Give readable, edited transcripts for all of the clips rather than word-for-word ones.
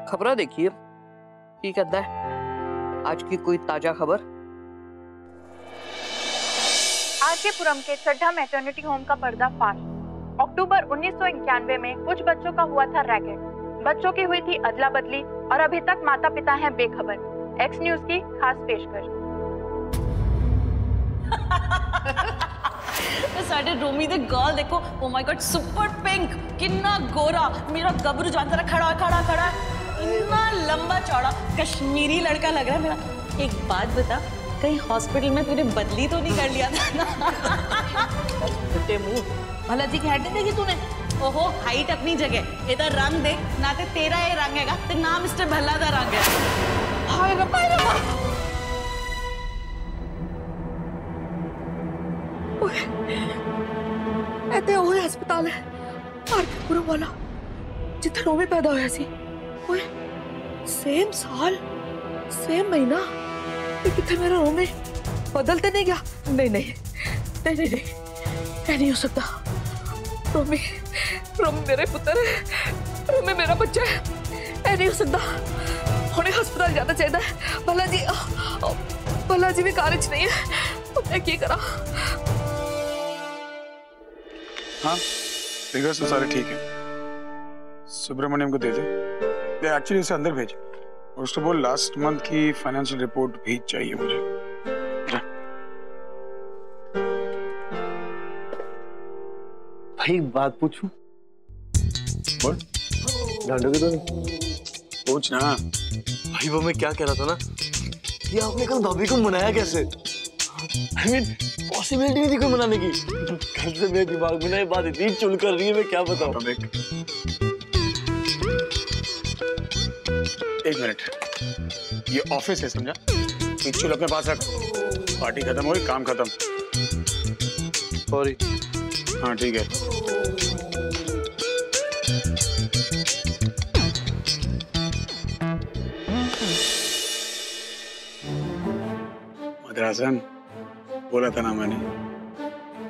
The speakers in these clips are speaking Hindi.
खबर देखिए की कहता है आज की कोई ताजा खबर। आरकेपुरम के चड्ढा मैटरनिटी होम का पर्दाफाश। अक्टूबर 1991 में कुछ बच्चों का हुआ था रैकेट। बच्चों की हुई थी अदला बदली और अभी तक माता पिता हैं बेखबर। एक्स न्यूज की खास पेशकश। साडे रोमी दे गर्ल देखो, oh my God super pink, कितना गोरा, मेरा गबरू जान जरा खड़ा खड़ा खड़ा, इतना लंबा चौड़ा कश्मीरी लड़का लग रहा है मेरा। एक बात बता, कहीं हॉस्पिटल में तूने बदली तो नहीं कर लिया था ना? मुंह भला जी की हाइट देखी तूने? ओहो हाइट अपनी जगह, इधर रंग देख, ना ते तेरा ये रंग हैगा ते ना मिस्टर भल्ला दा रंग है। हाय रब्बा ऐते ओए अस्पताल है आरकेपुरम वाला जिथे रोमी पैदा होया सी। ओए सेम साल सेम महीना, किथे मेरा रोमी बदलते नहीं गया? नहीं नहीं नहीं नहीं नहीं, नहीं हो सकता। रोमी रोमी मेरे पुत्र है, रोमी मेरा बच्चा है, नहीं हो सकता। हुणे अस्पताल जाना चाहिए। भला जी भी कारज नहीं है, मैं क्या करा? हाँ फिगर्स तो सारे ठीक है। सुब्रमण्यम को दे दे, एक्चुअली उसे अंदर भेज और उसको बोल लास्ट मंथ की फाइनेंशियल रिपोर्ट भेज चाहिए मुझे। भाई बात पूछूं? बोल। डांटोगे तो नहीं? पूछ ना। भाई वो मैं क्या कह रहा था ना कि आपने कल भाभी को मनाया कैसे? I mean, पॉसिबिलिटी नहीं थी कोई मनाने की। कल से मेरे दिमाग में ना ये बात इतनी चुल कर रही है, मैं क्या बताऊं? एक मिनट, ये ऑफिस है समझा? चुल अपने पास रख। पार्टी खत्म हो गई, काम खत्म। सॉरी। हाँ ठीक है। मद्रासन बोला था ना मैंने,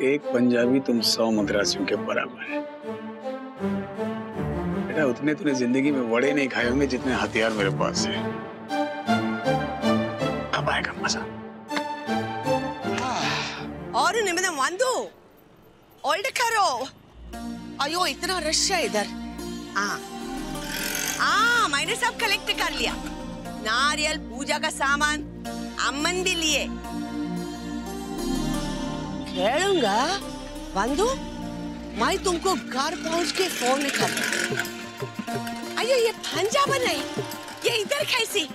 एक पंजाबी तुम 100 मद्रासियों के बराबर है। बेटा उतने तूने जिंदगी में वड़े नहीं खाए होंगे जितने हथियार मेरे पास है। अब आएगा मजा। और निम्न वांदो ओल्ड करो। अयो इतना रश है इधर। हाँ मैंने सब कलेक्ट कर लिया। नारियल, पूजा का सामान, अम्मन भी लिए। खेलूंगा वांदो, मैं तुमको घर पहुंच के फोन कर। अयो ये पंजाब नहीं, ये इधर कैसी?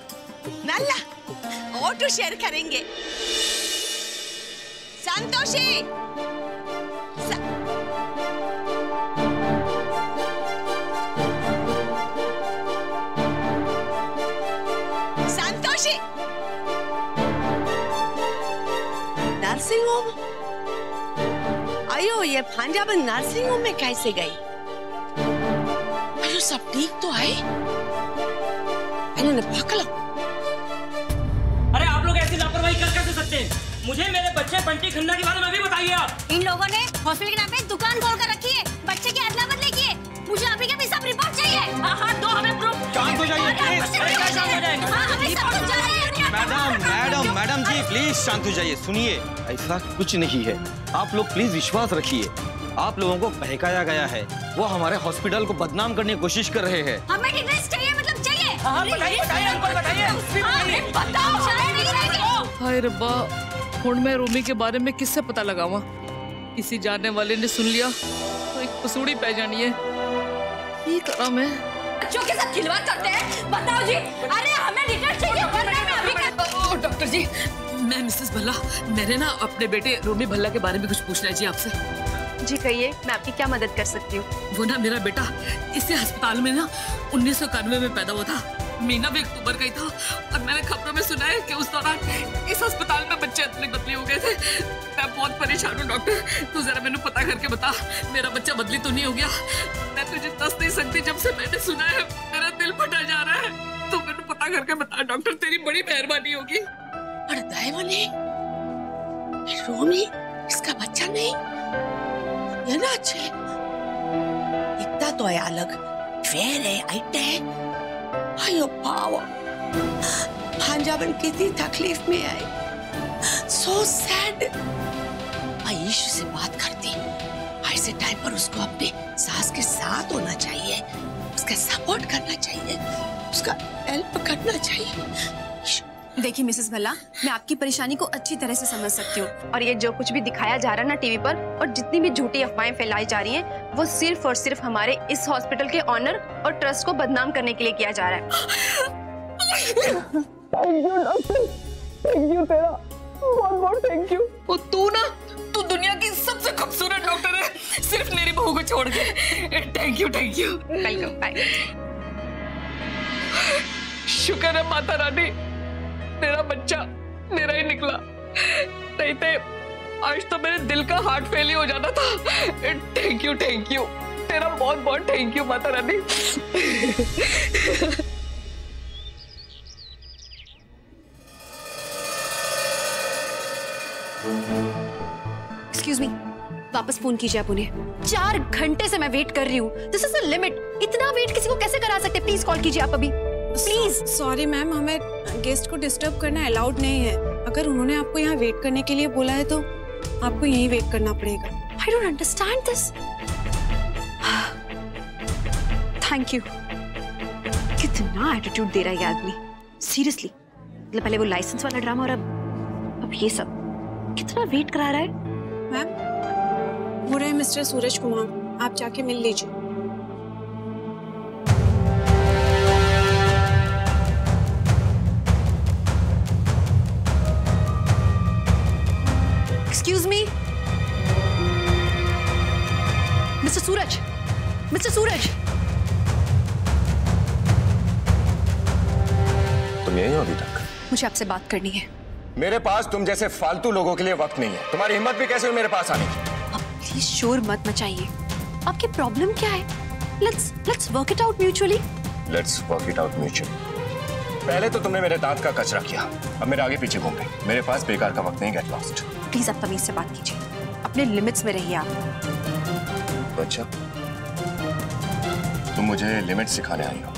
नल्ला ऑटो शेयर करेंगे। Santoshi Santoshi nursing home. अयो ये पंजाब नर्सिंग होम में कैसे गई? अयो सब ठीक तो है? इन्होंने पकड़ा। अरे आप लोग ऐसी लापरवाही कर कैसे सकते हैं? मुझे मेरे बच्चे बंटी खन्ना के बारे में भी बताइए आप। इन लोगों ने हॉस्पिटल के नाम पे दुकान खोल कर रखी है, बच्चे की अदला बदली की है। मुझे अभी के सब रिपोर्ट चाहिए। हाँ दो हमें प्रूफ। शांत हो जाइए मैडम जी प्लीज शांत हो जाइए। सुनिए ऐसा कुछ नहीं है, आप लोग प्लीज विश्वास रखिए। आप लोगों को बहकाया गया है, वो हमारे हॉस्पिटल को बदनाम करने की कोशिश कर रहे हैं। हमें डिटेल्स चाहिए, मतलब चाहिए। हाय रब्बा, हुण मैं रोमी के बारे में किससे पता लगावा? किसी जानने वाले ने सुन लिया तो एक पसूड़ी पै जानी है। ये करा मैं बच्चों के साथ खिलवाड़ करते हैं, बताओ जी। अरे हमें डिटेल्स चाहिए वरना मैं अभी डॉक्टर जी, मैं मिसेस भल्ला, मैंने ना अपने बेटे रोमी भल्ला के बारे में कुछ पूछना है जी आपसे। जी कहिए, मैं आपकी क्या मदद कर सकती हूँ? वो ना मेरा बेटा इसी अस्पताल में ना 1991 में पैदा हुआ था। महीना भी अक्टूबर का ही था और मैंने खबरों में सुना है कि उस दौरान इस अस्पताल में बच्चे अदली बदली हो गए थे। मैं बहुत परेशान हूँ डॉक्टर, तू जरा मैंने पता करके बता, मेरा बच्चा बदली तो नहीं हो गया? मैं तुझे दस नहीं सकती, जब से मैंने सुना है मेरा दिल फटा जा रहा है। तो मैंने पता करके बता डॉक्टर, तेरी बड़ी मेहरबानी होगी। अरे दाइवाने, रोमी इसका बच्चा नहीं, ये ना अच्छे इतना तो है अलग, फेर है, हाइट है, अयो बाबा, भांजाबन कितनी तकलीफ में आई। So sad. आयुष से बात करती, ऐसे टाइम पर उसको अपने सास के साथ होना चाहिए, उसका सपोर्ट करना चाहिए, उसका हेल्प करना चाहिए। देखिए मिसेस भल्ला, मैं आपकी परेशानी को अच्छी तरह से समझ सकती हूँ, और ये जो कुछ भी दिखाया जा रहा है ना टीवी पर, और जितनी भी झूठी अफवाहें फैलाई जा रही हैं, वो सिर्फ और सिर्फ हमारे इस हॉस्पिटल के ऑनर और ट्रस्ट को बदनाम करने के लिए किया जा रहा है। Thank you doctor, thank you तेरा बहुत बहुत थैंक यू। और तू दुनिया की सबसे खूबसूरत डॉक्टर है, सिर्फ मेरी बहू को छोड़ के। Thank you welcome, bye. शुक्र है माता रानी, तेरा बच्चा मेरा ही निकला, नहीं तो आज तो मेरे दिल का हार्ट फेल ही हो जाता था। थैंक यू तेरा बहुत बहुत thank you Mata Rani. Excuse me, वापस फोन कीजिए आप उन्हें। 4 घंटे से मैं वेट कर रही हूँ। This is a limit. इतना वेट किसी को कैसे करा सकते? प्लीज कॉल कीजिए आप अभी, प्लीज। सॉरी मैम, हमें गेस्ट को डिस्टर्ब करना अलाउड नहीं है। अगर उन्होंने आपको यहाँ वेट करने के लिए बोला है तो आपको यहीं वेट करना पड़ेगा। I don't understand this. Thank you. कितना एटीट्यूड दे रहा है ये आदमी, सीरियसली। मतलब पहले वो लाइसेंस वाला ड्रामा और अब ये सब। कितना वेट करा रहा है। मैम, वो रहे मिस्टर सूरज कुमार, आप जाके मिल लीजिए। एक्सक्यूज मी, मिस्टर सूरज, मिस्टर सूरज। तुम यही हो अभी तक? मुझे आपसे बात करनी है। मेरे पास तुम जैसे फालतू लोगों के लिए वक्त नहीं है। तुम्हारी हिम्मत भी कैसे हुई मेरे पास आने की? अब प्लीज शोर मत मचाइए। आपकी प्रॉब्लम क्या है? Let's work it out mutually. Let's work it out mutually. पहले तो तुमने मेरे दांत का कचरा किया, अब मेरे आगे पीछे घूम रहे। मेरे पास बेकार का वक्त नहीं, गेट लॉस्ट। प्लीज आप तमीज से बात कीजिए, अपने लिमिट्स में रहिए आप। अच्छा, तुम मुझे लिमिट सिखाने आई हो?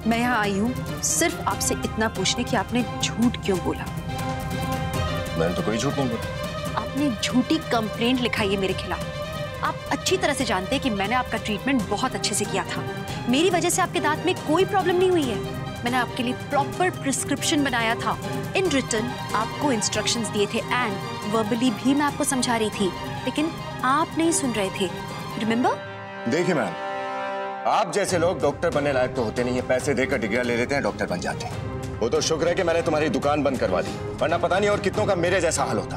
मैं यहाँ आई हूँ सिर्फ आपसे इतना पूछने कि आपने झूठ क्यों बोला। मैंने तो कोई झूठ नहीं बोला। आपने झूठी कंप्लेंट लिखाई है मेरे खिलाफ। आप अच्छी तरह से जानते हैं कि मैंने आपका ट्रीटमेंट बहुत अच्छे से किया था। मेरी वजह से आपके दांत में कोई प्रॉब्लम नहीं हुई है। मैंने आपके लिए प्रॉपर प्रिस्क्रिप्शन बनाया था। इन रिटन आपको इंस्ट्रक्शंस दिए थे एंड वर्बली भी मैं आपको समझा रही थी, लेकिन आप नहीं सुन रहे थे। रिमेंबर? देखिए मैम, आप जैसे लोग डॉक्टर बनने लायक तो होते नहीं है। पैसे देकर डिग्री ले लेते हैं, डॉक्टर बन जाते हैं। वो तो शुक्र है कि मैंने तुम्हारी दुकान बंद करवा दी, वरना पता नहीं और कितनों का मेरे जैसा हाल होता।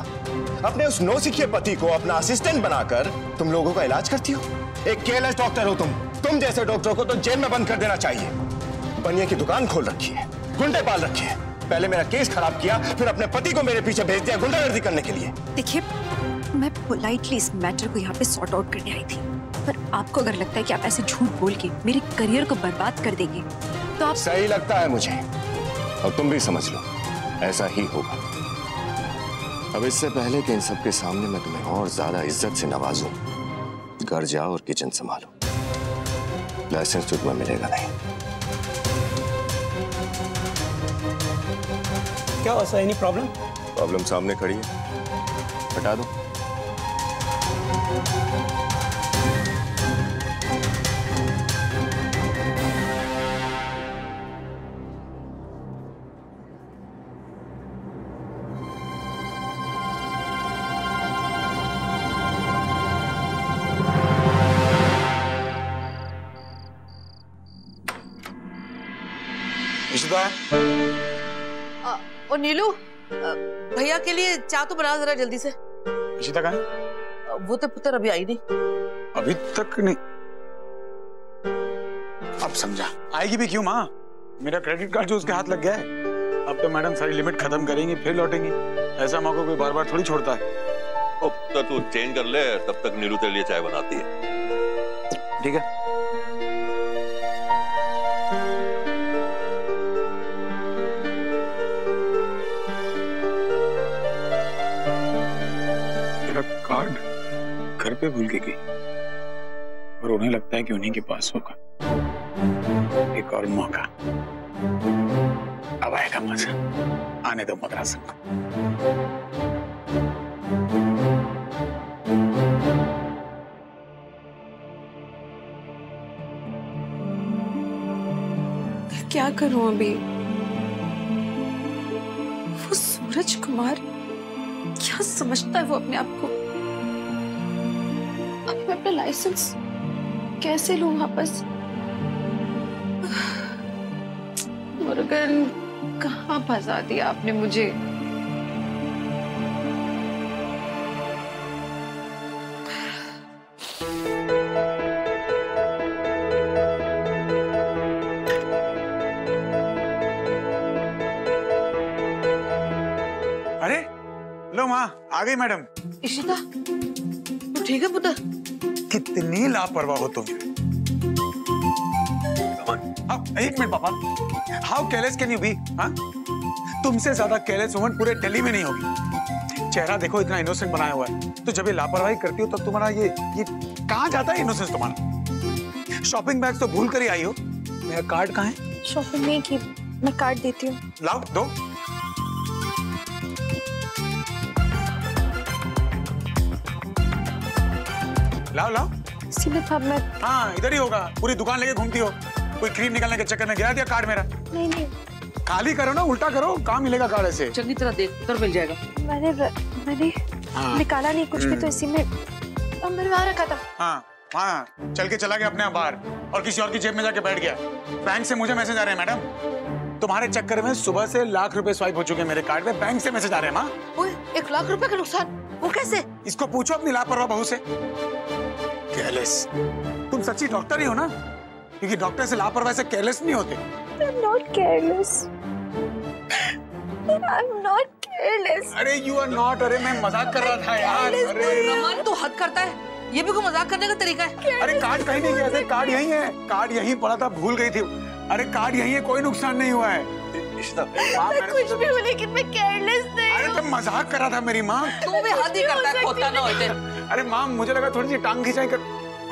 अपने उस नौसिखिए पति को अपना असिस्टेंट बनाकर तुम लोगों का इलाज करती हो। एक केयरलेस डॉक्टर हो तुम जैसे डॉक्टर को तो जेल में बंद कर देना चाहिए। बनिए की दुकान खोल रखी है, गुंडे पाल रखे हैं। पहले मेरा केस खराब किया, फिर अपने पति को मेरे पीछे भेज दिया गुंडागर्दी करने के लिए। देखिए, मैं पोलाइटली इस मैटर को यहाँ पे सॉर्ट आउट करने आई थी, पर आपको अगर लगता है कि आप ऐसे झूठ बोल के मेरे करियर को बर्बाद कर देंगे तो आप। सही लगता है मुझे, और तुम भी समझ लो ऐसा ही होगा। अब इससे पहले कि इन सब के सामने मैं तुम्हें और ज्यादा इज्जत से नवाजूं, घर जाओ और किचन संभालो। लाइसेंस तो तुम्हें मिलेगा नहीं। क्या हुआ सर, एनी प्रॉब्लम? प्रॉब्लम सामने खड़ी है, हटा दो। और नीलू, भैया के लिए चाय तो बना जरा जल्दी से। इशिता कहाँ है? वो तो पुत्र अभी आई नहीं। अभी तक नहीं? अब समझा, आएगी भी क्यों माँ? मेरा क्रेडिट कार्ड जो उसके हाथ लग गया है। अब तो मैडम सारी लिमिट खत्म करेंगी फिर लौटेंगी। ऐसा मौका कोई बार बार थोड़ी छोड़ता है। अब तक तू चेंज कर ले, तब तक नीलू तेरे लिए चाय बनाती है। ठीक है। कार्ड घर पे भूल के गई और उन्हें लगता है कि उन्हीं के पास होगा। एक और मौका, अब आएगा मजा। आने दो मद्रासन को। क्या करूं अभी? वो सूरज कुमार क्या समझता है वो अपने आप को? अब मैं अपना लाइसेंस कैसे लूं वापस? मुर्गन, कहाँ फंसा दिया आपने मुझे? अरे लो माँ, आ गई मैडम। इशिता, तू ठीक है पुत्र? कितनी लापरवाह हो तुम। एक मिनट पापा, how careless can you be? तुमसे ज्यादा केयरलेस वुमन पूरे दिल्ली में नहीं होगी। चेहरा देखो, इतना इनोसेंट बनाया हुआ है। तो जब ये लापरवाही करती हो तब तुम्हारा ये कहाँ जाता है इनोसेंस तुम्हारा? शॉपिंग बैग तो भूल कर ही आई हो। मेरा कार्ड कहाँ है? शॉपिंग नहीं की, मैं कार्ड देती हूँ। लाओ, दो। लाओ लाओ। सीमित मैं। हाँ, इधर ही होगा। पूरी दुकान लेके घूमती हो। कोई क्रीम निकालने के चक्कर में गिरा दिया कार्ड मेरा? नहीं नहीं, खाली करो ना, उल्टा करो, कहाँ मिलेगा कार्ड ऐसे? चंगी तरह देख, उधर मिल जाएगा। मैंने निकाला नहीं कुछ भी, तो इसी में मेरे वहाँ रखा था। हाँ हाँ, चल के चला गया अपने आप बाहर और किसी और की जेब में जाके बैठ गया। बैंक से मुझे मैसेज आ रहे हैं मैडम, तुम्हारे चक्कर में सुबह से लाख रुपए स्वाइप हो चुके हैं मेरे कार्ड में। बैंक से मैसेज आ रहे हैं। माँ, 1 लाख रुपए का नुकसान? वो कैसे? इसको पूछो अपनी लापरवाह बहू से। केयरलेस, तुम सच्ची डॉक्टर ही हो ना? क्योंकि डॉक्टर से लापरवाही से केयरलेस नहीं होते। I'm not careless. I'm not careless. अरे you are not। अरे मैं मजाक कर रहा था यार। अरे रमन, तू हद करता है। ये भी कोई मजाक करने का तरीका है? अरे कार्ड कहीं नहीं गया था, कार्ड यहीं है। कार्ड यहीं पड़ा था, भूल गई थी। अरे कार्ड यहीं है, कोई नुकसान नहीं हुआ है। मैं कुछ भी हूँ, लेकिन मैं केयरलेस नहीं। अरे तुम मजाक कर रहा था मेरी माँ। तू भी हद ही करता है, खोता ना होते। अरे माँ, मुझे लगा थोड़ी सी टांग खिंचाई कर।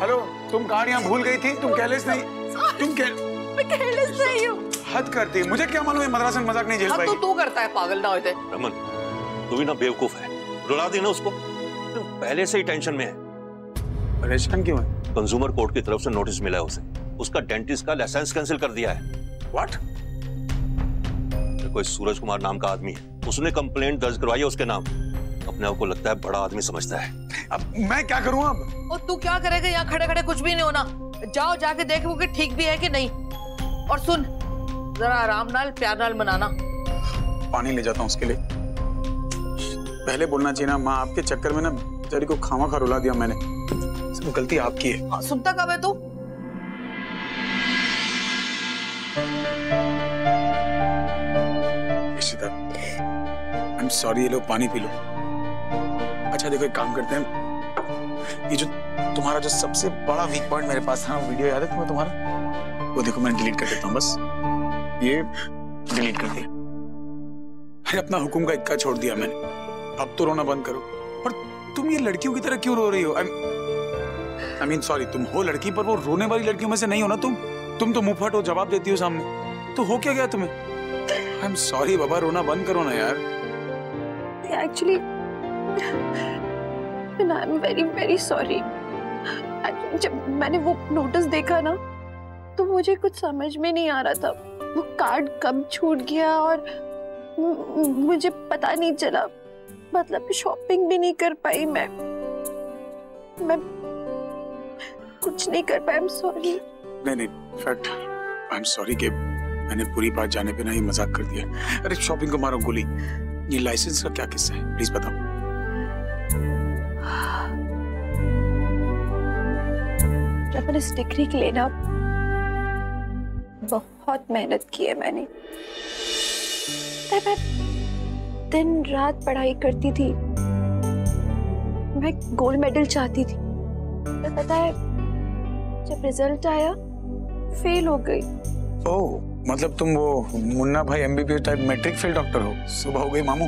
हेलो, तुम कार्ड यहाँ भूल गई थी, तुम केयरलेस नहीं। मैं केयरलेस नहीं हूँ। हद करती, मुझे क्या मालूम है मद्रासन मजाक नहीं झेल पाई। तो तू करता है, पागल ना होते। रमन, तू भी ना बेवकूफ है। रुला दी ना उसको, तो पहले से ही टेंशन में है। परेशान क्यों है? कंज्यूमर कोर्ट की तरफ से नोटिस मिला है उसे। उसका डेंटिस्ट का लाइसेंस कैंसिल कर दिया है। व्हाट? कोई सूरज कुमार नाम का आदमी है, उसने कंप्लेंट दर्ज करवाई है उसके नाम। अपने आप को लगता है बड़ा आदमी समझता है। अब मैं क्या करूं? अब और तू क्या करेगा? यहाँ खड़े खड़े कुछ भी नहीं होना। जाओ, जाके देखो कि ठीक भी है कि नहीं। और सुन, जरा आराम नाल, प्यार नाल मनाना। पानी ले जाता हूँ उसके लिए। पहले बोलना चाहिए ना माँ, आपके चक्कर में ना बेचारी को खामा खा रुला दिया मैंने। सब गलती आपकी है। सुनता कब है तू? आई एम सॉरी, ये लो पानी पी लो। अच्छा देखो, एक काम करते हैं, ये जो तुम्हारा जो सबसे बड़ा वीक पॉइंट मेरे पास था, वीडियो याद है तुम्हें तुम्हारा? वो देखो, मैं डिलीट कर देता हूँ, बस ये डिलीट कर दिया। अरे अपना हुक्म का इक्का छोड़ दिया मैंने। अब तो रोना बंद करो। पर तुम ये लड़कियों की तरह क्यों रो रही हो? आई मीन सॉरी, तुम हो लड़की, पर वो रोने वाली लड़कियों में से नहीं हो ना तुम तो मुंहफट हो, जवाब देती हो सामने। तो हो क्या गया तुम्हें? आई एम सॉरी बाबा, रोना बंद करो ना यार। Actually, I'm very very sorry. जब मैंने वो नोटिस देखा ना, तो मुझे कुछ समझ में नहीं आ रहा था। वो कार्ड कब छूट गया और मुझे पता नहीं चला। मतलब शॉपिंग भी नहीं कर पाई मैं कुछ नहीं कर पाई। I'm sorry. नहीं, फैक्ट आई एम सॉरी कि मैंने पूरी बात जाने पे ना ये मजाक कर दिया। अरे शॉपिंग को मारो गोली। ये लाइसेंस का क्या किस्सा है, प्लीज बताओ। जब मैंने इस डिग्री के लिए ना बहुत मेहनत की है मैंने। मैं दिन रात पढ़ाई करती थी। मैं गोल्ड मेडल चाहती थी। तो पता है, जब रिजल्ट आया फेल हो गई। ओह, मतलब तुम वो Munna Bhai MBBS type matric fail doctor हो। सुबह हो गई मामू।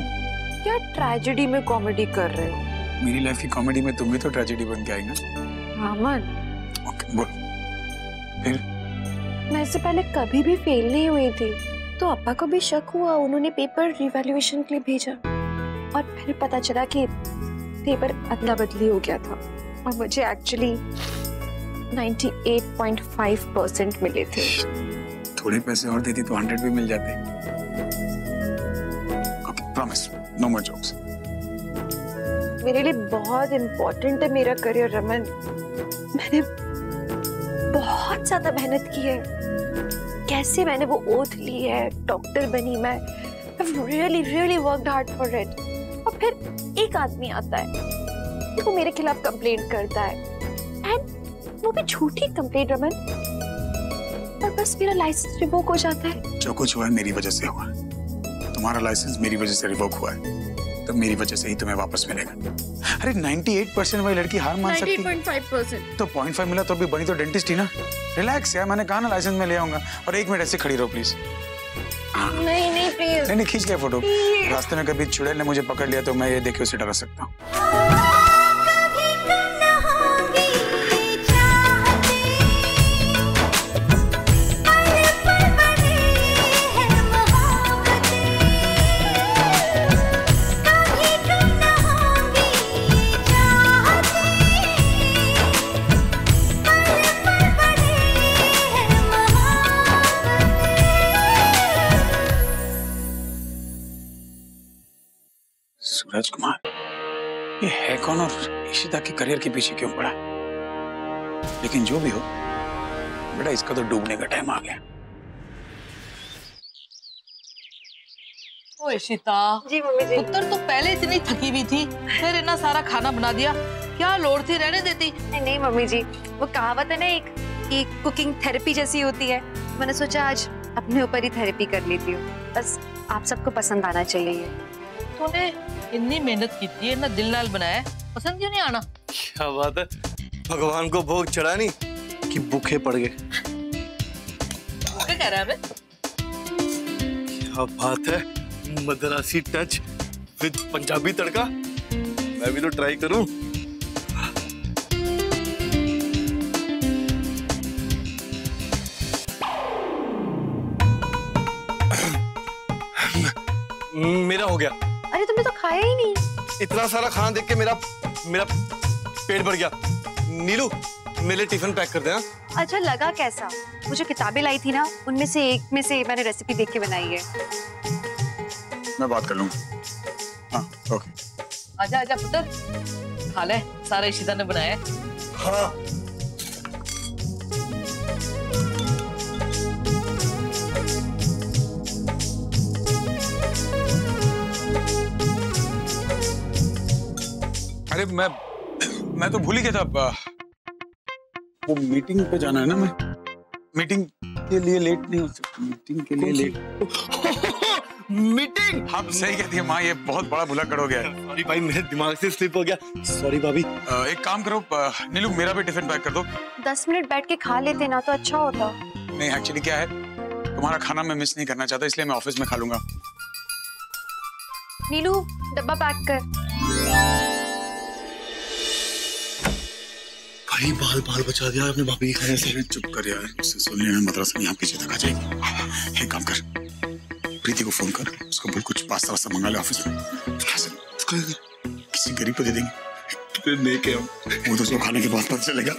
क्या ट्रेजेडी में कॉमेडी कर रहे हो? मेरी लाइफ की कॉमेडी में तुम भी तो ट्रेजेडी बन के आई ना। रामन, ओके बोल। फिर मैं इससे पहले कभी भी फेल नहीं हुई थी, तो अप्पा को भी शक हुआ, उन्होंने पेपर रिवैल्यूएशन के लिए भेजा और फिर पता चला कि पेपर अदला बदली हो गया था और मुझे एक्चुअली 98.5% मिले थे। थोड़े पैसे और देती तो 100 भी मिल जाते। ओके, प्रॉमिस, नो मोर जोक्स। मेरे लिए बहुत इम्पोर्टेंट है मेरा करियर रमन। मैंने बहुत ज्यादा मेहनत की है, कैसे मैंने वो ओथ ली है, डॉक्टर बनी मैं। I've really worked hard for it। और फिर एक आदमी आता है, वो मेरे खिलाफ कंप्लेंट करता है, एंड वो भी झूठी कंप्लेंट रमन, और बस मेरा लाइसेंस रिवोक हो जाता है। जो कुछ हुआ है मेरी वजह से हुआ। तुम्हारा लाइसेंस मेरी वजह से रिवोक हुआ है, तो मेरी वजह से ही तुम्हें वापस मिलेगा। अरे 98% वाली लड़की हार मान सकती है। 98.5%। तो 0.5 मिला तो भी बनी तो डेंटिस्ट ही ना। रिलैक्स यार, मैंने कहा ना लाइसेंस में ले आऊंगा। और 1 मिनट ऐसे खड़ी रहो प्लीज। नहीं प्लीज। नहीं खींच लिया फोटो। रास्ते में कभी चुड़ैल ने मुझे पकड़ लिया तो मैं ये देखे उसे डरा सकता हूँ। सूरज कुमार, ये है कौन और इशिता के करियर के पीछे क्यों पड़ा? लेकिन जो भी हो बेटा, इसका तो डूबने का टाइम आ गया। ओ इशिता। जी मम्मी जी। पुत्र तो पहले इतनी थकी हुई थी, फिर इतना सारा खाना बना दिया, क्या लोड़ थी, रहने देती। नहीं मम्मी जी, वो कहावत है ना एक कि कुकिंग थेरेपी जैसी होती है। मैंने सोचा आज अपने ऊपर ही थेरेपी कर लेती हूँ, बस आप सबको पसंद आना चाहिए। तूने इतनी मेहनत की थी, इतना दिल नाल बनाया, पसंद क्यों नहीं आना? क्या बात है, भगवान को भोग चढ़ा नहीं कि भूखे पड़ गए। क्या कह रहा है? क्या बात है, मद्रासी टच विद पंजाबी तड़का। मैं भी तो ट्राई करूं। मेरा हो गया। अरे तुमने तो खाया ही नहीं। इतना सारा खाना देख के मेरा पेट भर गया। नीलू, मेरे टिफिन पैक कर दे। हाँ? अच्छा लगा कैसा? वो जो किताबें लाई थी ना, उनमें से एक में से मैंने रेसिपी देख के बनाई है। मैं बात कर लूंगा। हाँ, ओके। आजा आजा पुत्र, खा ले, सारा इशिता ने बनाया है। हाँ। अरे मैं तो भूल ही गया था। वो मीटिंग पे जाना है ना, मैं मीटिंग के लिए लेट नहीं हो सकता। मीटिंग के लिए लेट। मीटिंग? हाँ सही कहती है माँ, ये बहुत बड़ा भुलक्कड़ हो गया है। सॉरी भाई, मेरे दिमाग से स्लिप हो गया। सॉरी भाभी। एक काम करो नीलू, मेरा भी टिफिन पैक कर दो। 10 मिनट बैठ के खा लेते ना तो अच्छा होता। नहीं एक्चुअली क्या है, तुम्हारा खाना मैं मिस नहीं करना चाहता, इसलिए मैं ऑफिस में खा लूंगा। नीलू डब्बा पैक कर। भाई बाल बचा दिया आपने भाभी के खाने से। चुप कर यार, उससे सुन लेना मद्रासा में यहाँ पीछे तक आ जाएगी। एक काम कर, प्रीति को फोन कर, उसको बोल कुछ पास्ता वास्ता मंगा ले ऑफिस में। किसी गरीब को दे देंगे। नहीं क्या वो तो उसको खाने के बाद पता चलेगा।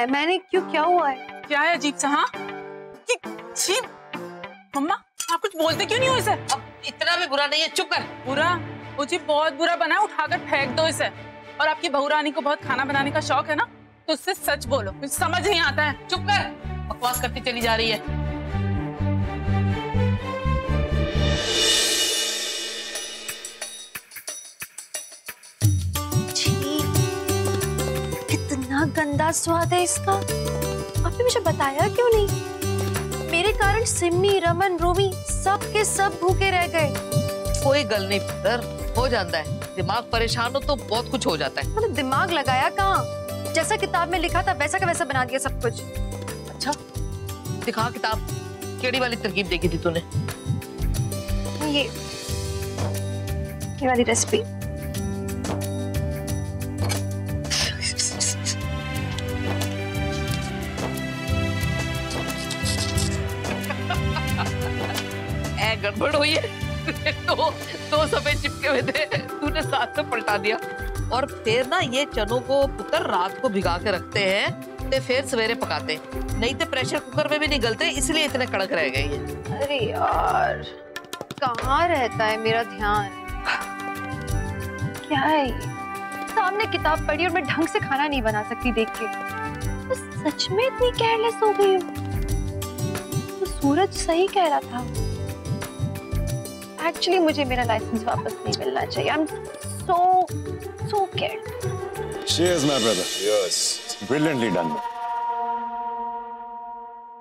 मैंने क्यों, क्या हुआ है? क्या है अजीब सा? हाँ मम्मा, आप कुछ बोलते क्यों नहीं हो इसे? अब इतना भी बुरा नहीं है, चुप कर। बुरा? मुझे बहुत बुरा बना है, उठाकर फेंक दो इसे। और आपकी बहू रानी को बहुत खाना बनाने का शौक है ना, तो उससे सच बोलो, मुझे समझ नहीं आता है। चुप कर, बकवास करती चली जा रही है। कितना गंदा स्वाद है इसका। आपने मुझे बताया क्यों नहीं? मेरे कारण सिम्मी, रमन, रोमी सब के सब भूखे रह गए। कोई गल नहीं पुत्र, हो जाता है। दिमाग परेशान हो तो बहुत कुछ हो जाता है। मतलब दिमाग लगाया कहाँ? जैसा किताब में लिखा था वैसा का वैसा बना दिया सब कुछ। अच्छा दिखा किताब। केड़ी वाली तरकीब देखी थी तूने? ये वाली रेसिपी। ए गड़बड़ हुई है। दो सफेद चिपके हुए थे, तूने साथ में पलटा दिया। और फिर ना ये चनों को पुत्र रात को भिगा के रखते हैं ते फिर सवेरे पकाते, नहीं तो प्रेशर कुकर में भी नहीं गलते, इसलिए इतने कड़क रह गए ये। अरे यार कहाँ रहता है मेरा ध्यान? क्या है ये? सामने किताब पढ़ी और मैं ढंग से खाना नहीं बना सकती देख के। तो सच में इतनी केयरलेस हो गई हूँ? तो सूरज सही कह रहा था। एक्चुअली मुझे मेरा लाइसेंस वापस नहीं मिलना चाहिए। I am so scared. Cheers, my brother. Yes, brilliantly done.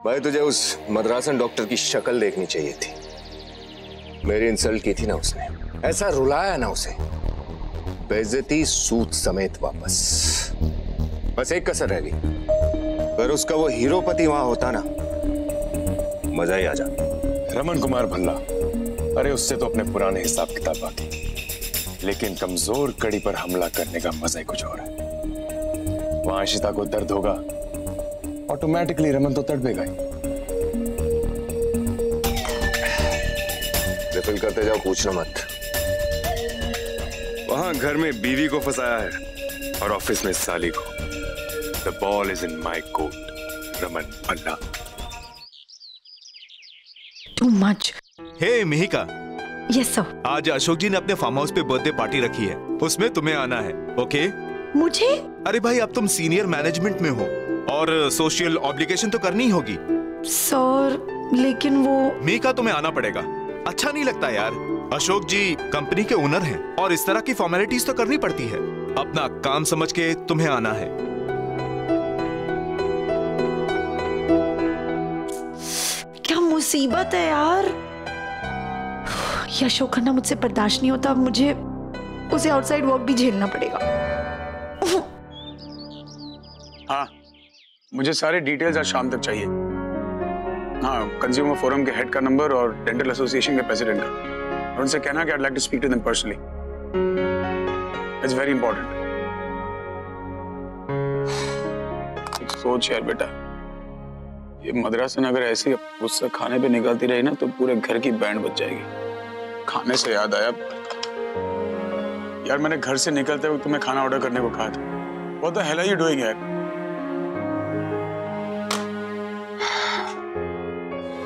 भाई तुझे उस मद्रासन डॉक्टर की शक्ल देखनी चाहिए थी। मेरी इंसल्ट की थी ना उसने, ऐसा रुलाया ना उसे, बेइज्जती सूद समेत वापस। बस एक कसर रह गई, अगर उसका वो हीरोपति वहां होता ना, मजा ही आ जाता। रमन कुमार भल्ला, अरे उससे तो अपने पुराने हिसाब किताब बाकी, लेकिन कमजोर कड़ी पर हमला करने का मजा ही कुछ और है। वहां इशिता को दर्द होगा, ऑटोमेटिकली रमन तो तड़पेगा ही। रिफिल करते जाओ, पूछना मत। वहां घर में बीवी को फंसाया है और ऑफिस में साली को। The ball is in my court, Raman Bhalla. Too much. Hey Mihika. Yes sir. आज अशोक जी ने अपने फार्म हाउस पे बर्थडे पार्टी रखी है, उसमें तुम्हें आना है, ओके? मुझे? अरे भाई अब तुम सीनियर मैनेजमेंट में हो और सोशल ऑब्लिगेशन तो करनी होगी। सर लेकिन वो मिहिका तुम्हें आना पड़ेगा, अच्छा नहीं लगता यार। अशोक जी कंपनी के ओनर हैं और इस तरह की फॉर्मेलिटीज तो करनी पड़ती है। अपना काम समझ के तुम्हें आना है। क्या मुसीबत है यार, ये अशोक खन्ना मुझसे बर्दाश्त नहीं होता। अब मुझे उसे आउटसाइड वर्क भी झेलना पड़ेगा। हाँ, मुझे सारे डिटेल्स आज शाम तक चाहिए। हाँ, कंज्यूमर फोरम के हेड का नंबर और डेंटल एसोसिएशन के प्रेसिडेंट का। और उनसे कहना कि I'd like to speak to them personally. It's very important. सोच यार बेटा, ये मद्रासन अगर ऐसी गुस्सा खाने पे निकलती रही ना तो पूरे घर की बैंड बज जाएगी। खाने से याद आया यार, मैंने घर से निकलते हुए तुम्हें खाना ऑर्डर करने को कहा था। What the hell are you doing यार?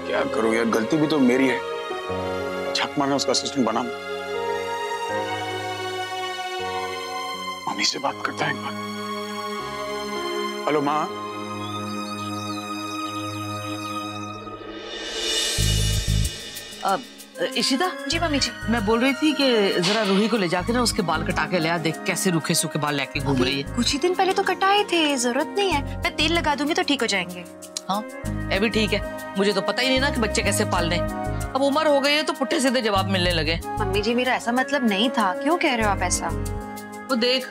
क्या करूं यार, गलती भी तो मेरी है। झक मारना उसका असिस्टेंट बना। मम्मी से बात करता है एक बार। हेलो माँ। इशिता। जी मम्मी जी। मैं बोल रही थी कि जरा रूही को ले जाके ना उसके बाल कटा के ले आ, देख कैसे रूखे सूखे बाल लेके घूम रही है। कुछ ही दिन पहले तो कटाए थे, जरूरत नहीं है, मैं तेल लगा दूंगी तो ठीक हो जाएंगे। हाँ ये भी ठीक है, मुझे तो पता ही नहीं ना कि बच्चे कैसे पालने। अब उम्र हो गई है तो पुट्ठे सीधे जवाब मिलने लगे। मम्मी जी मेरा ऐसा मतलब नहीं था, क्यों कह रहे हो आप ऐसा? वो देख,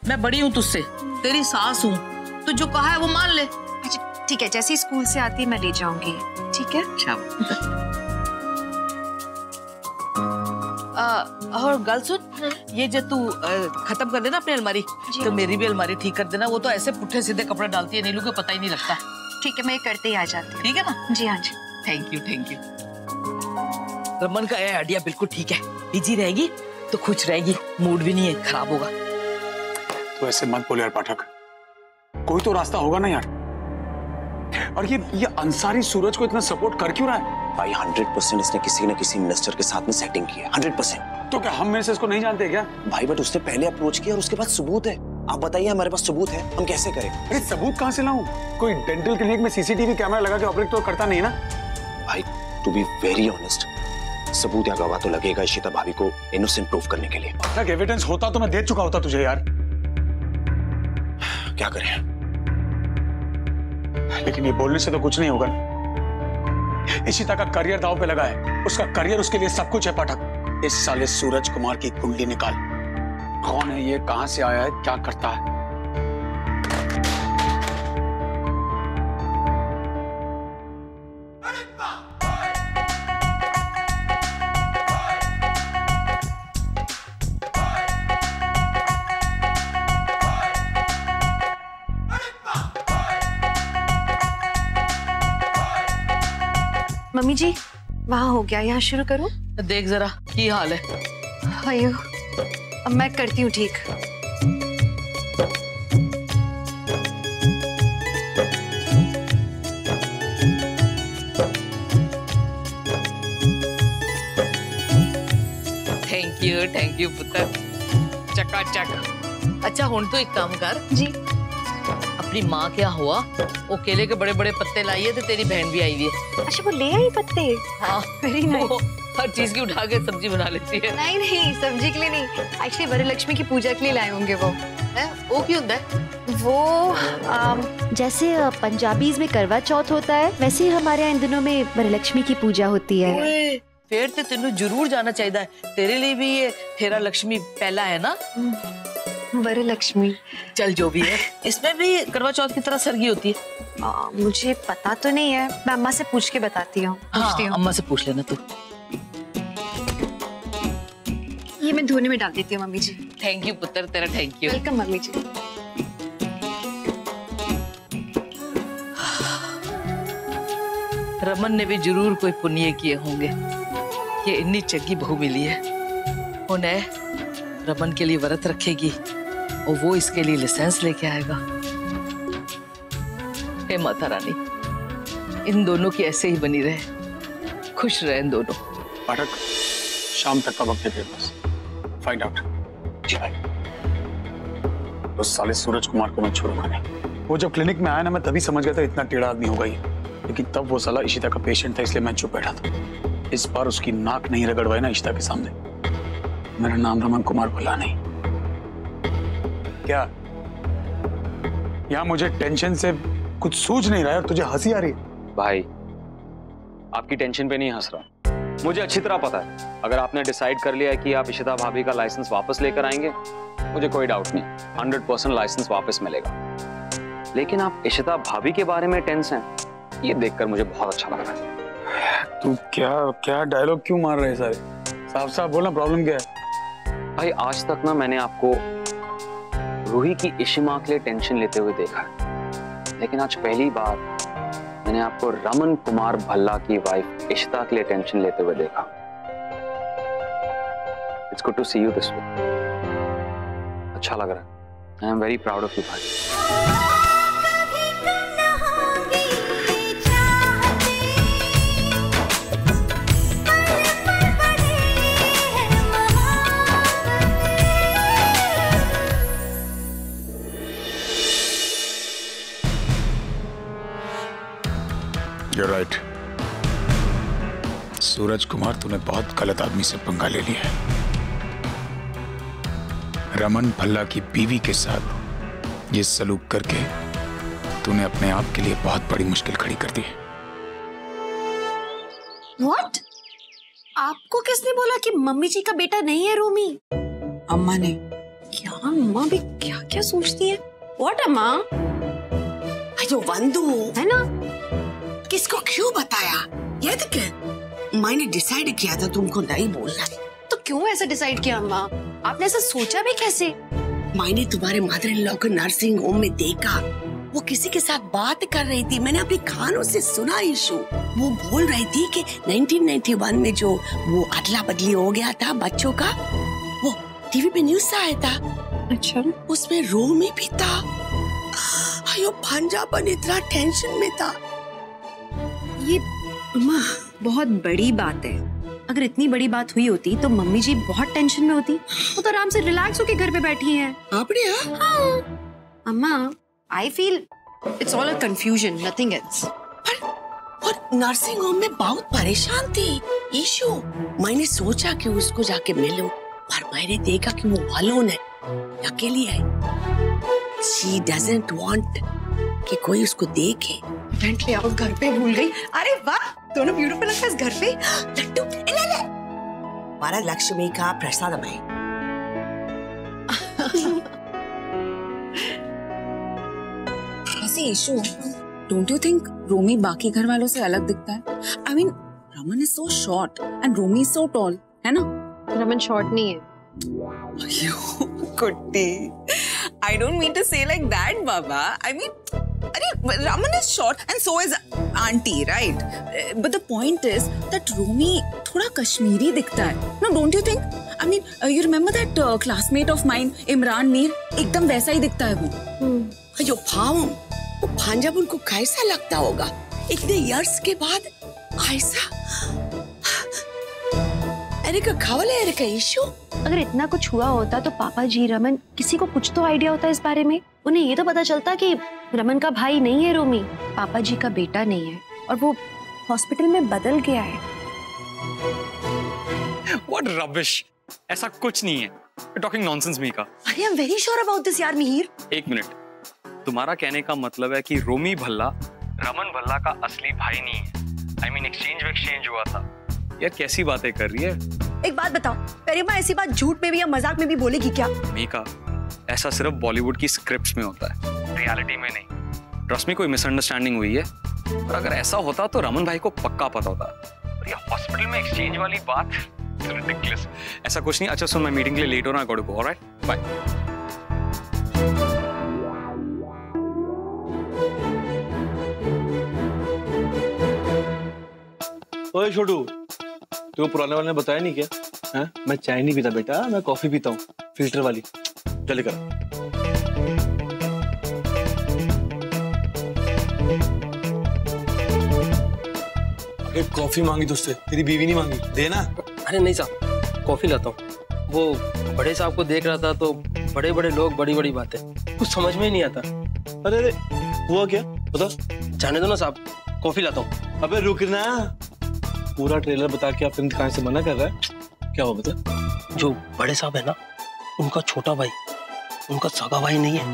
मैं बड़ी हूँ तुझसे, तेरी सास हूँ, तो जो कहा है वो मान ले। अच्छा ठीक है, जैसे स्कूल से आती है मैं ले जाऊंगी, ठीक है? और गल सुन, ये जो तू खत्म कर देना अपनी अलमारी, तो मेरी भी अलमारी ठीक कर देना। वो तो ऐसे पुट्ठे सीधे कपड़े डालती है, नीलू को पता ही नहीं लगता। ठीक है, मैं करते ही आ जाती हूँ। ठीक है ना? जी हाँ जी। Thank you thank you. Raman का ये आइडिया बिल्कुल ठीक है, बिजी रहेगी तो खुश रहेगी, मूड भी नहीं है खराब होगा। तो ऐसे मत बोल यार पाठक, कोई तो रास्ता होगा ना यार। और ये अंसारी सूरज को इतना सपोर्ट कर क्यों रहा है? भाई 100% इसने किसी न किसी मिनिस्टर के साथ में सेटिंग की है, 100%। तो क्या हम में से इसको नहीं जानते क्या? भाई बट उसने पहले अप्रोच किया और उसके पास सबूत है। आप बताइए, हमारे पास सबूत है, हम कैसे करें? अरे सबूत कहाँ से लाऊं? कोई डेंटल क्लिनिक में सीसीटीवी कैमरा लगा के ऑपरेट तो करता नहीं ना? भाई टू बी वेरी ऑनेस्ट, सबूत या गवाह तो लगेगा इशिता भाभी को इनोसेंट प्रूफ करने के लिए। तक एविडेंस होता तो मैं दे चुका होता तुझे यार। क्या करें? लेकिन ये बोलने से तो कुछ नहीं होगा ना। इशिता का करियर दांव पे लगा है, उसका करियर उसके लिए सब कुछ है पाठक। इस साले सूरज कुमार की कुंडली निकाल, कौन है ये, कहां से आया है, क्या करता है? मम्मी जी वहाँ हो गया, यहाँ शुरू करूँ? देख जरा की हाल है। अयो अब मैं करती हूँ ठीक। थैंक यू पुत्र, चकाचक। अच्छा हुन तो एक काम कर जी, अपनी माँ क्या हुआ, वो केले के बड़े बड़े पत्ते लाई है, तो तेरी बहन भी आई हुई है। अच्छा वो ले आई पत्ते? हाँ वेरी नाइस। हर चीज की उठा के सब्जी बना लेती है। नहीं नहीं सब्जी के लिए नहीं, एक्चुअली वरलक्ष्मी की पूजा के लिए लाए होंगे वो। वो क्यों होता है? वो जैसे पंजाबीज में करवा चौथ होता है, वैसे ही हमारे यहाँ इन दिनों में वरलक्ष्मी की पूजा होती है। फिर तो तेनू जरूर जाना चाहिए, तेरे लिए भी ये फेरा लक्ष्मी पहला है ना। वरलक्ष्मी चल जो भी है, इसमें भी करवा चौथ की तरह सरगी होती है। मुझे पता तो नहीं है, मैं अम्मा से पूछ के बताती हूँ। हाँ, अम्मा से पूछ लेना तू। ये मैं धोने में डाल देती हूँ मम्मी जी। थैंक यू पुत्र, तेरा थैंक यू। वेलकम मम्मी जी। रमन ने भी जरूर कोई पुण्य किए होंगे, ये इतनी चंगी बहू मिली है। उन्हें रमन के लिए व्रत रखेगी और वो इसके लिए लाइसेंस लेके आएगा। हे माता रानी, इन दोनों की ऐसे ही बनी रहे, खुश रहे इन दोनों। पाठक शाम तक का वक्त है तेरे पास, फाइंड आउट। जी भाई। तो साले सूरज कुमार को मैं छोड़ूंगा नहीं। वो जब क्लिनिक में आया ना, मैं तभी समझ गया था इतना टेढ़ा आदमी होगा ही, लेकिन तब वो साला इशिता का पेशेंट था, इसलिए मैं चुप बैठा था। इस बार उसकी नाक नहीं रगड़वाई ना इशिता के सामने। मेरा नाम रमन कुमार भल्ला नहीं। क्या यहाँ मुझे टेंशन से कुछ सूझ नहीं रहा है और तुझे हंसी आ रही है? भाई आपकी टेंशन पे नहीं हंस रहा, मुझे अच्छी तरह पता है अगर आपने डिसाइड कर लिया है कि आप इशिता भाभी का लाइसेंस वापस लेकर आएंगे, मुझे कोई डाउट नहीं, 100% लाइसेंस वापस मिलेगा। लेकिन आप इशिता भाभी के बारे में टेंस हैं, ये देखकर मुझे बहुत अच्छा लग रहा है। तू क्या डायलॉग क्यों मार रहे है सारे? साफ साफ बोलना, प्रॉब्लम क्या है? भाई आज तक ना मैंने आपको रूही की इशिमा के लिए टेंशन लेते हुए देखा है, लेकिन आज पहली बार मैंने आपको रमन कुमार भल्ला की वाइफ इशिता के लिए टेंशन लेते हुए देखा। It's good to see you this way. अच्छा लग रहा है। I am very proud of you भाई। You're right. सूरज कुमार, तूने बहुत गलत आदमी से पंगा ले लिया है। रमन भल्ला की बीवी के साथ ये सलूक करके तूने अपने आप के लिए बहुत बड़ी मुश्किल खड़ी कर दी है। What? आपको किसने बोला कि मम्मी जी का बेटा नहीं है रोमी? अम्मा ने। क्या अम्मा भी क्या क्या सोचती है? What अम्मा? अयो वंदू है ना, किसको क्यों बताया? ये देख, मैंने डिसाइड किया था तुमको नहीं बोलना। तो क्यों ऐसा डिसाइड किया अम्मा? आपने ऐसा सोचा भी कैसे? मैंने तुम्हारे मदर इन लॉ को नर्सिंग होम में देखा, वो किसी के साथ बात कर रही थी, मैंने अपने कानों से सुना। इशू वो बोल रही थी कि 1991 में जो वो अदला बदली हो गया था बच्चों का, वो टीवी पे न्यूज आया था। अच्छा, उसमें रोमी भी था। अयो पंजाबन इतना टेंशन में था। ये अम्मा बहुत बड़ी बात है। अगर इतनी बड़ी बात हुई होती तो मम्मी जी बहुत टेंशन में होती। वो तो आराम से रिलैक्स होके घर पे बैठी हैं। आपने? हाँ अम्मा, I feel it's all a confusion, nothing else. और नर्सिंग होम में बहुत परेशान थी ईशु। मैंने सोचा कि उसको जाके मिलूं, पर मैंने देखा कि वो अलोन है, अकेली है। She doesn't want कि कोई उसको देखे। बेंटली आप घर पे भूल गई? अरे वाह, दोनों ब्यूटीफुल लगता है इस घर पे। लड्डू ले। वरद लक्ष्मी का प्रसाद है। ऐसे issue, don't you think Romi बाकी घर वालों से अलग दिखता है? I mean Raman is so short and Romi is so tall, है ना? रमन शॉर्ट नहीं है। कुट्टी, I don't mean to say like that, Baba. I mean, अरे Raman is short and so is auntie, right? But the point is that Romy थोड़ा कश्मीरी दिखता है. No, don't you think? I mean, you remember that classmate of mine, Imran Mir? एकदम वैसा ही दिखता है वो. अयो भाव, वो भांजा उनको कैसा लगता होगा इतने इयर्स के बाद ऐसा. अरे का खावले अरे का इशू. अगर इतना कुछ हुआ होता तो पापा जी, रमन, किसी को कुछ तो आइडिया होता इस बारे में. उन्हें ये तो पता चलता कि रमन का भाई नहीं है रोमी, पापा जी का बेटा नहीं है और वो हॉस्पिटल में बदल गया है. What rubbish! ऐसा कुछ नहीं है. You're talking nonsense, Mika. अरे I'm very sure about this यार मिहिर. एक मिनट. तुम्हारा कहने का मतलब है कि रोमी भल्ला रमन भल्ला का असली भाई नहीं है. I mean एक्सचेंज हुआ था. यार कैसी बातें कर रही है? एक बात बताओ, करीमा ऐसी बात झूठ में भी या मजाक में भी बोलेगी क्या? मीका, ऐसा सिर्फ बॉलीवुड की स्क्रिप्ट्स में होता है, रियलिटी में नहीं. ट्रस्ट मी, कोई मिसअंडरस्टैंडिंग हुई है. और अगर ऐसा होता तो रमन भाई को पक्का पता होता. और ये हॉस्पिटल में एक्सचेंज वाली बात, रिडिकुलस. ऐसा कुछ नहीं. अच्छा सुन, मैं मीटिंग के लिए लेट हो रहा हूं. Alright, bye. ओए छोटू, तो पुराने वाले ने बताया नहीं क्या? हैं? मैं चाय नहीं पीता बेटा, मैं कॉफी पीता हूँ, फिल्टर वाली. चले कर. एक कॉफी मांगी तुझसे, तेरी बीवी नहीं मांगी. देना. अरे नहीं साहब, कॉफी लाता हूँ. वो बड़े साहब को देख रहा था तो बड़े बड़े लोग बड़ी बड़ी बातें, कुछ समझ में ही नहीं आता. अरे अरे हुआ क्या बता. जाने दो ना साहब, कॉफी लाता हूँ. अबे रुकना. पूरा ट्रेलर बता के आप फिल्म दिखाने से मना कर रहा है. क्या हुआ बता. जो बड़े साहब है ना, उनका छोटा भाई उनका सगा भाई नहीं है.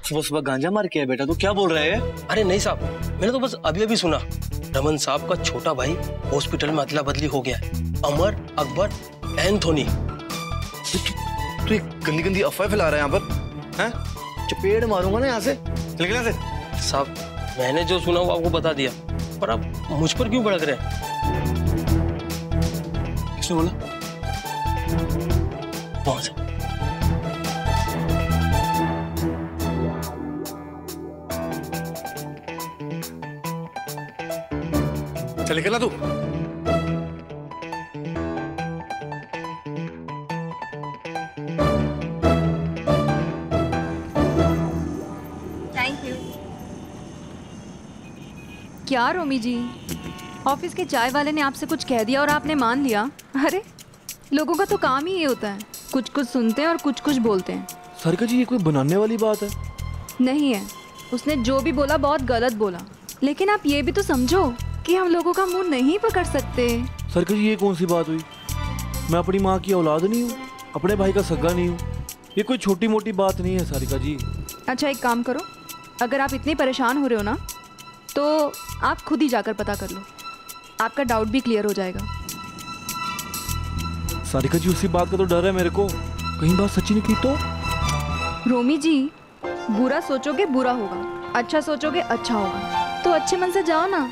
सुबह सुबह गांजा मार के है बेटा, तू क्या बोल रहा है? अरे नहीं साहब, मैंने तो बस अभी अभी सुना, रमन साहब का छोटा भाई हॉस्पिटल में अदला बदली हो गया है. अमर अकबर एंथोनी. तू एक गंदी गंदी अफवाह फैला रहा है यहाँ पर. हैं? चपेड़ मारूंगा ना यहाँ से. चल गया से. साहब मैंने जो सुना वो आपको बता दिया, पर आप मुझ पर क्यों भड़क रहे हैं? किसने बोला? वहां से. चल निकल ना तू. क्या रोमी जी, ऑफिस के चाय वाले ने आपसे कुछ कह दिया और आपने मान लिया? अरे लोगों का तो काम ही ये होता है, कुछ कुछ सुनते हैं और कुछ कुछ बोलते हैं. सरका जी, ये कोई बनाने वाली बात है? नहीं है. उसने जो भी बोला बहुत गलत बोला, लेकिन आप ये भी तो समझो कि हम लोगों का मुंह नहीं पकड़ सकते. सरका जी, ये कौन सी बात हुई? मैं अपनी माँ की औलाद नहीं हूँ, अपने भाई का सगा नहीं हूँ. ये कोई छोटी मोटी बात नहीं है सारिका जी. अच्छा एक काम करो, अगर आप इतने परेशान हो रहे हो ना तो आप खुद ही जाकर पता कर लो, आपका डाउट भी क्लियर हो जाएगा. सारिका जी, उसी बात का तो डर है मेरे को, कहीं बात सच्ची निकली तो. रोमी जी, बुरा सोचोगे बुरा होगा, अच्छा सोचोगे अच्छा होगा, तो अच्छे मन से जाओ ना.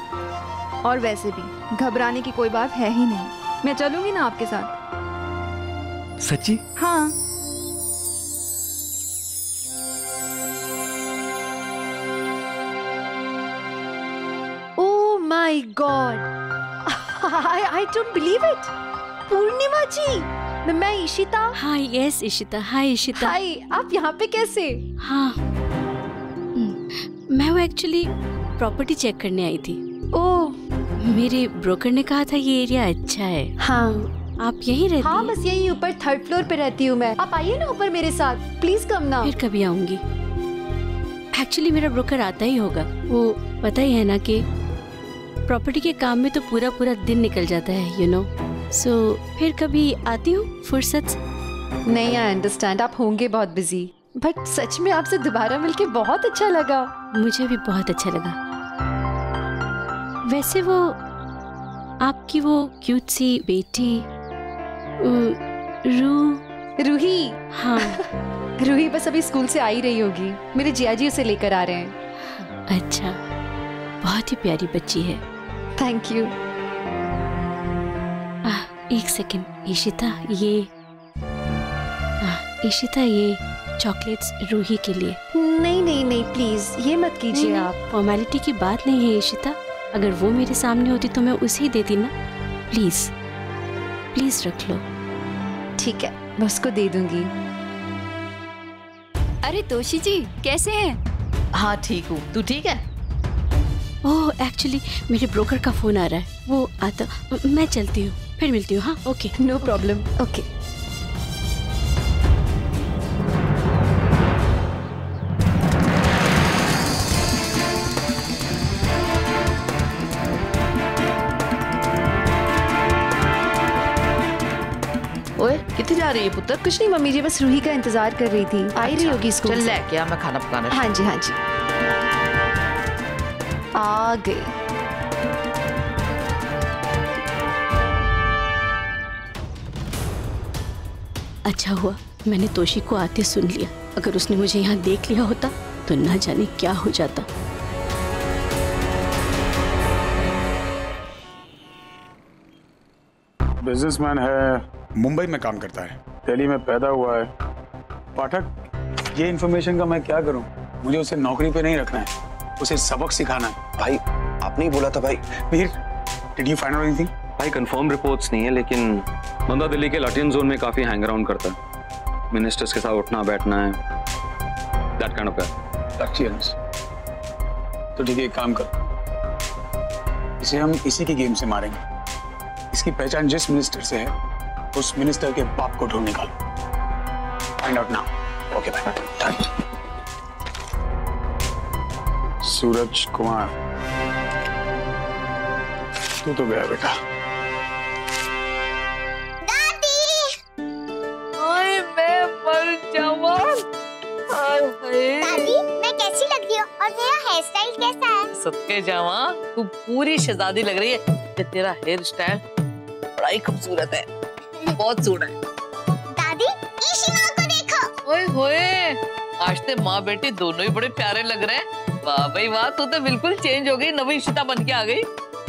और वैसे भी घबराने की कोई बात है ही नहीं, मैं चलूंगी ना आपके साथ. सच्ची? हाँ. My God, I don't believe it. पूर्णिमा जी, मैं इशिता. हाँ यस इशिता. हाय इशिता. हाय, आप यहाँ पे कैसे? हाँ मैं वो एक्चुअली प्रॉपर्टी चेक करने आई थी. ओह, मेरे ब्रोकर ने कहा था ये एरिया अच्छा है. हाँ आप यहीं रहती? हाँ बस यहीं ऊपर 3rd फ्लोर पे रहती हूँ मैं. आप आइए ना ऊपर मेरे साथ, प्लीज कम ना. फिर कभी आऊंगी. एक्चुअली मेरा ब्रोकर आता ही होगा, वो पता ही है ना कि प्रॉपर्टी के काम में तो पूरा पूरा दिन निकल जाता है, यू नो. सो फिर कभी आती हूँ फुर्सत से. नहीं, आई अंडरस्टैंड, आप होंगे बहुत बिजी, बट सच में आपसे दोबारा मिलके बहुत अच्छा लगा. मुझे भी बहुत अच्छा लगा. वैसे वो आपकी वो क्यूट सी बेटी रूही. हाँ रूही बस अभी स्कूल से आ ही रही होगी, मेरे जिया जी उसे लेकर आ रहे हैं. अच्छा, बहुत ही प्यारी बच्ची है. Thank you. एक सेकंड ईशिता, ये ईशिता ये चॉकलेट्स रूही के लिए। नहीं नहीं नहीं प्लीज ये मत कीजिए आप। फॉर्मेलिटी की बात नहीं है ईशिता, अगर वो मेरे सामने होती तो मैं उसे ही देती ना। प्लीज प्लीज रख लो। ठीक है मैं उसको दे दूंगी। अरे तोशी जी कैसे हैं? हाँ ठीक हूँ, तू ठीक है? ओह एक्चुअली मेरे ब्रोकर का फोन आ रहा है, वो आता, मैं चलती हूँ, फिर मिलती हूँ। हाँ ओके नो प्रॉब्लम। ओके ओए कितने जा रही है पुत्र? कुछ नहीं मम्मी जी, बस रूही का इंतजार कर रही थी। आई रही होगी स्कूल चल से। ले क्या, मैं खाना पकाना। हाँ जी हाँ जी आ गई। अच्छा हुआ मैंने तोशी को आते सुन लिया, अगर उसने मुझे यहाँ देख लिया होता तो ना जाने क्या हो जाता। बिजनेसमैन है, मुंबई में काम करता है, दिल्ली में पैदा हुआ है। पाठक, ये इन्फॉर्मेशन का मैं क्या करूं? मुझे उसे नौकरी पे नहीं रखना है, उसे सबक सिखाना है। भाई आपने ही बोला था भाई। Veer, did you find out anything? भाई कंफर्म रिपोर्ट्स नहीं है, लेकिन बंदा दिल्ली के लाटियन जोन में काफी हैंग अराउंड करता है, मिनिस्टर्स के साथ उठना बैठना है, दैट काइंड ऑफ गाय। लाटियंस? तो ठीक है, एक काम कर, इसे हम इसी की गेम से मारेंगे। इसकी पहचान जिस मिनिस्टर से है, उस मिनिस्टर के बाप को ढूंढ निकालो। Find out now. Okay bye. Suraj Kumar, तू तो गया बेटा। ओए मैं मर जाऊँ। दादी मैं कैसी लग रही हूँ और मेरा हेयर स्टाइल कैसा है? सदके जावा, तू पूरी शहजादी लग रही है। ये तेरा हेयर स्टाइल बड़ा ही खूबसूरत है, बहुत सोहना है। दादी ईशी माँ को देखो। ओए होए, आज ते माँ बेटी दोनों ही बड़े प्यारे लग रहे हैं। वाह भाई वाह, तू तो बिल्कुल चेंज हो गई, नवी ईशिता बन के आ गई।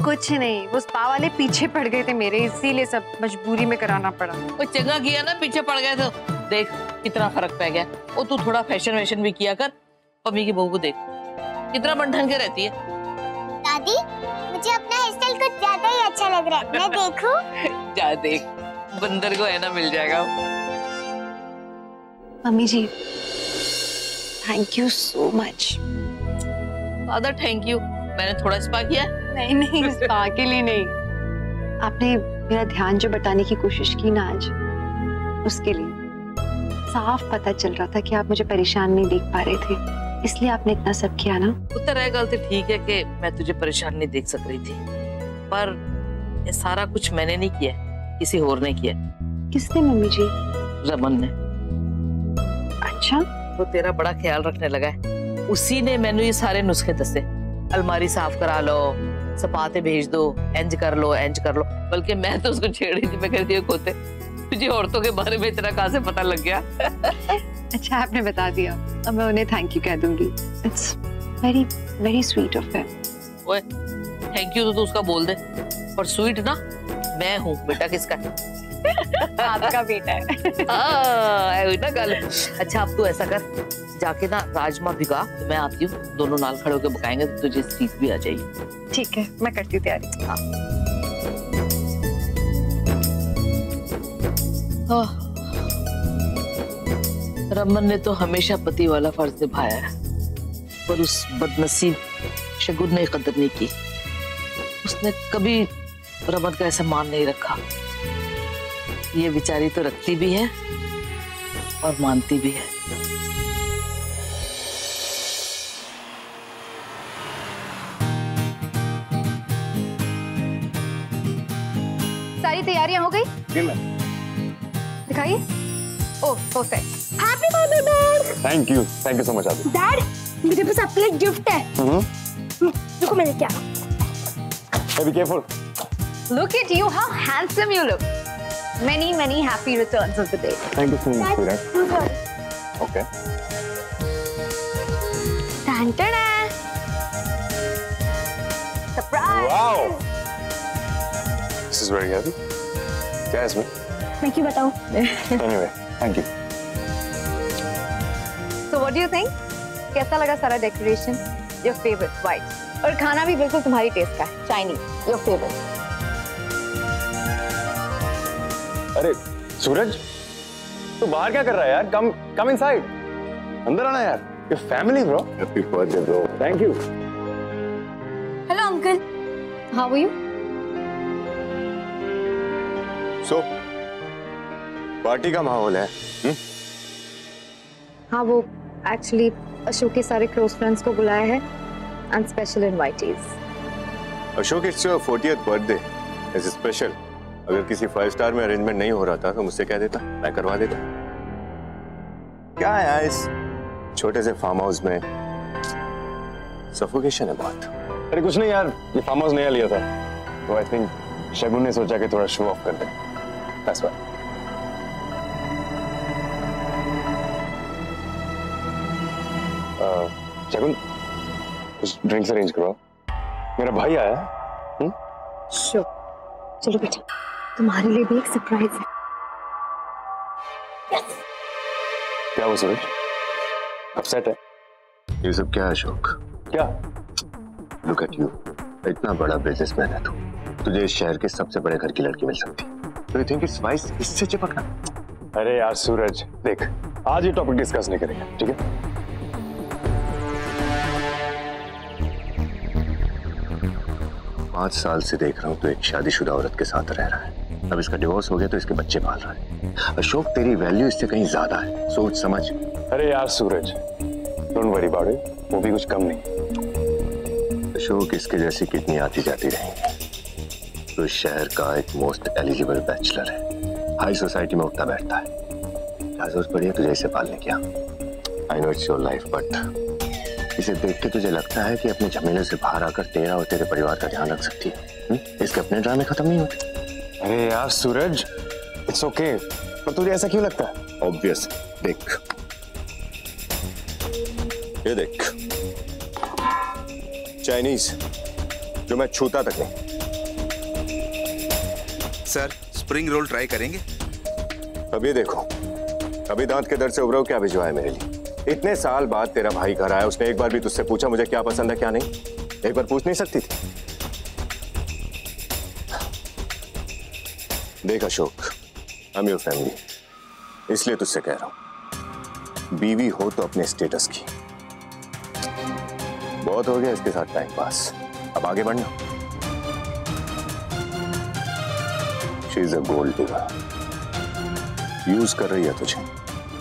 कुछ नहीं, वो स्पा वाले पीछे पड़ गए थे मेरे, इसीलिए सब मजबूरी में कराना पड़ा। वो चंगा किया ना, पीछे पड़ गए तो देख कितना फर्क पै गया। और तू थोड़ा फैशन वैशन भी किया कर। पम्मी की बहू को देख कितना बन ढंग के रहती है। दादी मुझे अपना हेयर स्टाइल कुछ ज्यादा ही अच्छा लग रहा है, मैं देखूं? जा देख, बंदर को है ना मिल जाएगा। Mummy ji thank you so much. Father thank you, मैंने थोड़ा स्पा किया। नहीं नहीं स्पा के लिए नहीं, आपने मेरा ध्यान जो बटाने की कोशिश की ना आज, उसके लिए। साफ पता चल रहा था कि आप मुझे परेशान नहीं देख पा रहे थे, इसलिए आपने इतना सब किया ना। उत्तर रह गलती ठीक है कि मैं तुझे परेशान नहीं देख सक रही थी, पर ये सारा कुछ मैंने नहीं किया, किसी और ने किया। किसने मम्मी जी? रमन ने। अच्छा? वो तेरा बड़ा ख्याल रखने लगा है, उसी ने मैंने ये सारे नुस्खे दसे। अलमारी साफ करा लो, सपाते भेज दो, इंज कर लो, इंज कर लो। बल्कि मैं तो उसको छेड़ रही थी, मैं कहती हूँ खोते तुझे औरतों के बारे में इतना कहाँ से पता लग गया? अच्छा आपने बता दिया, अब मैं उन्हें थैंक यू कह दूंगी। It's very very sweet of them. ओए थैंक यू तो तू उसका बोल दे, और स्वीट ना मैं हूँ। बेटा किसका है? आपका बेटा है। हाँ ना गल। अच्छा अब तू ऐसा कर, जाके ना राजमा भिगा, मैं आती हूँ, दोनों नाल खड़े होकर पकाएंगे तो तुझे सीख भी आ जाएगी। ठीक है मैं करती हूँ तैयारी। हाँ। रमन ने तो हमेशा पति वाला फर्ज निभाया है, पर उस बदनसीब शगुन ने कदर नहीं की। उसने कभी रमन का ऐसा मान नहीं रखा। ये बेचारी तो रखती भी है और मानती भी है। सारी तैयारियां हो गई? दिखाइए। Oh perfect. Happy birthday dad. Thank you so much Aadi. Dad मेरे पास आपके लिए गिफ्ट है। देखो मैंने क्या। Be careful. Look at you, how handsome you look. Many many happy returns of the day. Thank you so much, sweetheart. Okay. Ta-da! Surprise! Wow. This is very heavy. क्या है इसमें? मैं क्यों बताऊं? Anyway, thank you. So what do you think? कैसा लगा सारा डेकोरेशन? Your favorite, white. और खाना भी बिल्कुल तुम्हारी टेस्ट का है, Chinese, your favorite. अरे सूरज, तू बाहर क्या कर रहा है यार? Come inside. अंदर आना यार. Your family, bro. Happy birthday, bro. Thank you. Hello, uncle. How are you? So, party का माहौल है. हाँ, वो एक्चुअली अशोक के सारे क्लोज फ्रेंड्स को बुलाया है and special invitees. Ashok, it's your 40th birthday. It's special. अगर किसी 5 स्टार में अरेंजमेंट नहीं हो रहा था तो मुझसे कह देता, मैं करवा देता. क्या है यार इस छोटे से फार्म हाउस में सफोकेशन है बहुत. अरे कुछ नहीं यार, ये फार्म हाउस नया लिया था तो आई थिंक शगुन ने सोचा कि थोड़ा शो ऑफ कर दे. That's why. शगुन, कुछ ड्रिंक्स अरेंज करो. मेरा भाई आया है. श्योर. चलो बेटा, तुम्हारे लिए भी एक सरप्राइज है. क्या वो सूरज? अपसेट है? ये सब क्या है अशोक? क्या? Look at you. इतना बड़ा बिजनेसमैन है तू. तुझे इस शहर के सबसे बड़े घर की लड़की मिल सकती. तो you think it's wise इससे चिपकना? अरे यार सूरज, देख आज ये टॉपिक डिस्कस नहीं करेंगे, ठीक है? 5 साल से देख रहा हूँ तो एक शादीशुदा औरत के साथ रह रहा है. अब इसका डिवोर्स हो गया तो इसके बच्चे पाल रहा है. अशोक, तेरी वैल्यू इससे कहीं ज्यादा है. सोच समझ. अरे यार सूरज, डोंट वरी अबाउट इट. वो भी कुछ कम नहीं. अशोक, इसके जैसी कितनी आती जाती रहेंगी. तो इस शहर का एक मोस्ट एलिजिबल बैचलर है. हाई सोसाइटी में उठता बैठता है. क्या जरूरत पड़ी है तुझे इसे पालने की? I know it's your life, but इसे देख के तुझे लगता है कि अपने झमेले से बाहर आकर तेरा और तेरे परिवार का ध्यान रख सकती है? इसके अपने ड्रामे खत्म नहीं होते. अरे यार सूरज, इट्स ओके. पर तुझे ऐसा क्यों लगता है? ऑब्वियस. देख, ये देख, चाइनीज जो मैं छूता तक नहीं. सर, स्प्रिंग रोल ट्राई करेंगे? अभी देखो, अभी दांत के दर्द से उभरो क्या भिजवाया मेरे लिए. इतने साल बाद तेरा भाई घर आया, उसने एक बार भी तुझसे पूछा मुझे क्या पसंद है क्या नहीं? एक बार पूछ नहीं सकती थी? देख Ashok, I am your family, इसलिए तुझसे कह रहा हूं, बीवी हो तो अपने स्टेटस की. बहुत हो गया इसके साथ टाइम पास, अब आगे बढ़ना. She is a gold digger. Use कर रही है तुझे,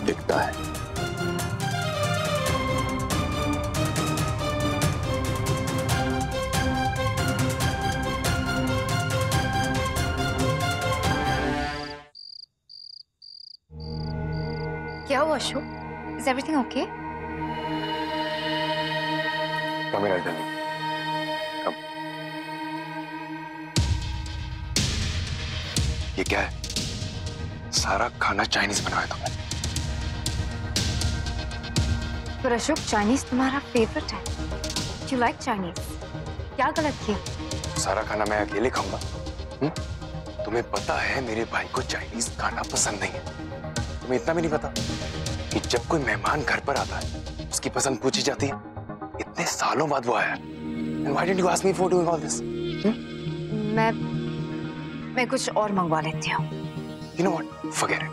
दिखता है. क्या हुआ Ashok? Is everything okay? Come here, darling. Come. ये क्या है? सारा खाना चाइनीज बनाया तुमने. पर अशोक, चाइनीज तुम्हारा फेवरेट है. You like Chinese? क्या गलत किया? सारा खाना मैं अकेले खाऊंगा? तुम्हें पता है मेरे भाई को चाइनीज खाना पसंद नहीं है. तुम्हें इतना भी नहीं पता कि जब कोई मेहमान घर पर आता है उसकी पसंद पूछी जाती है? इतने सालों बाद वो आया. And why didn't you ask me for doing all this? मैं कुछ और मंगवा लेती हूँ. You know what? Forget it.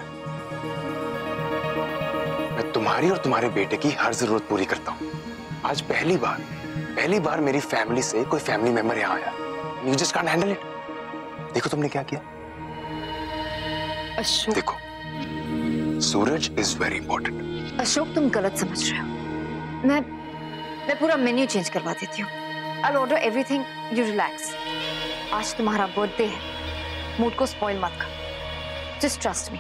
मैं तुम्हारी और तुम्हारे बेटे की हर जरूरत पूरी करता हूँ. आज पहली बार मेरी फैमिली से कोई फैमिली मेंबर यहाँ आया. You just can't handle it. देखो तुमने क्या किया. अशोक, देखो, सूरज इज वेरी इंपॉर्टेंट. अशोक, तुम गलत समझ रहे हो. मैं पूरा मेन्यू चेंज करवा देती हूँ. I'll order everything. You relax. आज तुम्हारा बर्थडे है. मूड को स्पॉइल मत कर. Just trust me.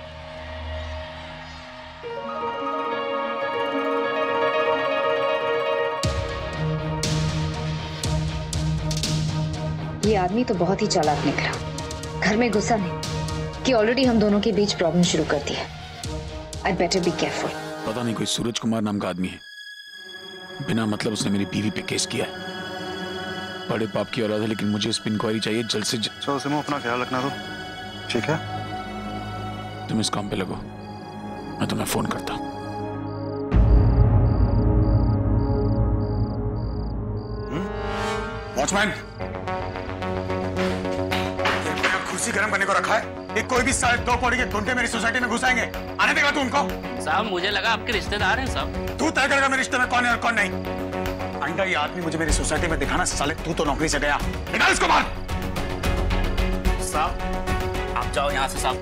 ये आदमी तो बहुत ही चालाक निकला. घर में गुस्सा नहीं कि ऑलरेडी हम दोनों के बीच प्रॉब्लम शुरू कर दी है. I'd better be careful. पता नहीं कोई सूरज कुमार नाम का आदमी है. बिना मतलब उसने मेरी बीवी पे केस किया है. बड़े पाप की औलाद है, लेकिन मुझे उस पर इंक्वायरी चाहिए जल्द से जल्द. चलो सिमो, अपना ख्याल रखना. तो ठीक है. तुम इस काम पे लगो, मैं तुम्हें फोन करता हूँ। वॉचमैन, कुर्सी गर्म करने को रखा है। ये कोई भी 2 पौड़ी के गुंडे मेरी सोसाइटी में घुसाएंगे, आने देगा तू उनको? साहब मुझे लगा आपके रिश्तेदार हैं साहब। तू तय करेगा मेरे रिश्ते में कौन है और कौन नहीं। आइंदा ये आदमी मुझे मेरी सोसाइटी में दिखाना, साले तू तो नौकरी से गया, निकाल इसको बाहर। साहब आप जाओ यहाँ से साहब,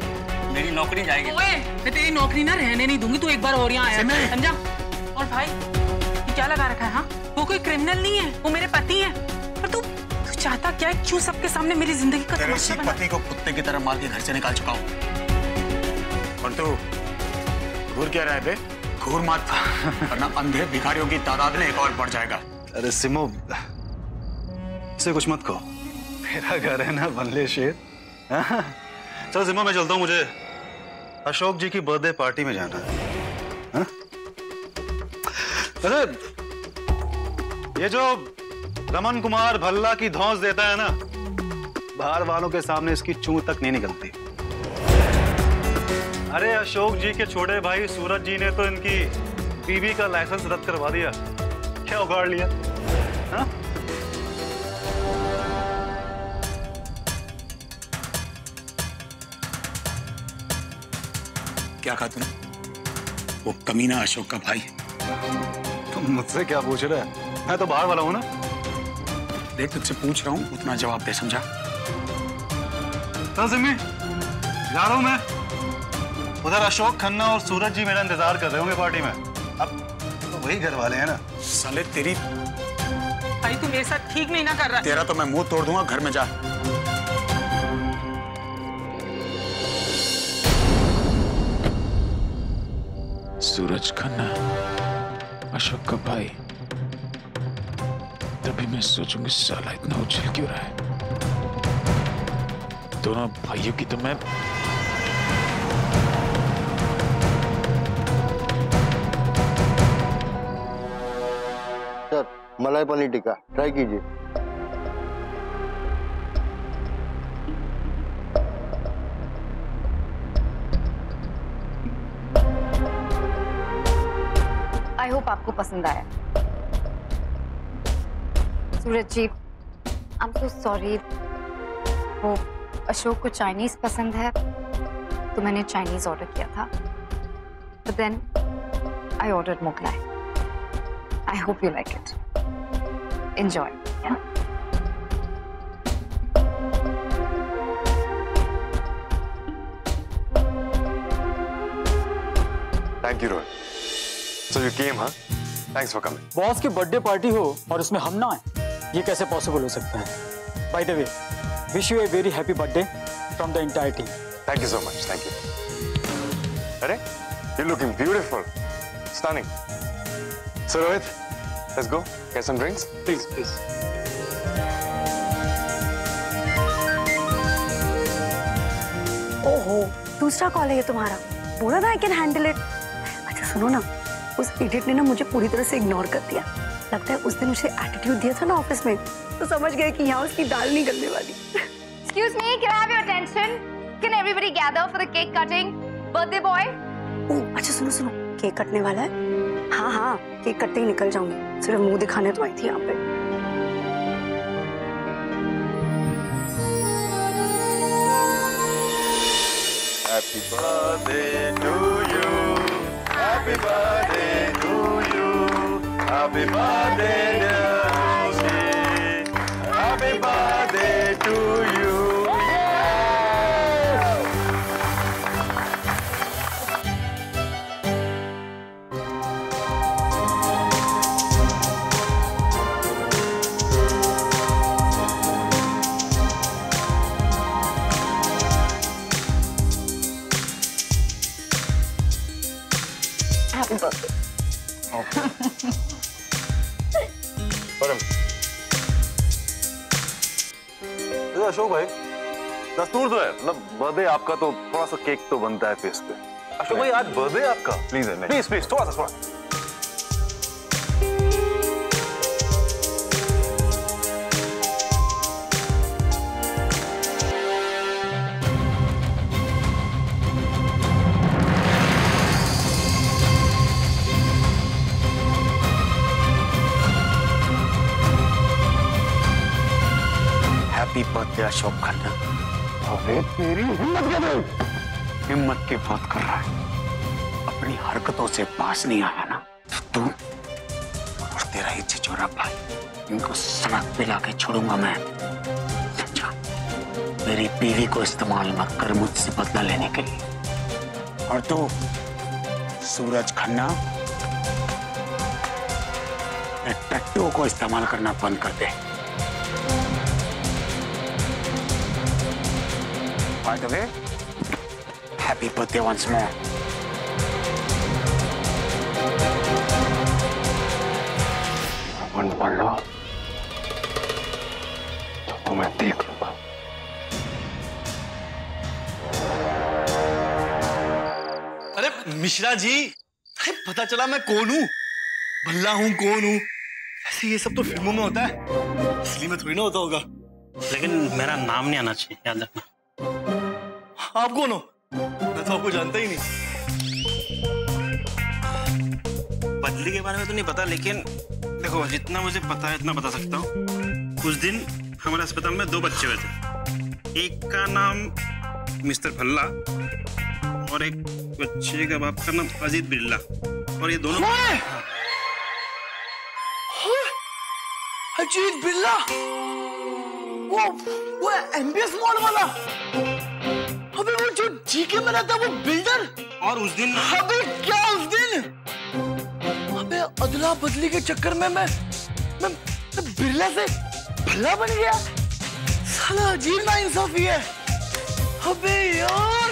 मेरी नौकरी जाएगी। ओए, मैं तेरी नौकरी ना रहने नहीं दूंगी, तू एक बार और यहाँ आया समझा। और भाई ये क्या लगा रखा है? हाँ, वो कोई क्रिमिनल नहीं है, वो मेरे पति है। पर तू चाहता क्या है? क्यों सबके सामने मेरी जिंदगी का तेरे पति को कुत्ते की तरह मार के घर से निकाल चुका हूँ। और तू घूर क्या रहा है बे? घूर मत, वरना अंधे भिखारियों की तादाद में एक और बढ़ जाएगा। अरे सिमो, इसे कुछ मत कहो, मेरा घर है ना बनले शेर। चल सिमो मैं चलता हूँ, मुझे अशोक जी की बर्थडे पार्टी में जाना है। अरे ये जो रमन कुमार भल्ला की धौंस देता है ना, बाहर वालों के सामने इसकी चूं तक नहीं निकलती। अरे अशोक जी के छोटे भाई सूरज जी ने तो इनकी बीवी का लाइसेंस रद्द करवा दिया। क्या उगाड़ लिया? हाँ? क्या कहा तूने? वो कमीना अशोक का भाई। तुम मुझसे क्या पूछ रहे हैं? मैं तो बाहर वाला हूं ना। देख तुझसे पूछ रहा हूँ, उतना जवाब दे, समझा? चल सिमी, जा रहा हूं मैं। उधर अशोक खन्ना और सूरज जी मेरा इंतजार कर रहे होंगे पार्टी में। अब तो वही घर वाले हैं ना। साले तेरी, भाई तू मेरे साथ ठीक नहीं ना कर रहा। तेरा तो मैं मुंह तोड़ दूंगा, घर में जा। सूरज खन्ना अशोक का भाई, तभी मैं सोचूंगी साला इतना उछल क्यों रहा है। दोनों भाइयों की तो मैं सर मलाई पनीर टिक्का ट्राई कीजिए। आई होप आपको पसंद आया। सूरज जी, आई एम सो सॉरी। वो अशोक को चाइनीज पसंद है तो मैंने चाइनीज ऑर्डर किया था, but then I ordered Mughlai. I hope you like it. Enjoy. Thank you Rohan. So you came, huh? Thanks for coming. Boss की बर्थडे पार्टी हो और उसमें हम ना आए, ये कैसे पॉसिबल हो सकता है? Bye the way, wish U a very happy birthday from the entire team. Thank you so much. Thank you. अरे, you're looking beautiful, stunning. So Rohit, let's go. Get some drinks, please, please. ओहो, दूसरा कॉल है ये तुम्हारा। बोला था आई कैन हैंडल इट। अच्छा सुनो ना, उस इडियट ने ना मुझे पूरी तरह से इग्नोर कर दिया। लगता है उस दिन उसे एटीट्यूड दिया था ना ऑफिस में, तो समझ गए कि यहाँ उसकी दाल नहीं गलने वाली। Excuse me, can I have your attention? Can everybody gather for the cake cutting? Birthday boy? ओह अच्छा सुनो सुनो, केक कटने वाला है। हाँ हाँ, केक कटते ही निकल जाऊंगी, सिर्फ मुंह दिखाने तो आई थी यहाँ पे। Happy birthday to you. Happy birthday to you. Happy birthday dear Rosie. Happy birthday to you. Happy birthday. Ashok भाई, दस्तूर तो है, मतलब बर्थडे आपका तो थोड़ा सा केक तो बनता है फेस पे। अशोक भाई आज बर्थडे आपका, प्लीज प्लीज थोड़ा सा। अशोक खन्ना। अरे तेरी हिम्मत क्या है? हिम्मत की बात कर रहा है, अपनी हरकतों से पास नहीं आया ना तो तू और तेरा ही छिछोरा भाई, इनको सनक पिला के छोड़ूंगा मैं, समझा? मेरी बीवी को इस्तेमाल मत कर मुझसे बदला लेने के लिए। और तू सूरज खन्ना, टट्टू को इस्तेमाल करना बंद कर दे। By the way, happy birthday once more. One पढ़ लो तो मैं देख लूंगा। अरे मिश्रा जी, अरे पता चला मैं कौन हूँ, भल्ला हूँ, कौन हूँ। ऐसे ये सब तो फिल्मों में होता है, असली में थोड़ी ना होता होगा। लेकिन मेरा नाम नहीं आना चाहिए, याद रखना। आप कौन हो? मैं तो आपको जानता ही नहीं। बदली के बारे में तो नहीं पता, लेकिन देखो जितना मुझे पता है इतना बता सकता हूँ। उस दिन हमारे अस्पताल में 2 बच्चे हुए थे। एक का नाम मिस्टर भल्ला और एक बच्चे का बाप का नाम अजीत बिरला। और ये दोनों अजीत बिरला, वो एमबीएस मॉल वाला, अबे वो जो जीके में रहता वो बिल्डर। और उस दिन अबे क्या उस दिन, अबे अदला बदली के चक्कर में मैं बिरला से भल्ला बन गया। साला अजीब नाइंसाफी है। अबे यार,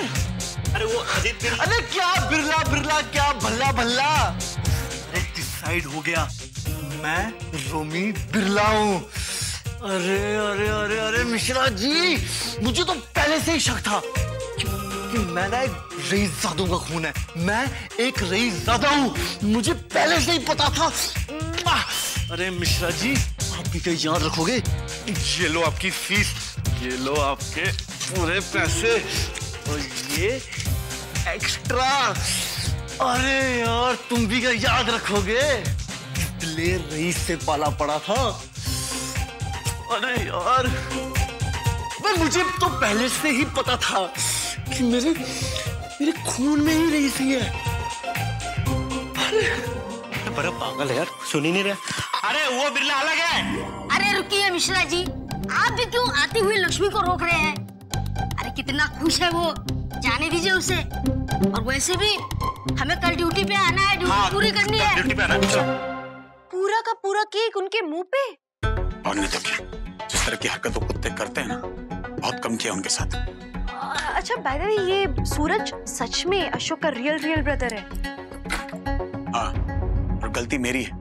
अरे वो अजीत बिरला, अरे क्या बिरला बिरला, क्या भल्ला भल्ला। अरे डिसाइड हो गया, मैं रोमी बिरला हूँ। अरे अरे अरे अरे मिश्रा जी, मुझे तो पहले से ही शक था कि मैं ना एक रईसजादों का खून है। मैं एक रईसजादा हूँ, मुझे पहले से ही पता था। अरे मिश्रा जी, आप भी कहीं याद रखोगे? ये लो आपकी फीस, ये लो आपके पूरे पैसे और ये एक्स्ट्रा। अरे यार, तुम भी क्या याद रखोगे? दिलेर रईस से पाला पड़ा था। अरे यार, मुझे तो पहले से ही पता था कि मेरे खून में ही रईस ही है। अरे बड़ा पागल है यार, सुन ही नहीं रहा। अरे वो बिरला अलग है। अरे रुकिए मिश्रा जी, आप भी क्यों आती हुई लक्ष्मी को रोक रहे हैं? अरे कितना खुश है वो, जाने दीजिए उसे। और वैसे भी हमें कल ड्यूटी पे आना है, ड्यूटी पूरी करनी है। ड्यूटी पे आना है। पूरा का पूरा केक उनके मुंह पे। और नहीं तो क्या, जिस तरह की हरकत वो कुत्ते करते हैं ना, बहुत कम किया उनके साथ। अच्छा बाय द वे, ये सूरज सच में अशोक का रियल ब्रदर है? हाँ, और गलती मेरी है।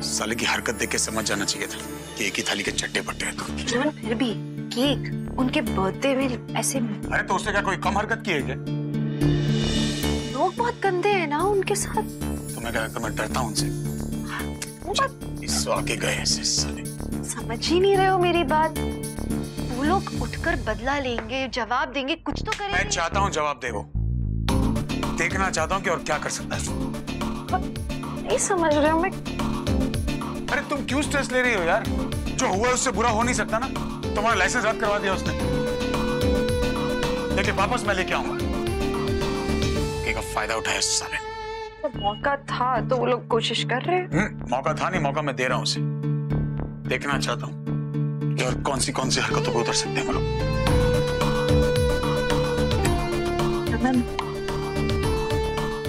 साले की हरकत देख के समझ जाना चाहिए था कि एक ही थाली के चट्टे पट्टे हैं। तो फिर भी केक उनके बर्थडे में ऐसे। अरे तो उससे क्या कोई कम हरकत की है क्या? लोग बहुत गंदे हैं ना उनके साथ। तुम्हें क्या लगता मैं डरता हूँ उनसे? इस आगे गए ऐसे साले। समझ ही नहीं रहे हो मेरी बात। वो लोग उठकर बदला लेंगे, जवाब देंगे, कुछ तो करेंगे। मैं चाहता हूँ जवाब दे वो। देखना चाहता हूँ कि और क्या कर सकता है। नहीं समझ रहे हो मैं। अरे तुम क्यों स्ट्रेस ले रही हो यार? जो हुआ उससे बुरा हो नहीं सकता ना। तुम्हारा लाइसेंस रद्द करवा दिया उसने, लेकिन वापस मैं लेके आऊंगा। एक फायदा उठाया उस साले। तो मौका था तो वो लोग कोशिश कर रहे हैं। मौका था नहीं, मौका मैं दे रहा हूँ उसे। देखना चाहता हूँ कि और कौन सी हरकतों को उतर सकते हैं वो लोग।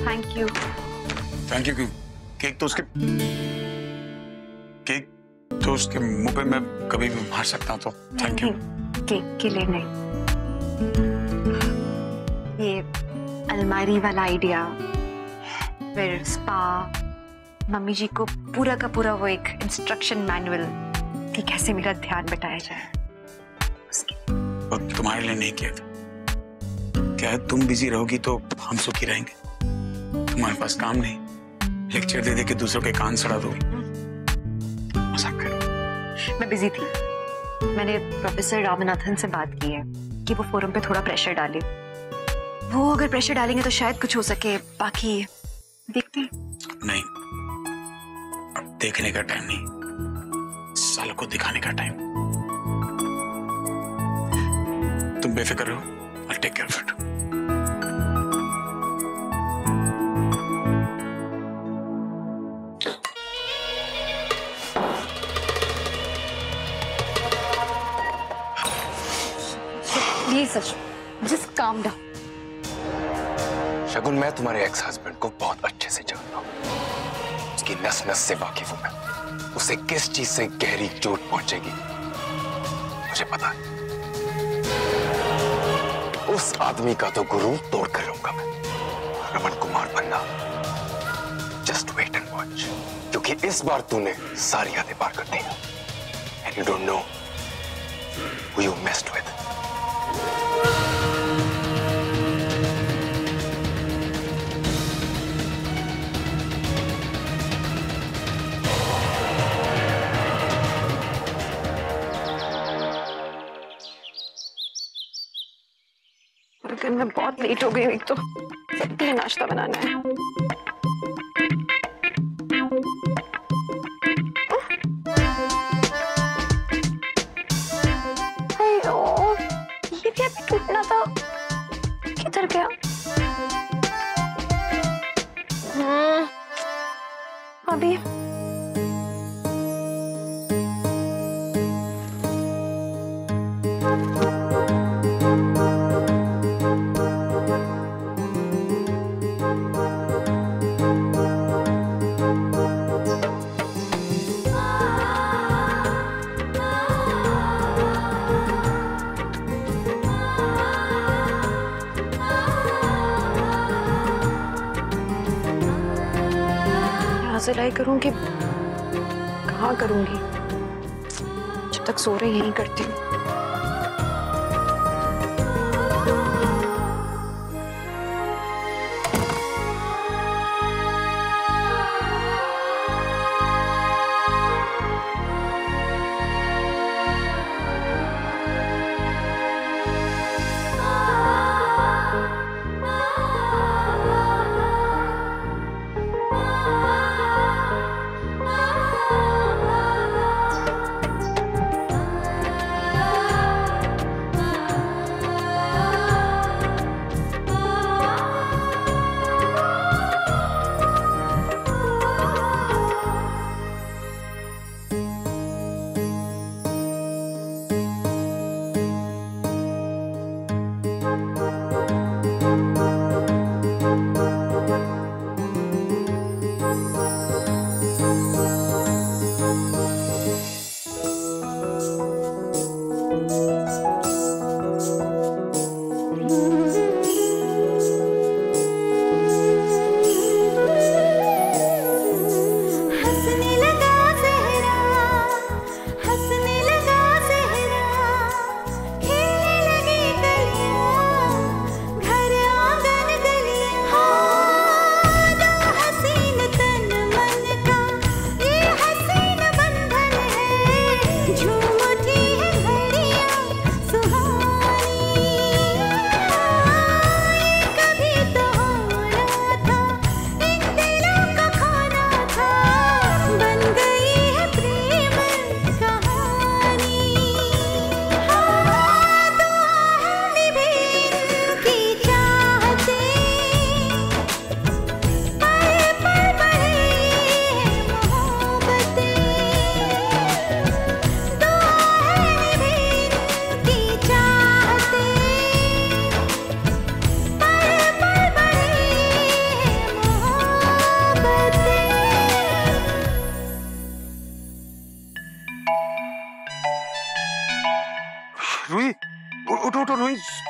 Thank you. थैंक यू क्यों? केक तो उसके मुंह पे मैं कभी भी मार सकता हूँ, तो थैंक यू। केक के लिए नहीं, ये अलमारी वाला आइडिया, फिर स्पा, मम्मी जी को पूरा का पूरा वो एक इंस्ट्रक्शन मैनुअल कि कैसे मेरा ध्यान बटाया जाए, और तुम्हारे लिए नहीं किया था। क्या है, तुम बिजी रहोगी तो हम सुखी रहेंगे। तुम्हारे पास काम नहीं, लेक्चर दे दे के दूसरों के कान सड़ा दोगे। मजाक कर। मैं बिजी थी। मैंने प्रोफेसर रामनाथन से बात की है कि वो फोरम पे थोड़ा प्रेशर डाले। वो अगर प्रेशर डालेंगे तो शायद कुछ हो सके, बाकी देखते हैं। नहीं, अब देखने का टाइम नहीं, सालों को दिखाने का टाइम। तुम बेफिक्र रहो, I'll take care of it. Please just calm down. Shagun, मैं तुम्हारे एक्स हस्बैंड को बहुत अच्छे से जानता हूँ। उसकी नस नस से वाकिफ हूं मैं। उसे किस चीज से गहरी चोट पहुंचेगी मुझे पता है। उस आदमी का तो गुरूर तोड़ कर रहूंगा मैं। रमन कुमार बनना, जस्ट वेट एंड वॉच, क्योंकि इस बार तूने सारी हदें पार कर दी and you don't know who you messed with. मैं बहुत लेट हो गई हूँ, एक तो सबके लिए नाश्ता बनाना है। अयो, ये भी अभी टूटना था, किधर गया? अभी सिलाई करूंगी, कहाँ करूंगी? जब तक सो रही यहीं करती हूँ।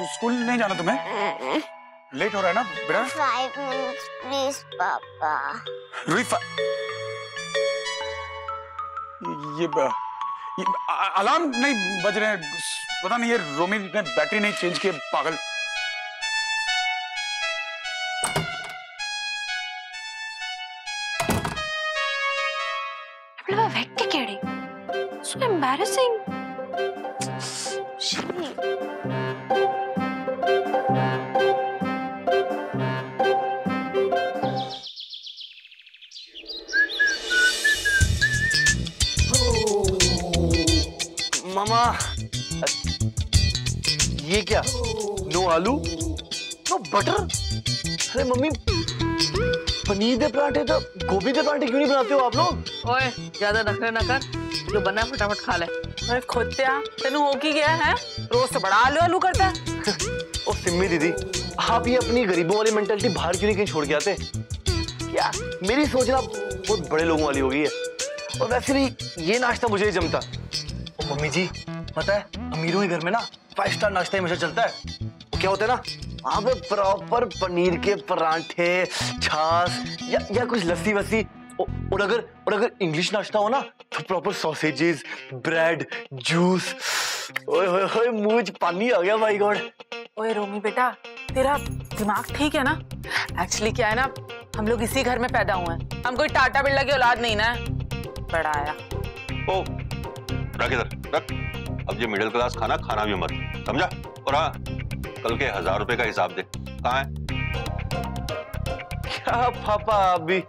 स्कूल नहीं जाना तुम्हें? लेट हो रहा है ना बेटा? 5 minutes प्लीज पापा। रूही ये अलार्म नहीं बज रहे हैं, पता नहीं ये रोमी ने बैटरी नहीं चेंज की, पागल। So embarrassing. मामा, ये क्या? नो आलू, नो बटर? अरे मम्मी, पनीर के पराठे तो गोभी के पराठे क्यों नहीं बनाते हो आप लोग? ओए, ज्यादा नखरे न कर, जो बना है फटाफट खा ले। अरे खोत्या, तेनू हो की गया है? रोज से बड़ा आलू आलू करता है। ओ सिम्मी दीदी, आप ये अपनी गरीबों वाली मेंटालिटी बाहर क्यों नहीं कहीं छोड़ के आते? क्या मेरी सोचना बहुत बड़े लोगों वाली हो गई है। और वैसे भी ये नाश्ता मुझे ही जमता। ओ मम्मी जी, पता है अमीरों के घर में ना 5 स्टार नाश्ता हमेशा चलता है। वो क्या होता है ना, वहाँ पे प्रॉपर पनीर के पराठे, छाछ या कुछ लस्सी वस्सी। और अगर इंग्लिश नाश्ता हो ना तो प्रॉपर सॉसेजेस, ब्रेड, जूस। ओए होए होए, मुंह में पानी आ गया भाई गॉड। ओए रोमी बेटा, तेरा दिमाग ठीक है ना? एक्चुअली क्या है ना, हम लोग इसी घर में पैदा हुए हैं, हम कोई टाटा बिरला की औलाद नहीं ना। बड़ा आया। ओ, रख इधर, रख। अब ये मिडिल क्लास खाना खाना भी मत, समझा? और हाँ, कल के 1000 रुपए का हिसाब दे। कहाँ है? क्या पापा, आप भी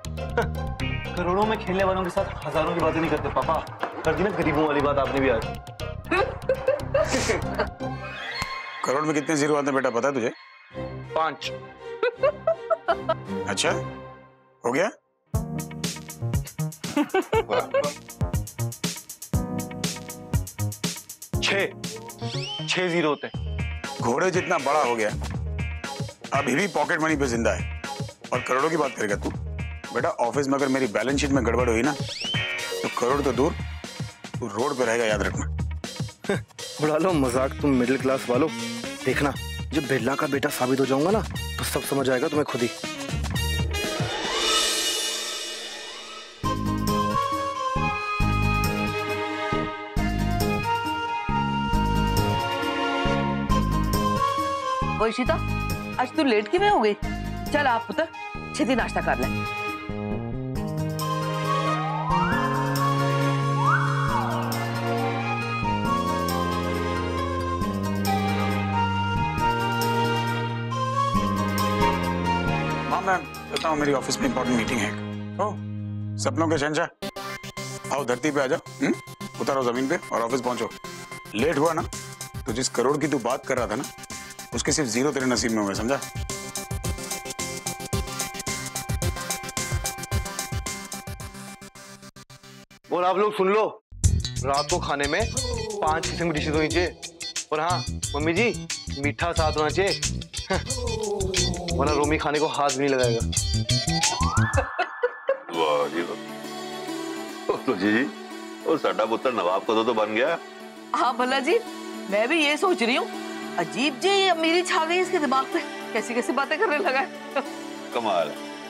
करोड़ों में खेलने वालों के साथ हजारों की बातें नहीं करते पापा। कर दी ना गरीबों वाली बात आपने भी आज। करोड़ में कितने जीरो आते हैं बेटा, पता है तुझे? 5। अच्छा, हो गया? 6 जीरो होते हैं। घोड़े जितना बड़ा हो गया, अभी भी पॉकेट मनी पे जिंदा है और करोड़ों की बात करेगा तू? बेटा ऑफिस में अगर मेरी बैलेंस शीट में गड़बड़ हुई ना तो करोड़ तो दूर, तू रोड पे रहेगा, याद रखना। उड़ा लो मजाक तुम मिडिल क्लास वालों। देखना, जब बिरला का बेटा साबित हो जाऊंगा ना तो सब समझ आएगा तुम्हें खुद ही। ओए शीता, आज तू लेट क्यों हो गई? चल आप पुत्र छेती नाश्ता कर ले। हाँ मैं बताऊँ, मेरी ऑफिस में इंपॉर्टेंट मीटिंग है। ओ, सपनों के शहंशाह, आओ धरती पे आ जाओ, उतारो जमीन पे और ऑफिस पहुंचो। लेट हुआ ना तो जिस करोड़ की तू बात कर रहा था ना, उसके सिर्फ 0 तेरे नसीब में हुए, समझा? और आप लोग सुन लो, रात को खाने में 5 किस्म की डिशेज होनी चाहिए। और हाँ मम्मी जी, मीठा साथ होना चाहिए, वरना रोमी खाने को हाथ भी नहीं लगाएगा। वाह जी वाह। जी, और साडा पुत्र नवाब कदों तो बन गया। हाँ भला जी, मैं भी ये सोच रही हूँ, अजीब जी ये अमीरी छा गई इसके दिमाग पे, कैसी कैसी बातें करने लगा है। कमाल।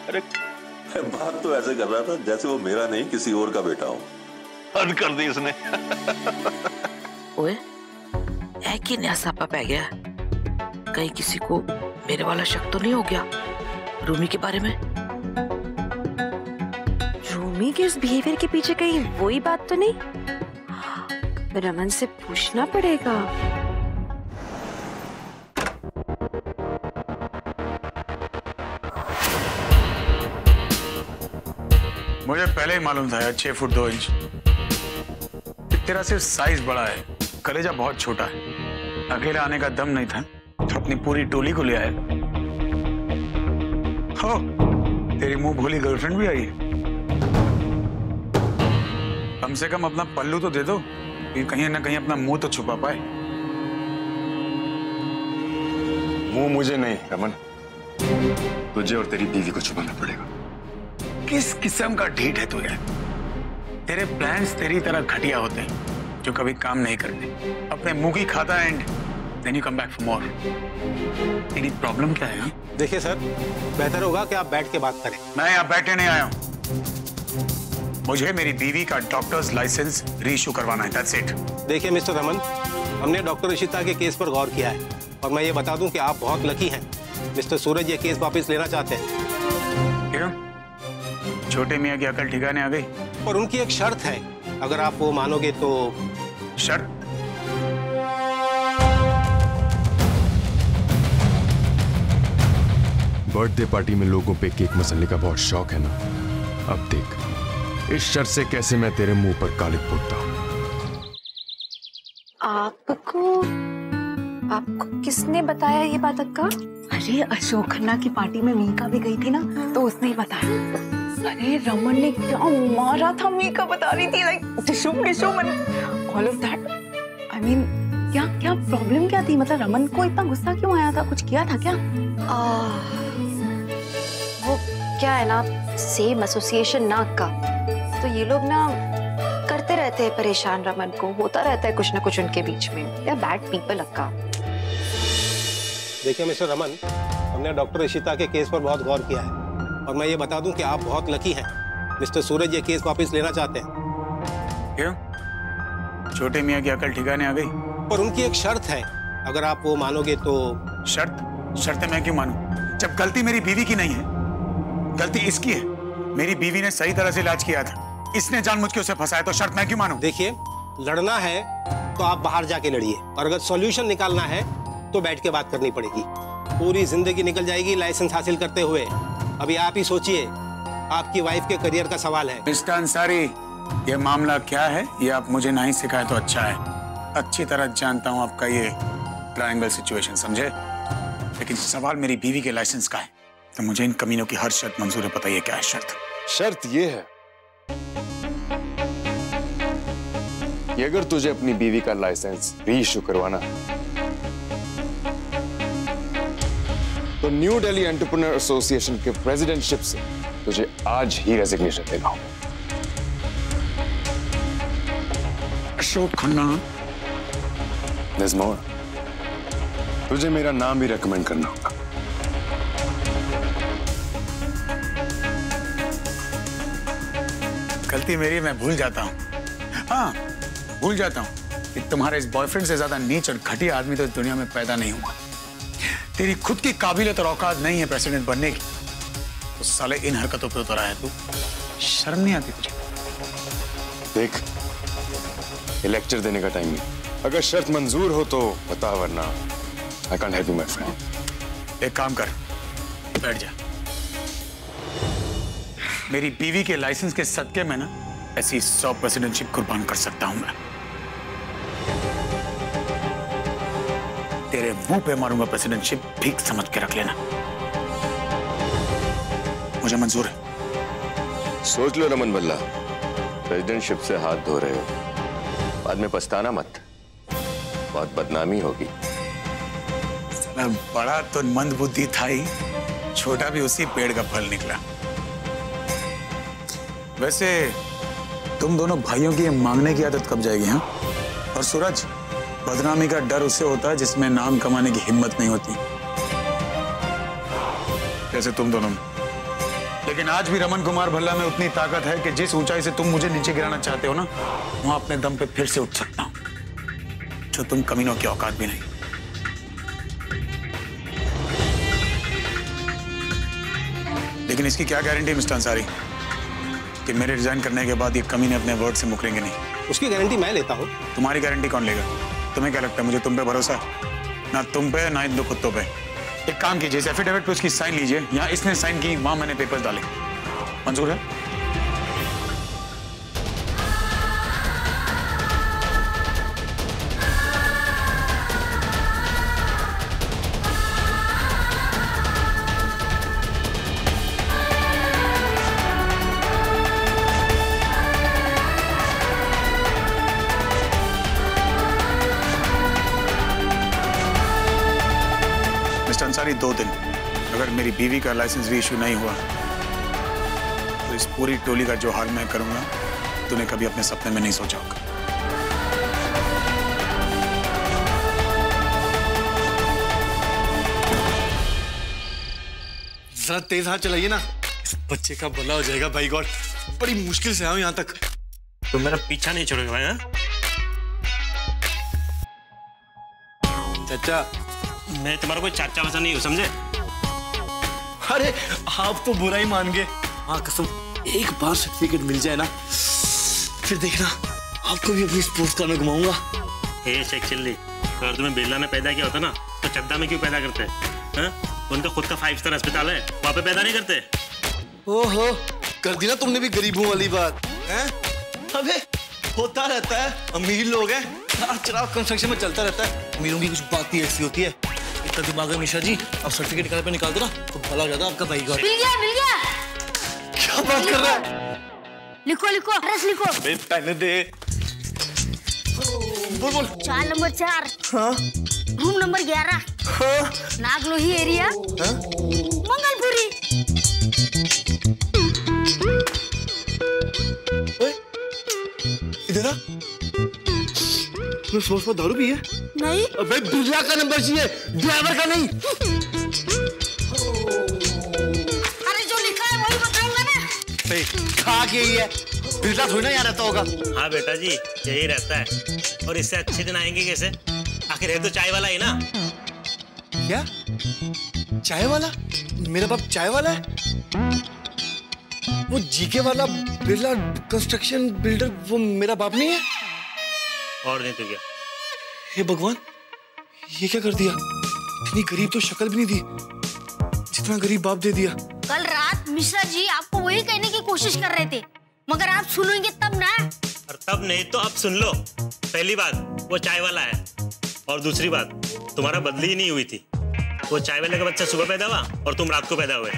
अरे बात तो ऐसे कर रहा था जैसे वो मेरा नहीं किसी और का बेटा हो। हद कर दी इसने। ओए, एक ही नया सापा पै गया, कहीं किसी को मेरे वाला शक तो नहीं हो गया रूमी के बारे में? रूमी के इस बिहेवियर के पीछे कहीं वही बात तो नहीं? रमन से पूछना पड़ेगा। मुझे पहले ही मालूम था यार, 6 फुट 2 इंच। तेरा सिर्फ साइज बड़ा है, कलेजा बहुत छोटा है। अकेला आने का दम नहीं था तो अपनी पूरी टोली को ले आया। हो, तेरी मुंह भोली गर्लफ्रेंड भी आई है। कम से कम अपना पल्लू तो दे दो, कि कहीं ना कहीं अपना मुंह तो छुपा पाए। मुंह मुझे नहीं रमन, तुझे और तेरी बीवी को छुपाना पड़ेगा। किस किस्म का ढीठ है तू यार? तेरे प्लान्स तेरी तरह घटिया होते हैं जो कभी काम नहीं करते। अपने मुंह की खाता and then you come back for more. तेरी प्रॉब्लम क्या है? देखिए सर, बेहतर होगा कि आप बैठ के बात करें। मैं यहाँ बैठने नहीं आया हूँ, मुझे मेरी बीवी का डॉक्टर्स लाइसेंस रीइश्यू करवाना है, दैट्स इट। देखिए मिस्टर रमन, हमने डॉक्टर इशिता के केस पर गौर किया है और मैं ये बता दूं कि आप बहुत लकी हैं। मिस्टर सूरज ये केस वापस लेना चाहते हैं। क्यों? छोटे मियाँ की अकल ठिकाने आ गई? और उनकी एक शर्त है, अगर आप वो मानोगे तो। शर्त? बर्थडे पार्टी में लोगों पे केक मसलने का बहुत शौक है ना, अब देख इस शर्त से कैसे मैं तेरे मुंह पर कालिक पोतता हूं। आपको आपको किसने बताया ये बात अक्का? अरे अशोक खन्ना की पार्टी में मीका भी गई थी ना, तो उसने ही बताया। अरे रमन ने क्या मारा था, मीका बता रही थी, लाइक टिशुम and all of that. I mean क्या क्या प्रॉब्लम क्या थी, मतलब रमन को इतना गुस्सा क्यों आया था, कुछ किया था क्या? वो क्या है ना, सेम एसोसिएशन ना अक्का, तो ये लोग ना करते रहते हैं परेशान रमन को, होता रहता है कुछ ना कुछ उनके बीच में। दे आर बैड पीपल अक्का। देखिए मिस्टर रमन, हमने डॉक्टर इशिता के केस पर बहुत गौर किया है और मैं ये बता दूं कि आप बहुत लकी हैं। मिस्टर सूरज ये केस वापस लेना चाहते हैं। क्यों? छोटे मियाँ की अकल ठिकाने आ गई? पर उनकी एक शर्त है, अगर आप वो मानोगे तो। शर्त मैं क्यों मानूं? जब गलती मेरी बीवी की नहीं है, गलती इसकी है। मेरी बीवी ने सही तरह से इलाज किया था, इसने जानबूझ के उसे फंसाया, तो शर्त मैं क्यों मानूं? देखिए, लड़ना है तो आप बाहर जाके लड़िए, और अगर सॉल्यूशन निकालना है तो बैठ के बात करनी पड़ेगी। पूरी जिंदगी निकल जाएगी लाइसेंस हासिल करते हुए। अभी आप ही सोचिए, आपकी वाइफ के करियर का सवाल है। मिस्टर अंसारी, ये मामला क्या है ये आप मुझे नहीं सिखाए तो अच्छा है। अच्छी तरह जानता हूँ आपका ये ट्रायंगल सिचुएशन, समझे? लेकिन सवाल मेरी बीवी के लाइसेंस का है, तो मुझे इन कमीनों की हर शर्त मंजूर है। पता है क्या है शर्त? शर्त ये है कि अगर तुझे अपनी बीवी का लाइसेंस रीइश्यू करवाना तो न्यू दिल्ली एंटरप्रेन्योर एसोसिएशन के प्रेसिडेंटशिप से तुझे आज ही रेजिग्नेशन देना होगा। Ashok Khanna, There's more. तुझे मेरा नाम भी रेकमेंड करना होगा। गलती मेरी, मैं भूल जाता हूँ। हाँ, भूल जाता हूँ कि तुम्हारे इस बॉयफ्रेंड से ज्यादा नीच और घटिया आदमी तो इस दुनिया में पैदा नहीं हुआ। तेरी खुद की काबिलियत और औकात नहीं है प्रेसिडेंट बनने की, तो साले इन हरकतों पे उतर आया तू। शर्म नहीं आती तुझे? देख, ये लेक्चर देने का टाइम नहीं। अगर शर्त मंजूर हो तो बता, वरना I can't help you my friend. एक काम कर, बैठ जा। मेरी बीवी के लाइसेंस के सदके में ना ऐसी 100 प्रेसिडेंटशिप कुर्बान कर सकता हूं मैं। तेरे मुंह पे मारूंगा प्रेसिडेंटशिप, भीख समझ के रख लेना। मुझे मंजूर है। सोच लो रमन बल्ला, प्रेसिडेंटशिप से हाथ धो रहे हो, बाद में पछताना मत, बहुत बदनामी होगी। बड़ा तो मंद बुद्धि था ही, छोटा भी उसी पेड़ का फल निकला। वैसे तुम दोनों भाइयों की मांगने की आदत कब जाएगी? हाँ? और सूरज, बदनामी का डर उससे होता है जिसमें नाम कमाने की हिम्मत नहीं होती, जैसे तुम दोनों में। लेकिन आज भी रमन कुमार भल्ला में उतनी ताकत है कि जिस ऊंचाई से तुम मुझे नीचे गिराना चाहते हो ना, वहां अपने दम पे फिर से उठ सकता हूं, जो तुम कमीनों की औकात भी नहीं। लेकिन इसकी क्या गारंटी मिस्टर अंसारी कि मेरे रिजाइन करने के बाद ये कमीने अपने वर्ड से मुकरेंगे नहीं? उसकी गारंटी मैं लेता हूँ। तुम्हारी गारंटी कौन लेगा? तुम्हें क्या लगता है मुझे तुम पे भरोसा है? ना तुम पे ना इन दो कुत्तों पे। एक काम कीजिए, इस एफिडेविट पे उसकी साइन लीजिए। यहाँ इसने साइन की, वहां मैंने पेपर्स डाले। मंजूर है? अंसारी, 2 दिन अगर मेरी बीवी का लाइसेंस रीइश्यू नहीं हुआ तो इस पूरी टोली का जो हाल मैं करूंगा तूने कभी अपने सपने में नहीं सोचा होगा। जरा तेज हाथ चलाइए ना, इस बच्चे का भला हो जाएगा। भाई गॉड, बड़ी मुश्किल से आया हूं यहाँ तक। तो मेरा पीछा नहीं छोड़ेगा भाई? हाँ चाचा, मैं तुम्हारा कोई चाचा वैसा नहीं हूँ, समझे? अरे आप तो बुरा ही मान गए। हाँ कसम, एक बार सर्टिफिकेट मिल जाए ना, फिर देखना आपको भी अपनी स्पोर्ट्स कार में घुमाऊंगा। हे शेख चिल्ली, अगर तुम्हें बेला में पैदा किया होता ना तो चद्दा में क्यों पैदा करते? हाँ? उनका खुद का 5 स्टार अस्पताल है, वहां पे पैदा नहीं करते। ओहो, कर दी ना तुमने भी गरीबों वाली बात है? अबे होता रहता है, अमीर लोग हैं चिराग कंस्ट्रक्शन में चलता रहता है, अमीरों की कुछ बात ही ऐसी होती है। इतना दिमाग है मिश्रा जी, अब सर्टिफिकेट निकाल पे निकाल दो ना तो भला हो जाता आपका भाई का। मिल गया मिल गया। क्या बात कर रहा है? लिखो लिखो एड्रेस लिखो। पहले दे। बोल बोल। 4 नंबर 4। हाँ। Room number 11। हाँ। नागलोही एरिया। हाँ? मंगलपुरी। इधर आ। तूने दारू पी है? नहीं। अबे बिरला का नंबर चाहिए, ड्राइवर का नहीं। अरे जो लिखा है वही बताऊंगा ना। खा के ही है, बिरला थोड़ी ना यहाँ रहता होगा। हाँ बेटा जी यही रहता है, और इससे अच्छे दिन आएंगे कैसे? आखिर है तो चाय वाला ही ना। क्या? चाय वाला? मेरा बाप चाय वाला है? वो जीके वाला बिरला कंस्ट्रक्शन बिल्डर वो मेरा बाप नहीं है? और नहीं तो क्या? हे भगवान, ये क्या कर दिया? इतनी गरीब तो शक्ल भी नहीं दी जितना गरीब बाप दे दिया। कल रात मिश्रा जी आपको वही कहने की कोशिश कर रहे थे, मगर आप सुनेंगे तब ना। और तब नहीं तो अब सुन लो। पहली बात वो चाय वाला है, और दूसरी बात तुम्हारा बदली ही नहीं हुई थी। वो चाय वाले का बच्चा सुबह पैदा हुआ और तुम रात को पैदा हुए,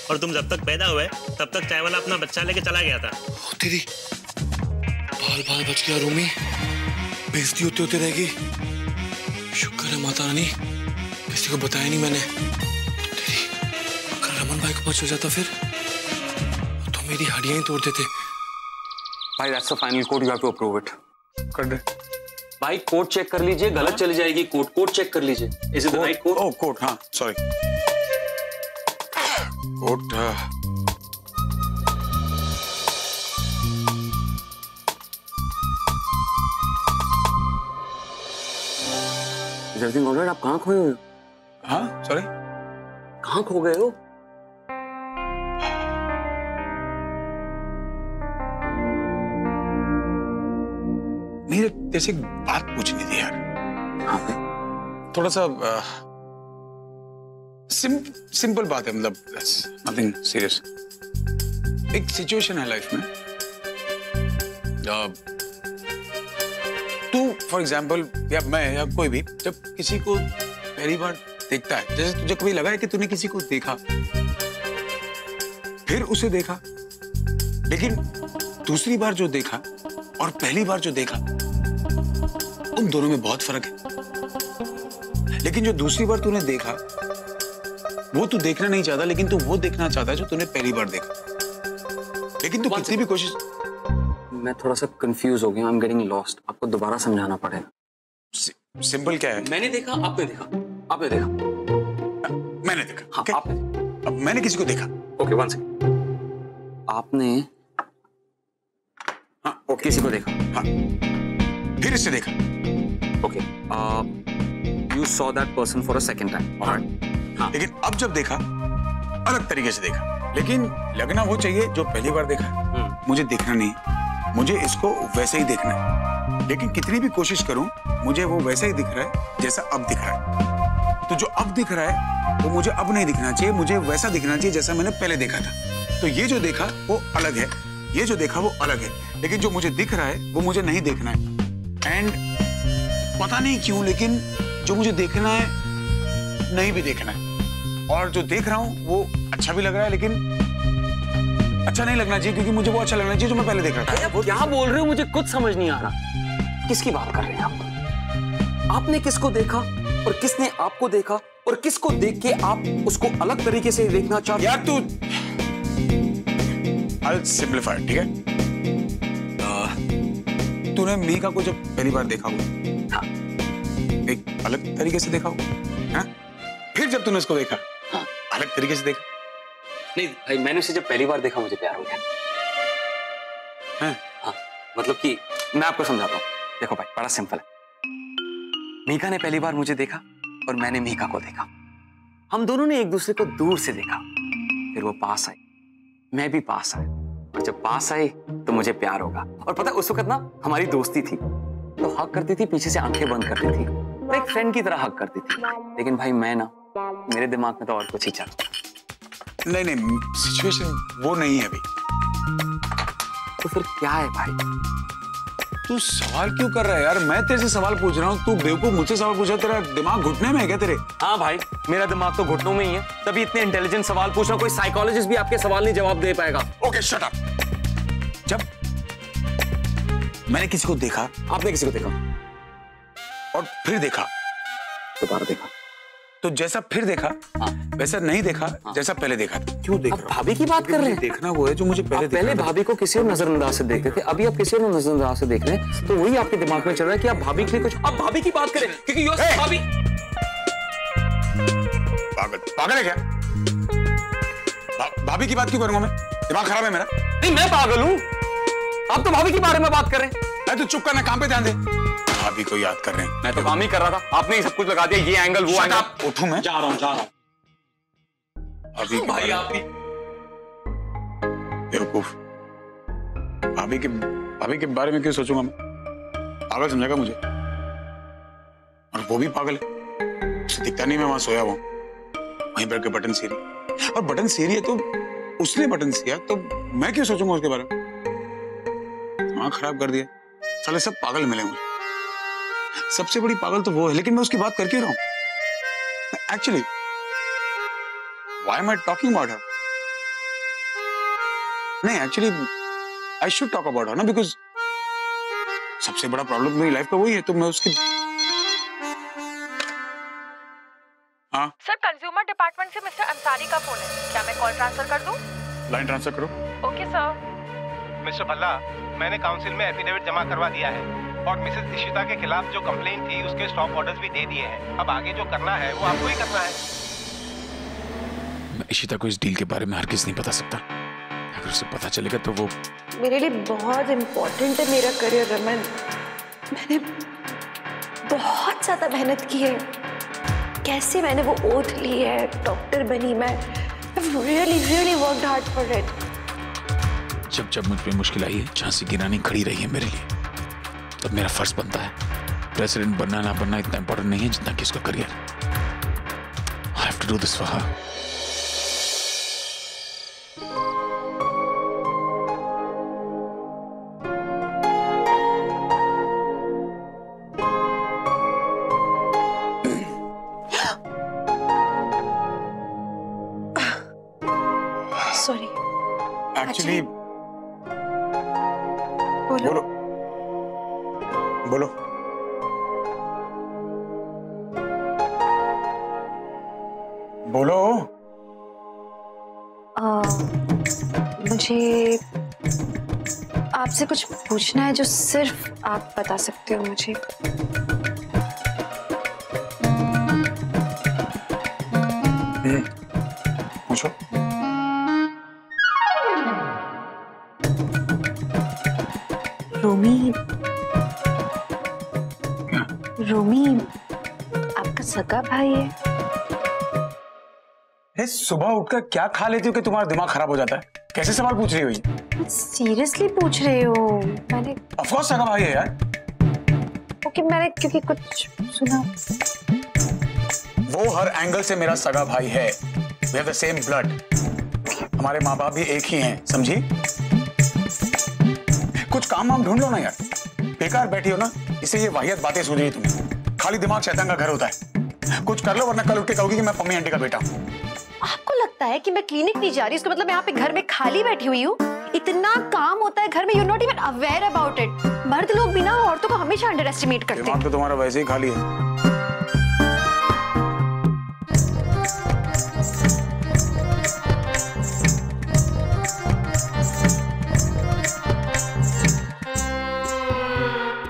और तुम जब तक पैदा हुए तब तक चाय वाला अपना बच्चा लेके चला गया था। तेरी बाल बाल बच गया रोमी, बेइज्जती होते होते रह गई। शुक्र है माता रानी किसी को बताया नहीं मैंने। तेरी अगर रमन भाई को पता चल जाता फिर तो मेरी हड्डियां ही तोड़ देते। भाई that's the final code, you have to approve it. कर दे भाई, कोड चेक कर लीजिए, गलत चली जाएगी। कोड चेक कर लीजिए। Is it the right code? Oh code, हाँ sorry code. Is everything alright? आप कहाँ खोए हो? हाँ सॉरी, कहाँ खो गए हो? मेरे जैसे एक बात पूछनी थी यार। हाँ पे? थोड़ा सा सिंपल बात है, मतलब नथिंग सीरियस। एक सिचुएशन है लाइफ में, तू फॉर एग्जांपल या मैं या कोई भी जब किसी को पहली बार देखता है, जैसे तुझे कभी लगा है कि तूने किसी को देखा फिर उसे देखा, लेकिन दूसरी बार जो देखा और पहली बार जो देखा उन दोनों में बहुत फर्क है। लेकिन जो दूसरी बार तूने देखा वो तू देखना नहीं चाहता, लेकिन तू वो देखना चाहता है जो तूने पहली बार देखा। लेकिन तू कितनी भी कोशिश। मैं थोड़ा सा कंफ्यूज हो गया, आई एम गेटिंग लॉस्ट। आपको दोबारा समझाना पड़ेगा। सिंपल क्या है? मैंने देखा, आपने देखा, आपने देखा, मैंने देखा। हाँ, okay? आपने। अब मैंने किसी को देखा। Okay one second. आपने हाँ ओके किसी को देखा। हाँ फिर इससे देखा। Okay you saw that person for a second time. हाँ लेकिन अब जब देखा अलग तरीके से देखा, लेकिन लगना वो चाहिए जो पहली बार देखा। मुझे देखना नहीं, मुझे इसको वैसे ही देखना है, लेकिन कितनी भी कोशिश करूं मुझे वो वैसा ही दिख रहा है जैसा अब दिख रहा है। तो जो अब दिख रहा है वो मुझे अब नहीं दिखना चाहिए, मुझे वैसा दिखना चाहिए जैसा मैंने पहले देखा था। तो ये जो देखा वो अलग है, ये जो देखा वो अलग है, लेकिन जो मुझे दिख रहा है वो मुझे नहीं देखना है। एंड पता नहीं क्यों, लेकिन जो मुझे देखना है नहीं भी देखना है, और जो देख रहा हूं वो अच्छा भी लग रहा है, लेकिन अच्छा नहीं लगना चाहिए क्योंकि मुझे वो अच्छा लगना चाहिए जो मैं पहले देख रहा था। वो क्या बोल रहे हो? मुझे कुछ समझ नहीं आ रहा। किसकी बात कर रहे हैं आप? आपने किसको देखा और किसने आपको देखा, और किसको देख के आप उसको अलग तरीके से देखना चाहते? यार तू I'll simplify, ठीक है? तूने मीका को जब पहली बार देखा होगा, हाँ, एक अलग तरीके से देखा होगा, हाँ? फिर जब तूने उसको देखा, हाँ, अलग तरीके से देखा। नहीं भाई, मैंने उसे जब पहली बार देखा मुझे प्यार हो गया। हाँ, मतलब कि मैं आपको समझाता हूँ। देखो भाई, बड़ा सिंपल है। मीका ने पहली बार मुझे देखा और मैंने मीका को देखा। हम दोनों ने एक दूसरे को दूर से देखा, फिर वो पास आई, मैं भी पास आया, और जब पास आई तो मुझे प्यार होगा। और पता उस वक्त ना हमारी दोस्ती थी, तो हक करती थी, पीछे से आंखें बंद करती थी, तो एक फ्रेंड की तरह हक करती थी। लेकिन भाई मैं ना, मेरे दिमाग में तो और कुछ ही चल रहा। नहीं नहीं, सिचुएशन वो नहीं है अभी। तो फिर क्या है भाई? तू सवाल क्यों कर रहा है यार? मैं तेरे से सवाल पूछ रहा हूँ, तू बेवकूफ मुझसे सवाल पूछ रहा है। तेरा दिमाग घुटने में है क्या तेरे? हाँ भाई, मेरा दिमाग तो घुटनों में ही है, तभी इतने इंटेलिजेंट सवाल पूछ रहा हूँ। कोई साइकोलॉजिस्ट भी आपके सवाल नहीं जवाब दे पाएगा। Okay shut up. जब मैंने किसी को देखा, आपने किसी को देखा और फिर देखा, दोबारा देखा, तो जैसा फिर देखा वैसा नहीं देखा जैसा पहले देखा था। क्यों देख रहा हूं? भाभी की बात कर रहे हैं? देखना वो है जो मुझे पहले भाभी को किसी और नजरअंदाज से देखते थे, अभी आप किसी और नजरअंदाज से देख रहे हैं, तो वही आपके दिमाग में चल रहा है कि आप भाभी के लिए कुछ, आप भाभी की बात करें क्योंकि योर भाभी। पागल है क्या? भाभी की बात क्यों करूंगा मैं? दिमाग खराब है मेरा? नहीं, मैं पागल हूँ। आप तो भाभी के बारे में बात कर रहे हैं। मैं तो चुप करना, काम पे ध्यान दे। भाभी को याद कर रहे हैं। मैं तो काम ही कर रहा था, आपने ही सब कुछ लगा दिया, ये एंगल वो एंगल। उठूं मैं? जा रहा हूँ। अभी भाई आप भी बेवकूफ। भाभी के बारे में क्यों सोचूंगा मैं? पागल समझेगा मुझे, और वो भी पागल है। उसे दिखता नहीं मैं वहां सोया हुआ, वहीं बैठ के बटन सीरी, और बटन सीरी है तो उसने बटन सिया, तो मैं क्यों सोचूंगा उसके बारे में? दिमाग खराब कर दिया साले, सब पागल मिले मुझे। सबसे बड़ी पागल तो वो है, लेकिन मैं उसकी बात कर क्यों रहा हूं? Actually why am I talking about her? नहीं, actually I should talk about her ना, because सबसे बड़ा प्रॉब्लम मेरी लाइफ का वही है, तो मैं उसकी। हाँ सर, कंज्यूमर डिपार्टमेंट से मिस्टर अंसारी का फोन है, क्या मैं कॉल ट्रांसफर कर दूं? लाइन ट्रांसफर करो। Okay sir. मिस्टर भल्ला, मैंने काउंसिल में एफिडेविट जमा करवा दिया है और मिसेस इशिता के खिलाफ जो कंप्लेंट थी उसके स्टॉप ऑर्डर्स भी दे दिए हैं। अब आगे जो करना है वो आपको ही करना है। मैं इशिता को इस डील के बारे में हर किसी नहीं बता सकता, अगर उसे पता चलेगा तो वो। मेरे लिए बहुत इम्पोर्टेंट है मेरा करियर रमन। मैंने बहुत ज्यादा मेहनत की है, कैसे मैंने वो ओथ ली है, डॉक्टर बनी मैं। really worked hard for it. जब मुझ पे मुश्किल आई है, झांसी की रानी खड़ी रही है मेरे लिए, तब मेरा फर्ज बनता है। प्रेसिडेंट बनना ना बनना इतना इंपॉर्टेंट नहीं है जितना कि उसका career. I have to do this for her. Sorry. Actually, बोलो। मुझे आपसे कुछ पूछना है जो सिर्फ आप बता सकते हो मुझे। पूछो। रोमी आपका सगा भाई है? सुबह उठकर क्या खा लेती हो कि तुम्हारा दिमाग खराब हो जाता है? कैसे सवाल पूछ रही हो ये? सीरियसली पूछ रहे हो? मैंने ऑफ कोर्स सगा भाई है यार। ओके, मैंने क्योंकि कुछ सुना। वो हर एंगल से मेरा सगा भाई है। We have the same blood. हमारे माँ बाप भी एक ही हैं, समझी? कुछ काम वाम ढूंढ लो ना यार, बेकार बैठी हो ना, इससे ये वाहियात बातें सूझ रही तुम्हें। खाली दिमाग शैतान का घर होता है। कुछ कर लो वरना कल उठ के कहोगी कि मैं पम्मी आंटी का बेटा हूँ। आपको लगता है कि मैं क्लिनिक नहीं जा रही, इसका मतलब मैं यहाँ पे घर में खाली बैठी हुई हूँ? इतना काम होता है घर में, you not even aware about it. मर्द लोग बिना औरतों को हमेशा अंडर एस्टिमेट करते हैं। दिमाग तो तुम्हारा वैसे ही खाली है।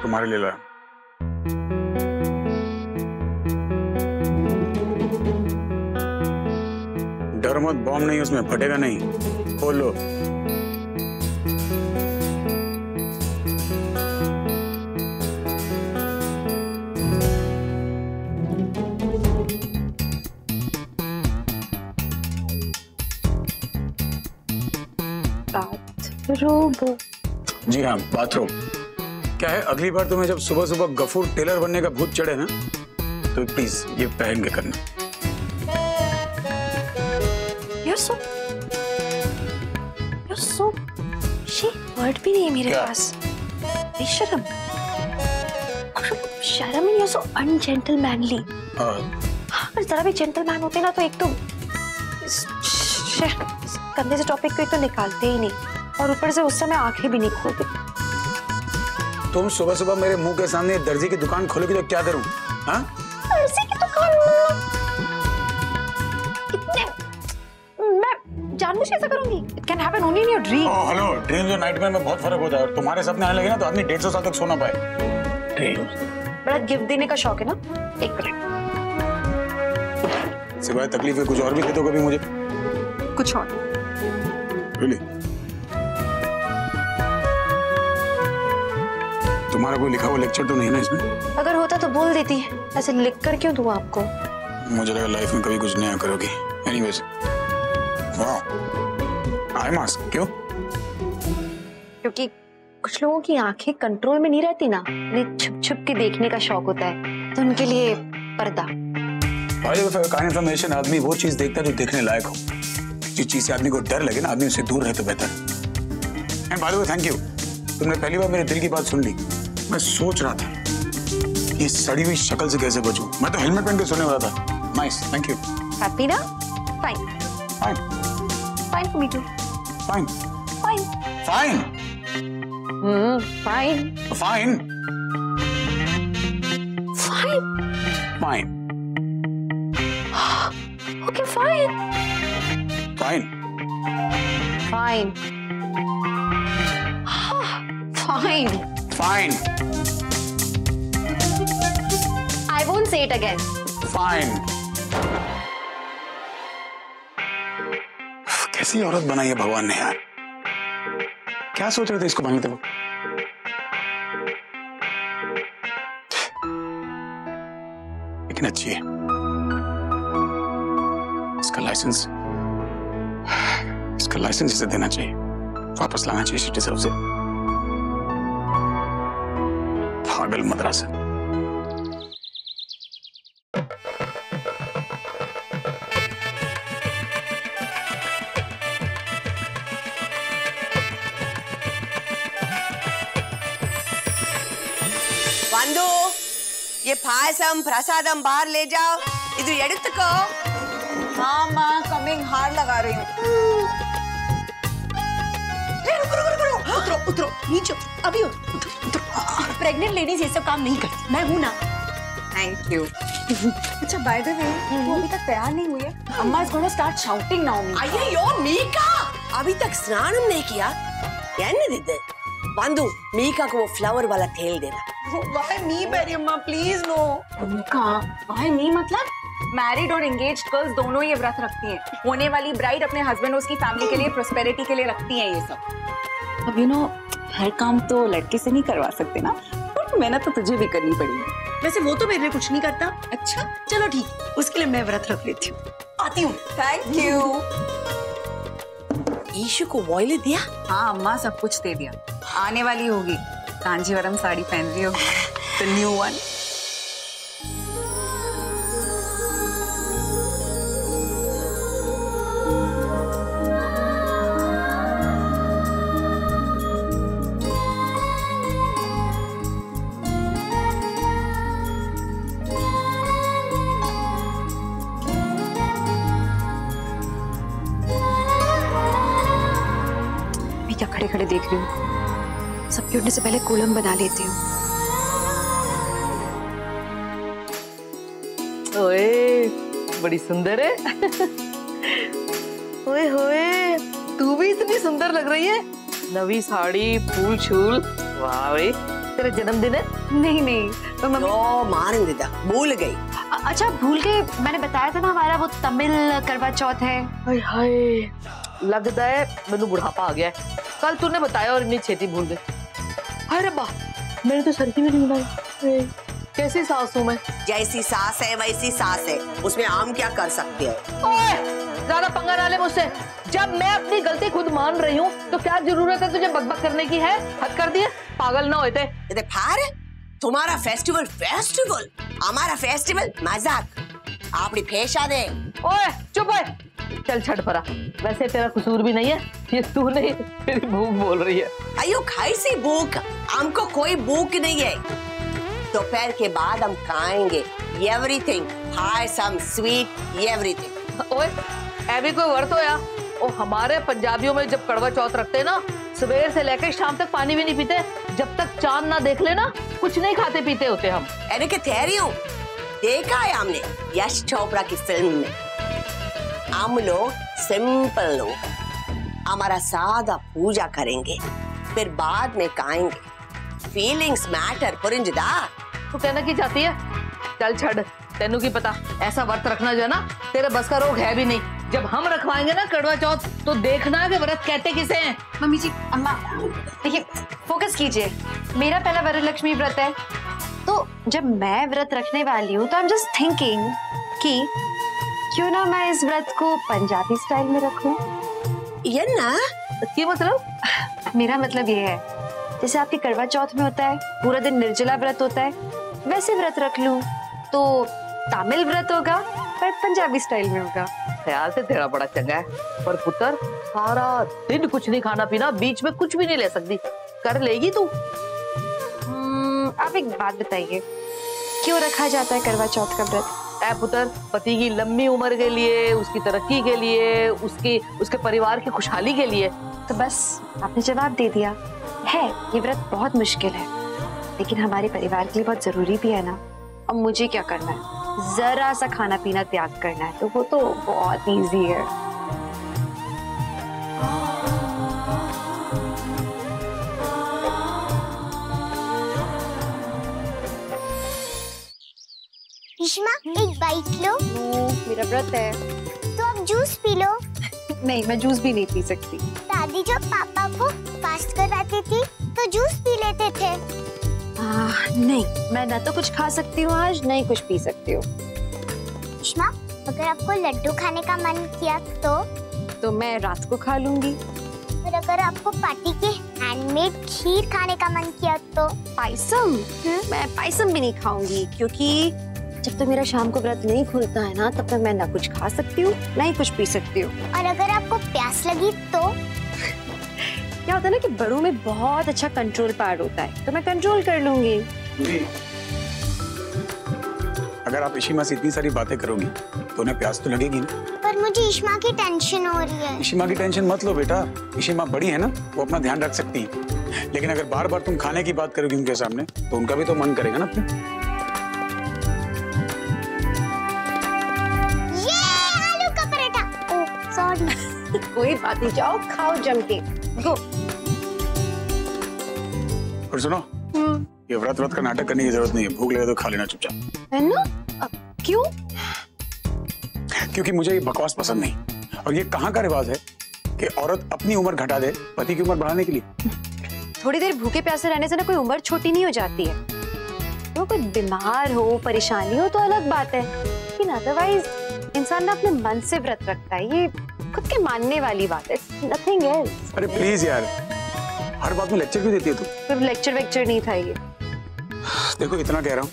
तुम्हारे लिए लाया। डर मत, बॉम्ब नहीं उसमें, फटेगा नहीं। खोल लो। जी हाँ, बाथरूम। क्या है, अगली बार तुम्हें जब सुबह सुबह गफूर टेलर बनने का भूत चढ़े ना, तो प्लीज ये पहन के करना। You're so shit, वर्ड भी नहीं है मेरे पास। बेशरम। शर्म, you're so ungentlemanly. अगर जरा भी जेंटलमैन होते ना तो एक तो इस कंधे से टॉपिक को एक तो निकालते ही नहीं, और ऊपर से उस समय आंखें भी नहीं खोलते। तुम सुबह सुबह मेरे मुंह के सामने दर्जी की दुकान खोलोगी तो क्या करूं? हाँ? दर्जी की दुकान? मैं जानबूझ कैसे करूंगी? It can happen only in your dream. Oh, hello, dreams और नाइटमेयर में बहुत फर्क होता है, और तुम्हारे सपने आने लगे ना तो आदमी 150 साल तक सो ना पाए। ड्रीम्स। बड़ा गिफ्ट देने का शौक है ना? एक मिनट। सिवाय तकलीफ के कुछ और भी दे दो कभी मुझे। कुछ और? Really? तुम्हारा कोई लिखा हुआ लेक्चर तो नहीं ना इसमें? अगर होता तो बोल देती, ऐसे लिख कर क्यों दूं आपको? मुझे लगा लाइफ में कभी कुछ नया करोगी। एनीवेज, वाह, आई मास्क क्यों? क्योंकि कुछ लोगों की आंखें कंट्रोल में नहीं रहती ना, उन्हें छुप छुप के देखने का शौक होता है, तो उनके लिए पर्दा। काइंड इन्फॉर्मेशन, आदमी वो चीज देखता है जो देखने लायक हो। जिस चीज से आदमी को डर लगे ना, आदमी उससे दूर रहे तो बेहतर। And bye the way, thank you, तुमने पहली बार मेरे दिल की बात सुन ली। मैं सोच रहा था ये सड़ी हुई शक्ल से कैसे बचूं। मैं तो हेलमेट पहन के सोने वाला था। Nice, thank you. हैप्पी ना? Fine fine fine for me too. Fine fine fine fine fine fine fine okay fine fine fine fine fine I won't say it again. Fine. कैसी औरत बनाई है भगवान ने यार। क्या सोच रहे थे इसको बनाते वक्त? लेकिन अच्छी है। इसका लाइसेंस इसे देना चाहिए, वापस लाना चाहिए। She deserves it. पागल मदरसा। वंदु, ये पायसम प्रसादम बाहर ले जाओ। इधर एडुत्तुको। हाँ माँ, कमिंग, हार लगा रही हूँ। उतरो उतरो नीचे, अभी उतरो। प्रेग्नेंट लेडीज ये सब काम नहीं करती, मैं हूँ ना। Thank you. अच्छा, बाय द वे, वो अभी तक तैयार नहीं हुई है। अम्मा is gonna start shouting now. अయ్యో मीका, अभी तक स्नान नहीं किया? एन्निदिद्दे वंदु, मीका को वो फ्लावर वाला तेल देना। Why me, बेरी अम्मा, please no. Mika, why me मतलब? मैरिड और एंगेज्ड गर्ल्स दोनों ये व्रत रखती हैं। होने वाली ब्राइड अपने हस्बैंड और उसकी फैमिली के लिए, प्रोस्पेरिटी के लिए रखती हैं ये सब। अब यू नो, हर काम तो लड़के से नहीं करवा सकते ना, पर मेहनत तो तुझे भी करनी पड़ेगी। वैसे वो तो मेरे लिए कुछ नहीं करता। अच्छा चलो ठीक, उसके लिए मैं व्रत रख लेती हूँ। आती हूँ। Thank you. ईशु को वॉयलेट दिया? हाँ अम्मा, सब कुछ दे दिया। आने वाली होगी, कांजीवरम साड़ी पहन रही होगी, द न्यू वन। क्या खड़े खड़े देख रही हूँ? सबके उठने से पहले कोलम बना लेती हूँ। ओए, बड़ी सुंदर है। ओए होए, तू भी इतनी सुंदर लग रही है। नवी साड़ी, फूल छूल, वाह भाई। तेरा जन्मदिन है? नहीं नहीं, तो मम्मी मार दिया, भूल गई। अच्छा भूल गए, मैंने बताया था ना हमारा वो तमिल करवा चौथ है। हाय हाय, लगता है मैंने बुढ़ापा आ गया है। कल तूने बताया और इतनी छेती भूल गई। अरे बा, मैंने तो सर की भी नहीं बनाई। कैसी सास हूँ मैं? जैसी सास है वैसी सास है, उसमें हम क्या कर सकते हैं? ओए, ज्यादा पंगा ना ले मुझसे। जब मैं अपनी गलती खुद मान रही हूँ तो क्या जरूरत है तुझे बकबक करने की? है हद कर दिए, पागल ना होते। तुम्हारा फेस्टिवल हमारा फेस्टिवल मजाक। आपनी फेशा दे। ओए चुप है, चल छड़ परा। वैसे तेरा कसूर भी नहीं है, ये तू नहीं तेरी भूख बोल रही है। अयो कैसी भूख? हमको कोई भूख नहीं है। दोपहर के बाद हम खाएंगे एवरीथिंग, पायसम, स्वीट, एवरीथिंग। ओए, ऐभी कोई वर्त हो या? और हमारे पंजाबियों में जब करवा चौथ रखते हैं ना, सवेर से लेकर शाम तक पानी भी नहीं पीते। जब तक चांद ना देख लेना, कुछ नहीं खाते पीते होते हम। अरे के ठहरी हूँ, देखा है हमने यश चोपड़ा की फिल्म में। हम लोग सिंपल लोग, हमारा सादा पूजा करेंगे, फिर बाद में खाएंगे। फीलिंग्स मैटर पुरिंजदा। तू कहना की चाहती है? चल छड़, तेनू की पता, ऐसा व्रत रखना जो है ना, तेरे बस का रोग है भी नहीं। जब हम रखवाएंगे ना करवा चौथ, तो देखना कि व्रत कहते किसे हैं। मम्मी जी, अम्मा देखिए, फोकस कीजिए। मेरा पहला वरलक्ष्मी व्रत है, तो जब मैं व्रत रखने वाली हूँ तो आई एम जस्ट थिंकिंग कि क्यों ना मैं इस व्रत को पंजाबी स्टाइल में रखूं। ये ना क्या मतलब? मेरा मतलब ये है, जैसे आपके करवा चौथ में होता है पूरा दिन निर्जला व्रत होता है, वैसे व्रत रख लूं तो तमिल व्रत होगा पर पंजाबी स्टाइल में होगा। ख्याल से तेरा बड़ा चंगा है, पर पुत्र सारा दिन कुछ नहीं खाना पीना, बीच में कुछ भी नहीं ले सकती, कर लेगी तू? आप एक बात बताइए, क्यों रखा जाता है करवा चौथ का व्रत? ऐ पुत्र, पति की लंबी उम्र के लिए, उसकी तरक्की के लिए, उसके परिवार की खुशहाली के लिए। तो बस आपने जवाब दे दिया है। ये व्रत बहुत मुश्किल है, लेकिन हमारे परिवार के लिए बहुत जरूरी भी है ना। अब मुझे क्या करना है? जरा सा खाना पीना त्याग करना है, तो वो तो बहुत इजी है। इश्मा, एक बाइट लो। मेरा व्रत है। तो अब जूस पी लो। नहीं, मैं जूस भी नहीं पी सकती। दादी जब पापा को फास्ट करवाती थी तो जूस पी लेते थे। नहीं, मैं ना तो कुछ खा सकती हूँ आज, नहीं कुछ पी सकती हूँ। इश्मा, अगर आपको लड्डू खाने का मन किया तो मैं रात को खा लूंगी। और अगर आपको पार्टी के हैंडमेड खीर खाने का मन किया तो? पायसम? मैं पायसम भी नहीं खाऊंगी, क्योंकि जब तक मेरा शाम को व्रत नहीं खुलता है ना, तब तक मैं ना कुछ खा सकती हूँ ना ही कुछ पी सकती हूँ। और अगर आपको प्यास लगी तो? क्या होता है ना कि बड़ों में बहुत अच्छा कंट्रोल पावर होता है, तो मैं कंट्रोल कर लूंगी। अगर आप इशिमा से इतनी सारी बातें करोगी तो उन्हें प्यास तो लगेगी ना। पर मुझे इशिमा की टेंशन हो रही है। इशिमा की टेंशन मत लो बेटा, इशिमा बड़ी है ना, वो अपना ध्यान रख सकती है। लेकिन अगर बार बार तुम खाने की बात करोगी उनके सामने, तो उनका भी तो मन करेगा ना अपने। कोई बात नहीं, जाओ खाओ जम के, गो। और सुनो, ये व्रत का नाटक करने की जरूरत नहीं है, भूख लगे तो खा लेना चुपचाप। है ना? क्यों? क्योंकि मुझे ये बकवास पसंद नहीं। और ये कहाँ का रिवाज है कि औरत अपनी उम्र घटा दे पति की उम्र बढ़ाने के लिए? थोड़ी देर भूखे प्यासे रहने से ना कोई उम्र छोटी नहीं हो जाती है। तो कोई बीमार हो, परेशानी हो तो अलग बात है, लेकिन अदरवाइज इंसान ना अपने मन से व्रत रखता है, ये खुद के मानने वाली बात है, नथिंग एल्स। अरे प्लीज यार, हर बात में लेक्चर क्यों देती है तू? कोई लेक्चर वेक्चर नहीं था ये। देखो इतना कह रहा हूँ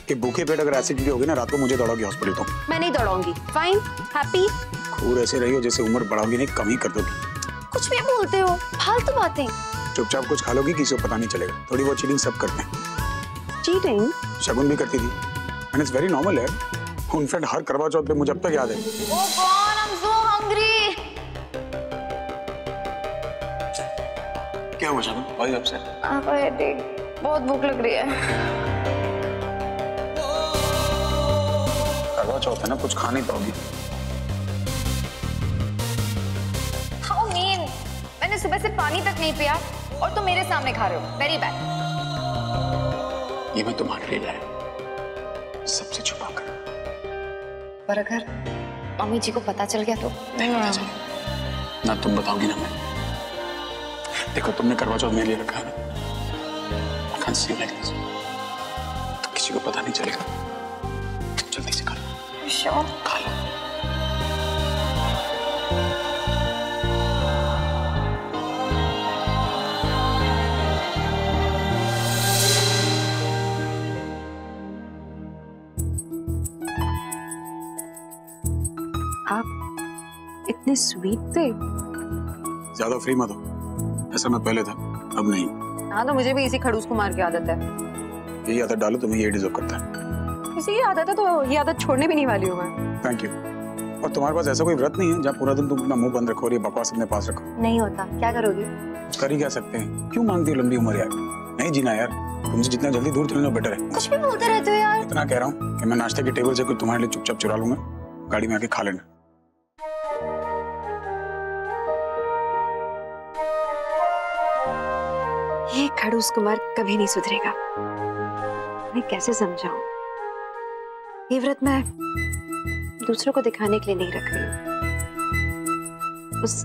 कि भूखे पेट अगर एसिडिटी होगी ना, रात को मुझे दौड़ोगी हॉस्पिटल तो। मैं नहीं दौड़ाऊंगी। Fine, happy. खूब ऐसे रही हो जैसे उम्र बढ़ाओगी नहीं कम ही कर दोगी। कुछ भी बोलते हो, फालतू बातें। चुपचाप कुछ खा लोगी, किसी को पता नहीं चलेगा। थोड़ी बहुत चीटिंग सब करते हैं। चीटिंग? शगुन भी करती थी, एंड इट्स वेरी नॉर्मल है। इनफैक्ट हर करवा चौथ पे मुझे अब तक याद है। Oh God, I'm so hungry. क्या हुआ शगुन? भाई आपसे? बहुत भूख लग रही है। करवा चौथ है ना, कुछ खा नहीं पाओगी। How mean? मैंने सुबह से पानी तक नहीं पिया और तुम मेरे सामने खा रहे हो। Very bad. ये मैं तुम्हारे लिए लाया, सबसे छुपा कर। पर अगर मम्मी जी को पता चल गया तो? नहीं पता चलेगा ना, तुम बताओगी ना मैं। देखो तुमने करवा चौथ मेरे लिए रखा है ना, I can't see you like this. तो किसी को पता नहीं चलेगा। जल्दी से खा लो। Sure. खा लो। आप इतने स्वीट थे। ज्यादा फ्री मत हो, ऐसा मैं पहले था, अब नहीं। हाँ तो मुझे भी इसी खड़ूस को मार की आदत है। यही आदत डालो, तुम्हें ये डिजर्व करता है। किसी की आदत है तो ये आदत छोड़ने भी नहीं वाली हूँ मैं। Thank you. और तुम्हारे पास ऐसा कोई व्रत नहीं है जहाँ पूरा दिन तुम अपना मुंह बंद रखो और ये बकवास अपने पास रखो? नहीं होता। क्या करोगी? कर ही क्या सकते हैं, क्यों मांगती हो लंबी उम्र यार? नहीं जीना यार, तुमसे जितना जल्दी दूर चलना बेटर है। कुछ भी बोलते रहते हो यार। इतना कह रहा हूँ कि मैं नाश्ते की टेबल से कुछ तुम्हारे लिए चुपचाप चुरा लूंगा, गाड़ी में आके खा लेना। ये खड़ूस कुमार कभी नहीं सुधरेगा। मैं कैसे समझाऊं? ये व्रत मैं दूसरों को दिखाने के लिए नहीं रख रही हूँ, उस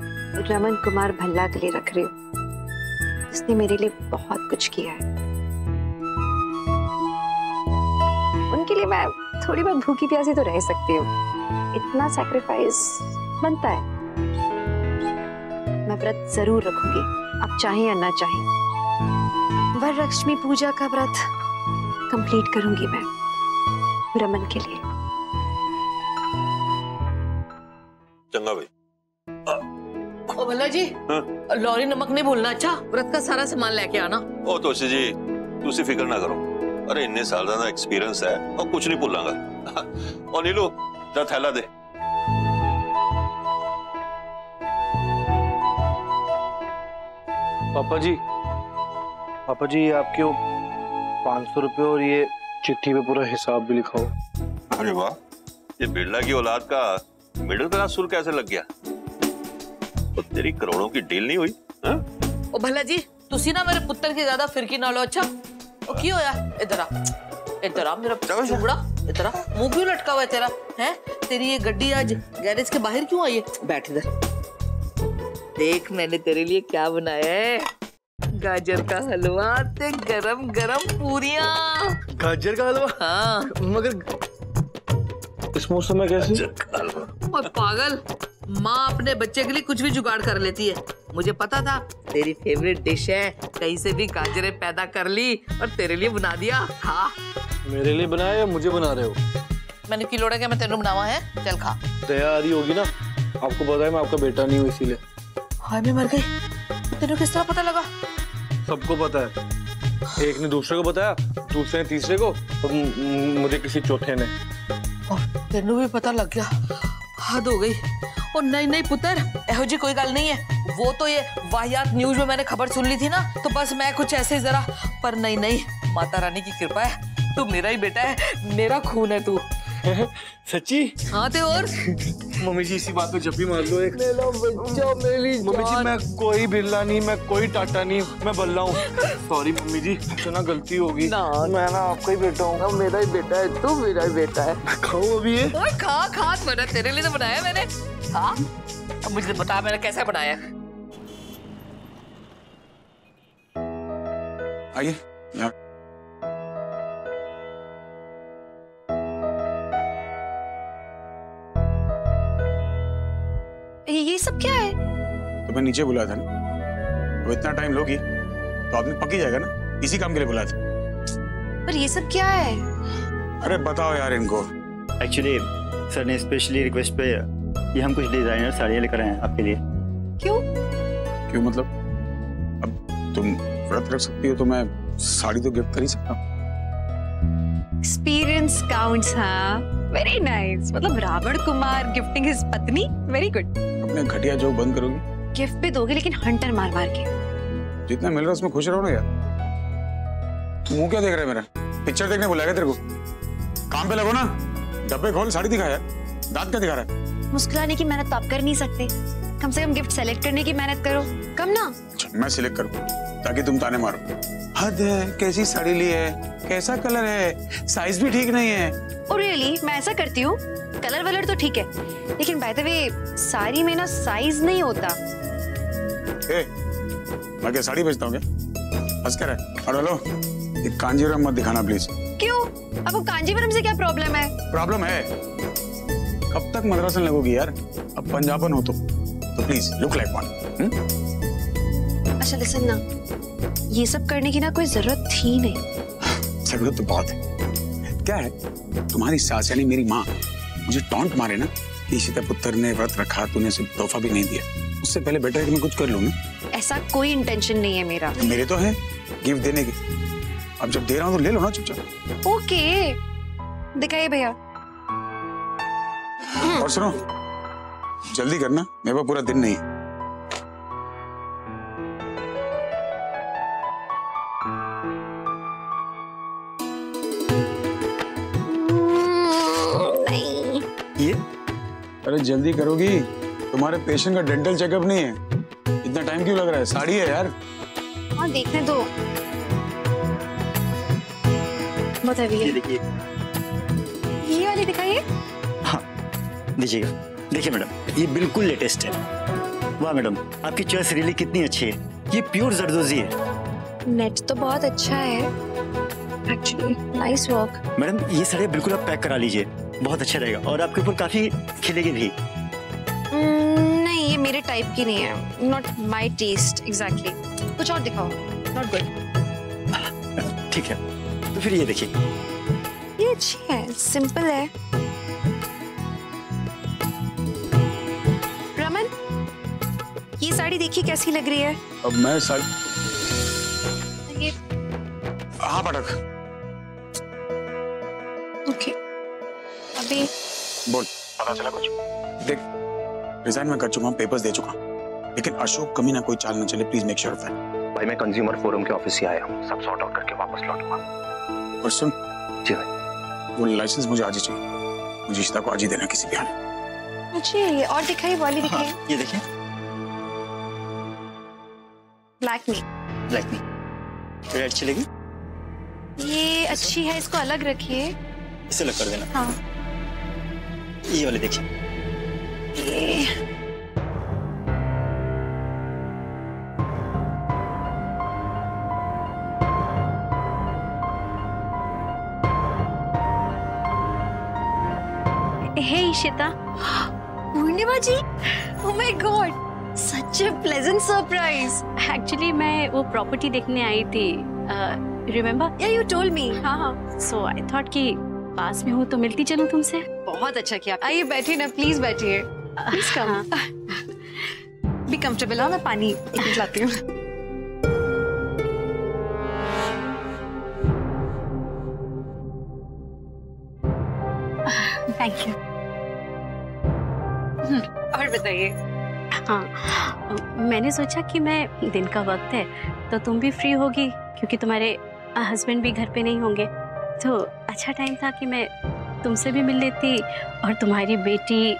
रमन कुमार भल्ला के लिए रख रही हूँ जिसने मेरे लिए बहुत कुछ किया है। उनके लिए मैं थोड़ी बहुत भूखी प्यासी तो रह सकती हूँ, इतना सैक्रिफाइस बनता है। मैं व्रत जरूर रखूंगी, आप चाहें या ना चाहें। वरलक्ष्मी पूजा का व्रत कंप्लीट करूंगी मैं रमन के लिए। चंगा भाई। ओ भल्ला जी, लॉरी नमक नहीं भूलना। अच्छा, व्रत का सारा सामान लेके आना। ओ तोशी जी, तुसी फिक्र ना करो। अरे इन्ने साल का एक्सपीरियंस है और कुछ नहीं भूलांगा। और नीलू जा थैला दे। पापा जी आपके 500 रुपए और ये चिट्ठी पे पूरा हिसाब भी लिखा हो। अरे वाह, ये बिरला की औलाद का मिडिल क्लास सुर कैसे लग गया? तो तेरी करोड़ों की डील नहीं हुई? ओ भल्ला जी, तुसी ना मेरे पुत्र की ज्यादा फिरकी ना लो। अच्छा, ओ की होया? इधर आ, इधर आ मेरा चुबड़ा, इधर आ। मुंह क्यों लटका हुआ है तेरा? हैं? तेरी ये गड्डी आज गैरेज के बाहर क्यों आई है? बैठ इधर। देख मैंने तेरे लिए क्या बनाया है। गाजर का हलवा ते गरम गरम पूरियां। गाजर का हलवा? हाँ। मगर इस मौसम में कैसे? ओए पागल, माँ अपने बच्चे के लिए कुछ भी जुगाड़ कर लेती है। मुझे पता था तेरी फेवरेट डिश है, कहीं से भी गाजरें पैदा कर ली और तेरे लिए बना दिया। खा। मेरे लिए बनाया या मुझे बना रहे हो? मैंने की लोड़ा क्या मैं तेरे बनावा है? चल खा। तैयारी होगी ना, आपको पता है मैं आपका बेटा नहीं हूँ इसीलिए। हाय मैं मर गई। तेरे किस तरह पता लगा? सबको पता है, एक ने दूसरे को बताया, दूसरे ने तीसरे को और मुझे किसी चौथे ने। तेनू भी पता लग गया, हद हो गई। और नहीं नहीं पुत्र, एहो जी कोई गल नहीं है। वो तो ये वाहियात न्यूज में मैंने खबर सुन ली थी ना, तो बस मैं कुछ ऐसे जरा, पर नहीं नहीं, माता रानी की कृपा है, तू मेरा ही बेटा है, मेरा खून है तू। सच्ची? हाँ ते और मम्मी जी इसी बात पे जब भी मार लो एक। मेरा बच्चा मेरी मम्मी जी मैं कोई बिरला नहीं, मैं कोई टाटा नहीं, मैं बल्ला हूँ। सॉरी मम्मी जी, तो ना गलती होगी ना, मैं ना आपका ही बेटा हूँ। मेरा ही बेटा है तू, मेरा ही बेटा है। खाओ अभी ये। खा खा, मैंने तेरे लिए तो बनाया मैंने। हाँ, अब मुझे बता मैंने कैसे बनाया। आइए यहाँ। ये सब क्या है? तुम्हें नीचे बुलाया था ना, अब इतना टाइम लोगी तो आदमी पक ही जाएगा ना, इसी काम के लिए बुलाया था। पर ये सब क्या है? अरे बताओ यार इनको। एक्चुअली सर ने स्पेशली रिक्वेस्ट पे ये हम कुछ डिजाइनर साड़ियाँ लेकर आए हैं आपके लिए। क्यों? क्यों मतलब? अब तुम व्रत रख सकती हो तो मैं साड़ी तो गिफ्ट कर ही सकता हूँ। Experience counts. हाँ, वेरी नाइस। मतलब रावण कुमार गिफ्टिंग हिज पत्नी, वेरी गुड। अपने घटिया जोक बंद करोगी? गिफ्ट भी दोगे लेकिन हंटर मार मार के। जितना मिल रहा है उसमें खुश रहो ना यार। मुंह क्या देख रहा है मेरा? पिक्चर देखने बुलाया तेरे को? काम पे लगो ना, डब्बे खोल, साड़ी दिखा यार। दांत क्या दिखा रहा है? मुस्कुराने की मेहनत तो आप कर नहीं सकते, कम से कम गिफ्ट सेलेक्ट करने की मेहनत करो। कम ना? मैं सिलेक्ट करूँ ताकि तुम ताने मारो। हद है, कैसी साड़ी ली है, कैसा कलर है, साइज भी ठीक नहीं है। Oh really? मैं ऐसा करती हूँ, कलर वलर तो ठीक है, लेकिन बाय द वे साड़ी में ना साइज नहीं होता। मैं क्या साड़ी बेचता हूँ क्या? बस कर रहा है। और हेलो, एक कांजीवरम मत दिखाना प्लीज। क्यों? आपको कांजीवरम से क्या प्रॉब्लम है? प्रॉब्लम है, कब तक मद्रासन लगोगी यार? अब पंजाबन हो तो प्लीज लुक लाइक वन। अच्छा लिसन ना, ये सब करने की ना कोई जरूरत थी नहीं। जरूरत तो बहुत है। क्या है, तुम्हारी सास यानी मेरी माँ मुझे टॉन्ट मारे ना, इशिता पुत्र ने व्रत रखा, तूने उसे तोहफा भी नहीं दिया, उससे पहले बेटर है कि मैं कुछ कर लूँ ना। ऐसा कोई इंटेंशन नहीं है मेरा। मेरे तो है गिफ्ट देने की। अब जब दे रहा हूँ तो ले लो ना चुपचाप। ओके, दिखाइए भैया। और सुनो, जल्दी करना, मेरे पास पूरा दिन नहीं है। नहीं। ये? अरे जल्दी करोगी, तुम्हारे पेशेंट का डेंटल चेकअप नहीं है। इतना टाइम क्यों लग रहा है? साड़ी है यार। हाँ देखने दो। बताइए। ये देखिए। ये वाली दिखाइए। हाँ दीजिएगा। देखिए मैडम, ये बिल्कुल लेटेस्ट है। वाह मैडम, आपकी चॉइस रियली कितनी अच्छी है। ये प्योर जरदोजी है। नेट तो बहुत अच्छा है एक्चुअली, नाइस वर्क। मैडम ये साड़ी बिल्कुल आप पैक करा लीजिए, बहुत अच्छा रहेगा और आपके ऊपर काफी खिलेगी भी। नहीं ये मेरे टाइप की नहीं है, नॉट माय टेस्ट एग्जैक्टली। कुछ और दिखाओ। Not good. ठीक है, तो फिर ये देखिए। ये अच्छी है, सिंपल है। रमन, ये साड़ी देखिए कैसी लग रही है। अब मैं साड़ी, ये हाँ पटक। ओके, अभी बोल, पता चला कुछ? देख, रिजाइन मैं कर चुका हूँ, पेपर्स दे चुका हूँ, लेकिन अशोक कमी ना कोई चाल ना चले, please make sure of that. भाई मैं कंज्यूमर फोरम के ऑफिस से आया हूँ, सब सॉर्ट आउट करके वापस लौटूंगा। और सुन जी भाई, वो लाइसेंस मुझे आज ही चाहिए, मुझे इशिता को आज ही देना किसी भी हाल में। अच्छी है ये। और दिखाइए, वाली दिखाइए। हाँ, ये देखिए। ब्लैक में। ब्लैक में रेड चलेगी। ये अच्छी है, इसको अलग रखिए। इसे अलग कर देना। हाँ। ये वाली देखिए। ये hey Ishita. Purnima ji, oh my god, such a pleasant surprise. Actually मैं वो प्रॉपर्टी देखने आई थी, रिमेम्बर? या यू टोल्ड मी। हाँ हाँ। सो आई थॉट कि पास में हूँ तो मिलती चलूँ तुमसे। बहुत अच्छा किया। आइए बैठिए ना, प्लीज बैठिए। Please come. Be comfortable. हाँ मैं पानी लाती हूँ। Thank you. और बताइए। हाँ, मैंने सोचा कि मैं दिन का वक्त है तो तुम भी फ्री होगी क्योंकि तुम्हारे हस्बैंड भी घर पे नहीं होंगे, तो अच्छा टाइम था कि मैं तुमसे भी मिल लेती और तुम्हारी बेटी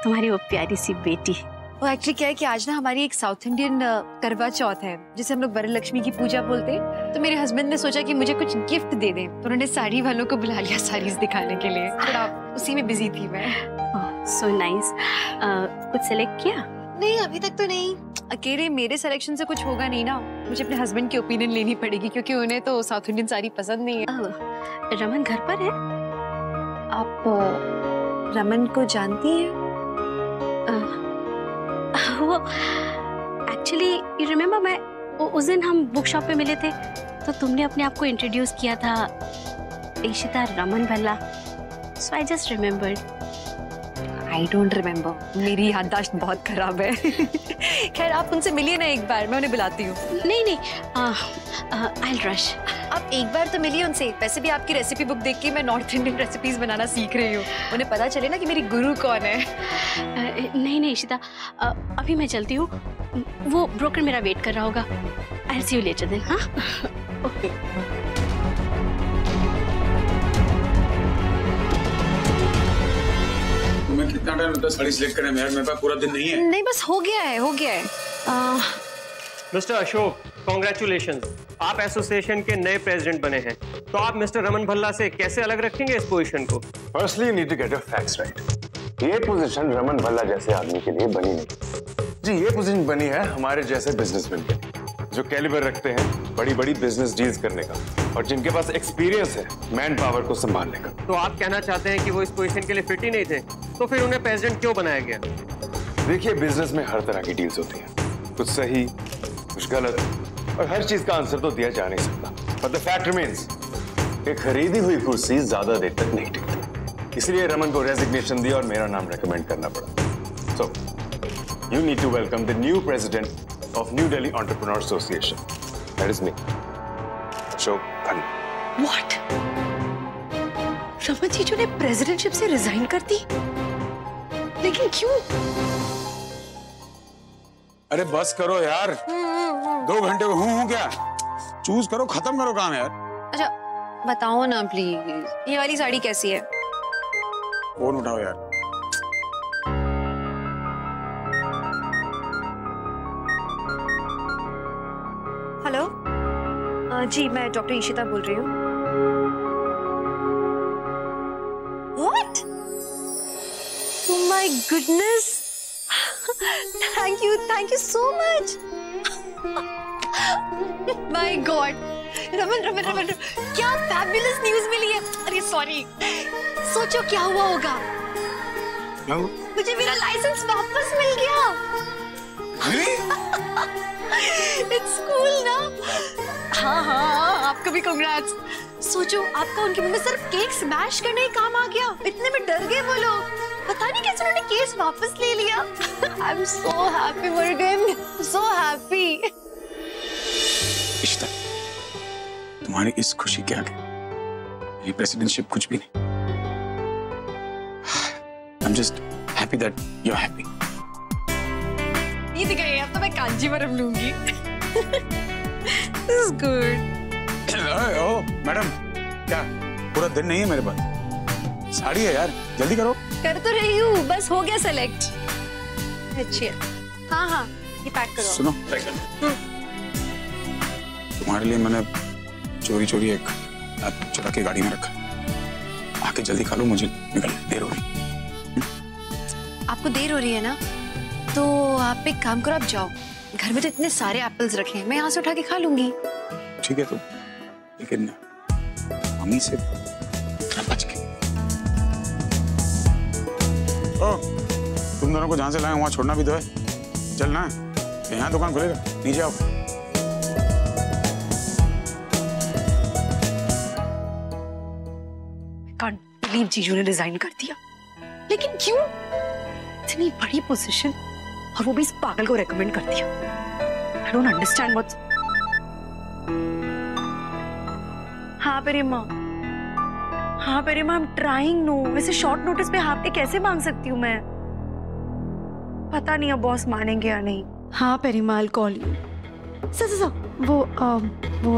तुम्हारी वो प्यारी सी बेटी। वो एक्चुअली क्या है कि आज ना हमारी एक साउथ इंडियन करवा चौथ है जिसे हम लोग वरलक्ष्मी की पूजा बोलते हैं, तो मेरे हस्बैंड ने सोचा कि मुझे कुछ गिफ्ट दे दें, तो उन्होंने साड़ी वालों को बुला लिया साड़ीज दिखाने के लिए। थोड़ा उसी में बिजी थी मैं। So nice. कुछ सेलेक्ट किया? नहीं अभी तक तो नहीं। अकेले मेरे सिलेक्शन से कुछ होगा नहीं ना, मुझे अपने हस्बैंड की ओपिनियन लेनी पड़ेगी क्योंकि उन्हें तो साउथ इंडियन साड़ी पसंद नहीं है। रमन घर पर है? आप रमन को जानती हैं? वो एक्चुअली यू रिमेम्बर, मैं उस दिन हम बुक शॉप पे मिले थे तो तुमने अपने आप को इंट्रोड्यूस किया था, Ishita Raman Bhalla. So I just remembered. I don't remember, मेरी याददाश्त बहुत खराब है। खैर आप उनसे मिलिए ना एक बार, मैं उन्हें बुलाती हूँ। नहीं आई रश। आप एक बार तो मिलिए उनसे। वैसे भी आपकी रेसिपी बुक देख के मैं नॉर्थ इंडियन रेसिपीज बनाना सीख रही हूँ, उन्हें पता चले ना कि मेरी गुरु कौन है। नहीं इशिता, अभी मैं चलती हूँ, वो ब्रोकर मेरा वेट कर रहा होगा। I will see you later then. हाँ ओके। मैं कितना टाइम लगता है साड़ी सिलेक्ट करने में यार? मेरे पास पूरा दिन नहीं है। नहीं बस हो गया है, हो गया है। मिस्टर अशोक, कॉन्ग्रेचुलेशंस, आप एसोसिएशन के नए प्रेसिडेंट बने हैं। तो आप मिस्टर रमन भल्ला से कैसे अलग रखेंगे इस पोजीशन को? Firstly you need to get your facts right. ये पोजीशन रमन भल्ला जैसे आदमी के लिए बनी नहीं जी, ये पोजीशन बनी है हमारे जैसे बिजनेसमैन के लिए जो कैलिबर रखते हैं बड़ी बड़ी बिजनेस डील्स करने का और जिनके पास एक्सपीरियंस है मैन पावर को संभालने का। तो आप कहना चाहते हैं कि वो इस पोजीशन के लिए फिट ही नहीं थे, तो फिर उन्हें प्रेसिडेंट क्यों बनाया गया? देखिए बिजनेस में हर तरह की डील्स होती हैं, कुछ सही कुछ गलत, और हर चीज का आंसर तो दिया जा नहीं सकता। बट द फैक्ट रिमेंस कि खरीदी हुई कुर्सी ज्यादा देर तक नहीं टिकती, इसलिए रमन को रेजिग्नेशन दिया और मेरा नाम रेकमेंड करना पड़ा। So you need to welcome the new president of New Delhi entrepreneur association, That is me, Ashok Khanna. What? Raman जीजू ने प्रेसिडेंटशिप से रिजाइन कर दी, लेकिन क्यों? अरे बस करो यार, 2 घंटे को हूँ क्या? चूज करो, खत्म करो काम यार। अच्छा बताओ ना प्लीज, ये वाली साड़ी कैसी है? फोन उठाओ यार। हेलो जी, मैं डॉक्टर इशिता बोल रही हूँ। What? Oh my goodness! Thank you so much. My God! Raman, क्या फैबुलस न्यूज़ मिली है। अरे सॉरी, सोचो क्या हुआ होगा। मुझे मेरा लाइसेंस वापस मिल गया। It's cool ना? हाँ, आपको भी congrats। सोचो आपका उनके मुंह में सिर्फ केक स्मैश करने ही काम आ गया। इतने में डर गए वो लोग, पता नहीं कैसे उन्होंने केस वापस ले लिया। I'm so happy Morgan, so happy। Ishita, तुम्हारी इस खुशी के आगे ये प्रेसिडेंटशिप कुछ भी नहीं। I'm just happy that you're happy। ये दिख रही है, अब तो मैं कांजीवरम लूंगी। This is good। ओ मैडम, क्या पूरा दिन नहीं है मेरे पास? साड़ी है यार, जल्दी करो। कर तो रही हूँ, बस हो गया सेलेक्ट। अच्छी है। हाँ, ये पैक करो। सुनो, तुम्हारे लिए मैंने चोरी एक ऐप चुरा के गाड़ी में रखा। आके जल्दी खा लो, मुझे निकल देर हो रही। आपको देर हो रही है ना, तो आप एक काम करो, आप जाओ। घर में तो इतने सारे एप्पल्स रखे हैं, मैं यहाँ से उठा के खा लूंगी। ठीक है तो, लेकिन मम्मी से बच के। ओ, तुम दोनों को जहाँ से लाए वहाँ छोड़ना भी तो है। चलना है, यहाँ दुकान खुलेगा, नीचे आओ। Can't believe जीजू ने रिजाइन कर दिया, लेकिन क्यों? इतनी बड़ी पोजीशन और वो भी इस पागल को रेकमेंड कर दिया। I don't understand what's... हाँ पेरिमा, I'm trying no। वैसे शॉर्ट नोटिस पे हाफ डे कैसे मांग सकती हूँ मैं? पता नहीं अब बॉस मानेंगे या नहीं। हाँ पेरिमा, I'll call you। सर, वो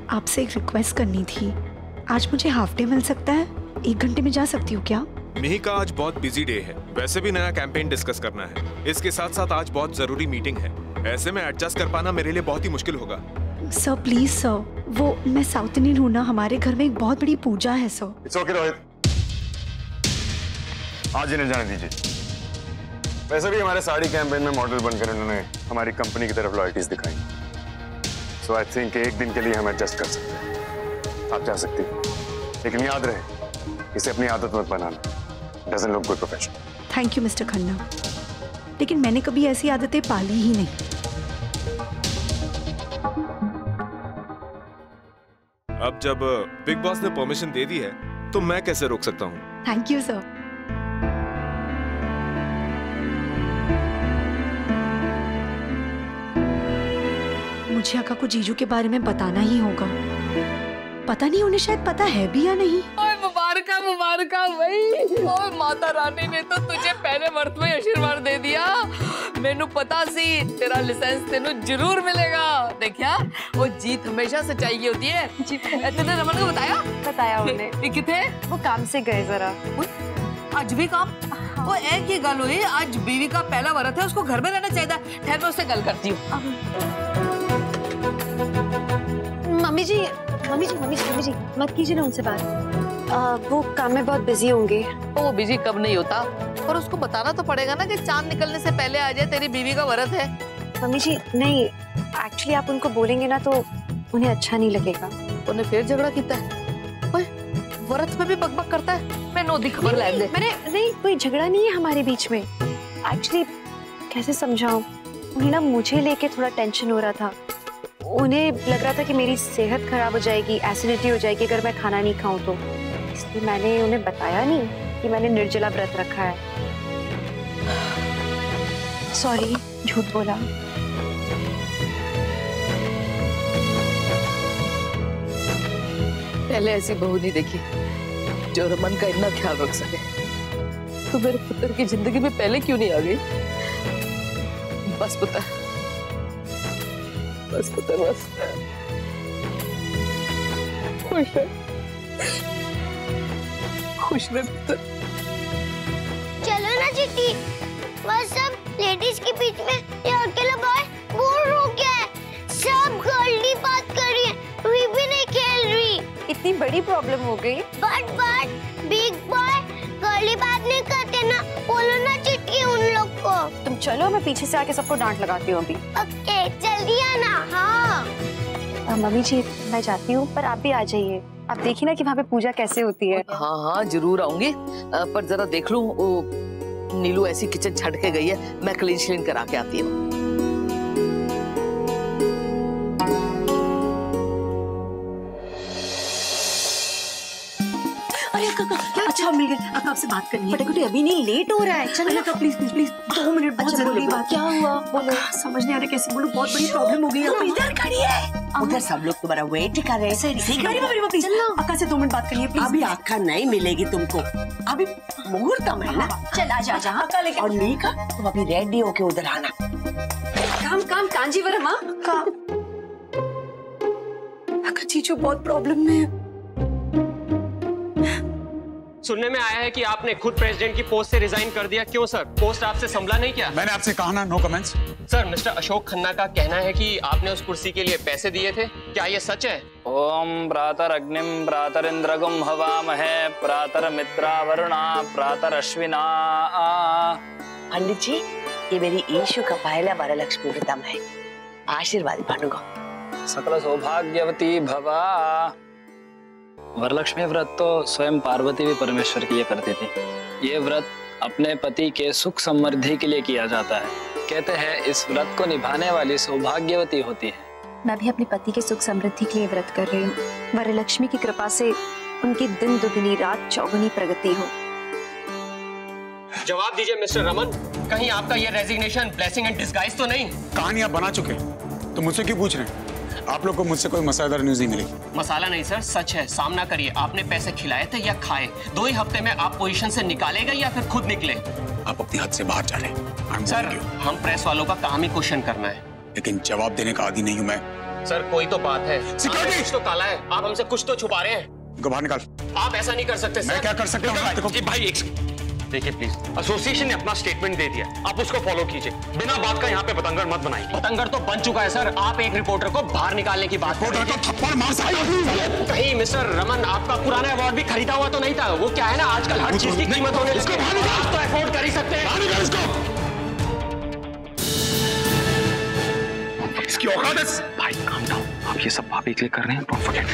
आपसे एक रिक्वेस्ट करनी थी। आज मुझे हाफ डे मिल सकता है? 1 घंटे में जा सकती हूँ क्या? मिही का आज बहुत बिजी डे है, वैसे भी नया कैंपेन डिस्कस करना है। इसके साथ साथ आज बहुत जरूरी मीटिंग है, ऐसे में एडजस्ट कर पाना मेरे लिए बहुत ही मुश्किल होगा। सर प्लीज सर, वो मैं साउथ इंडियन हूँ ना, हमारे घर में एक बहुत बड़ी पूजा है सर। It's okay, रोहित, आज इन्हें जाने दीजिए। वैसे भी हमारे साड़ी कैंपेन में मॉडल बनकर इन्होंने हमारी कंपनी की तरफ लॉयल्टीज दिखाई। सो आई थिंक एक दिन के लिए हम एडजस्ट कर सकते हैं। आप जा सकती हैं, लेकिन याद रहे इसे अपनी आदत मत बनाना। Doesn't look good professional। Thank you mister Khanna, लेकिन मैंने कभी ऐसी आदतें पाली ही नहीं। अब जब बिग बॉस ने परमिशन दे दी है, तो मैं कैसे रोक सकता हूँ? Thank you sir. मुझे अक्का को जीजू के बारे में बताना ही होगा। पता नहीं उन्हें शायद पता है भी या नहीं। मुबारका भाई। ओए माता रानी ने तो तुझे पहले मर्द में आशीर्वाद दे दिया। मैनू पता सी तेरा लाइसेंस तेनू जरूर मिलेगा। देखिया, वो जीत हमेशा सच्चाई की होती है। तूने रमन को बताया उन्हें? किथे? वो काम से गए जरा। आज भी काम? वो एक ही गल हुई, आज बीवी का पहला व्रत है, उसको घर में रहना चाहिए। ठहर मैं उससे गल करती हूँ। मम्मी जी मत कीजिए ना उनसे बात। वो काम में बहुत बिजी होंगे। वो बिजी कब नहीं होता, और उसको बताना तो पड़ेगा ना कि चांद निकलने से पहले आ जाए, तेरी बीवी का व्रत है। मम्मी जी नहीं, एक्चुअली आप उनको बोलेंगे ना तो उन्हें अच्छा नहीं लगेगा। उन्हें फिर झगड़ा किया है? व्रत में भी बकबक करता है। मैं नोदी खबर ला दे। मैंने नहीं, कोई झगड़ा नहीं है हमारे बीच में। एक्चुअली कैसे समझाऊं, उन्हें ना मुझे लेके थोड़ा टेंशन हो रहा था। उन्हें लग रहा था कि मेरी सेहत खराब हो जाएगी, एसिडिटी हो जाएगी अगर मैं खाना नहीं खाऊं तो। इसलिए मैंने उन्हें बताया नहीं कि मैंने निर्जला व्रत रखा है। सॉरी, झूठ बोला। पहले ऐसी बहू नहीं देखी जो रमन का इतना ख्याल रख सके। तो मेरे पुत्र की जिंदगी में पहले क्यों नहीं आ गई? बस पुत्र, बस पुत्र, बस खुश है, खुश रहे पुत्र। चलो ना चिट्टी, बस सब लेडीज के बीच में ये अकेला बॉय बोर हो गया है। सब गर्ली बात कर रही है, रूही भी नहीं खेल रही। इतनी बड़ी प्रॉब्लम हो गई। बट बिग बॉय गर्ली बात नहीं करते ना, बोलो ना चिट्टी उन लोग को। तुम चलो, मैं पीछे से आके सबको डांट लगाती हूँ अभी। ओके जल्दी आना। हाँ मम्मी जी मैं जाती हूँ, पर आप भी आ जाइए। आप देखिए ना कि वहाँ पे पूजा कैसे होती है। हाँ हाँ जरूर आऊंगी, पर जरा देख लूं वो नीलू ऐसी किचन छड़ के गई है, मैं क्लीन करा के आती हूँ। अरे काका अच्छा मिल गए, अब आपसे बात करनी है। बटे अभी नहीं, लेट हो रहा है। चलो काका प्लीज प्लीज प्लीज 2 मिनट, बहुत जरूरी बात। क्या हुआ बोलो। समझ नहीं आ रहा कैसे बोलूं, बहुत बड़ी प्रॉब्लम हो गई है। इधर खड़ी है, उधर सब लोग तुम्हारा वेट कर रहे हैं। प्लीज अक्का से 2 मिनट बात करनी है प्लीज। अभी अक्का नहीं मिलेगी तुमको, अभी मुहूर्तम है ना। चल आ जा अक्का लेके। और मीका तुम अभी रेडी होके उधर आना। काम कांजीवरम अक्का। अक्का चीचू बहुत प्रॉब्लम में है। सुनने में आया है कि आपने खुद प्रेसिडेंट की पोस्ट से रिजाइन कर दिया। क्यों सर? पोस्ट आपसे संभला नहीं क्या? मैंने आपसे कहा ना, no comments. Sir mister Ashok Khanna का कहना है कि आपने उस कुर्सी के लिए पैसे दिए थे, क्या ये सच है? ओम प्रातर अग्निम प्रातर इंद्रगुम हवामहे प्रातर मित्रा वरुणा प्रातर अश्विना। पंडित जी ये मेरी ईशु का पहला वरलक्ष्मी व्रतम है, आशीर्वाद बनुगो। सकल सौभाग्यवती भवा। वरलक्ष्मी व्रत तो स्वयं पार्वती भी परमेश्वर के लिए करती थी। ये व्रत अपने पति के सुख समृद्धि के लिए किया जाता है। कहते हैं इस व्रत को निभाने वाली सौभाग्यवती होती है। मैं भी अपने पति के सुख समृद्धि के लिए व्रत कर रही हूँ। वरलक्ष्मी की कृपा से उनकी दिन दुगनी रात चौगुनी प्रगति हो। जवाब दीजिए मिस्टर रमन, कहीं आपका ये रेजिग्नेशन ब्लेसिंग एंड डिस्गाइज तो नहीं? कहानियां बना चुके तो मुझसे क्यों पूछ रहे हैं? आप लोग को मुझसे कोई मसालेदार न्यूज़ नहीं मिलेगी। मसाला नहीं सर, सच है। सामना करिए, आपने पैसे खिलाए थे या खाए? 2 ही हफ्ते में आप पोजीशन से निकाले गए या फिर खुद निकले? आप अपनी हद से बाहर जा रहे हैं सर। हम प्रेस वालों का काम ही क्वेश्चन करना है, लेकिन जवाब देने का आदी नहीं हूँ मैं। सर कोई तो बात है, कुछ तो काला है। आप हमसे कुछ तो छुपा रहे हैं। बाहर निकाल। आप ऐसा नहीं कर सकते सर। मैं क्या कर सकता हूँ? भाई देखिए प्लीज, एसोसिएशन ने अपना स्टेटमेंट दे दिया, आप उसको फॉलो कीजिए। बिना बात का यहाँ पे पतंगर मत बनाइए। पतंगर तो बन चुका है सर। आप एक रिपोर्टर को बाहर निकालने की बात कर रहे हैं। थप्पड़ मार सकता। कहीं मिस्टर रमन आपका पुराना अवार्ड भी खरीदा हुआ तो नहीं था? वो क्या है ना, आजकल हर चीज की कीमत होने लगी है। आप तो अफोर्ड कर ही सकते हैं। इसकी औकात है। भाई काम डाउन, आप ये सब भाभी के लिए कर रहे हैं, डोंट फॉरगेट।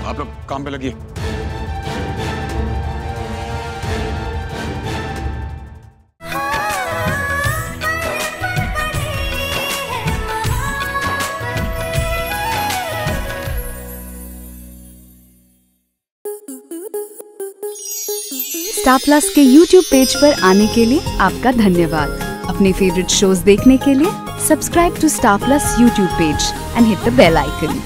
आप लोग काम पे लगिए। स्टार प्लस के YouTube पेज पर आने के लिए आपका धन्यवाद। अपने फेवरेट शोज देखने के लिए subscribe to Star Plus YouTube page and hit the bell icon.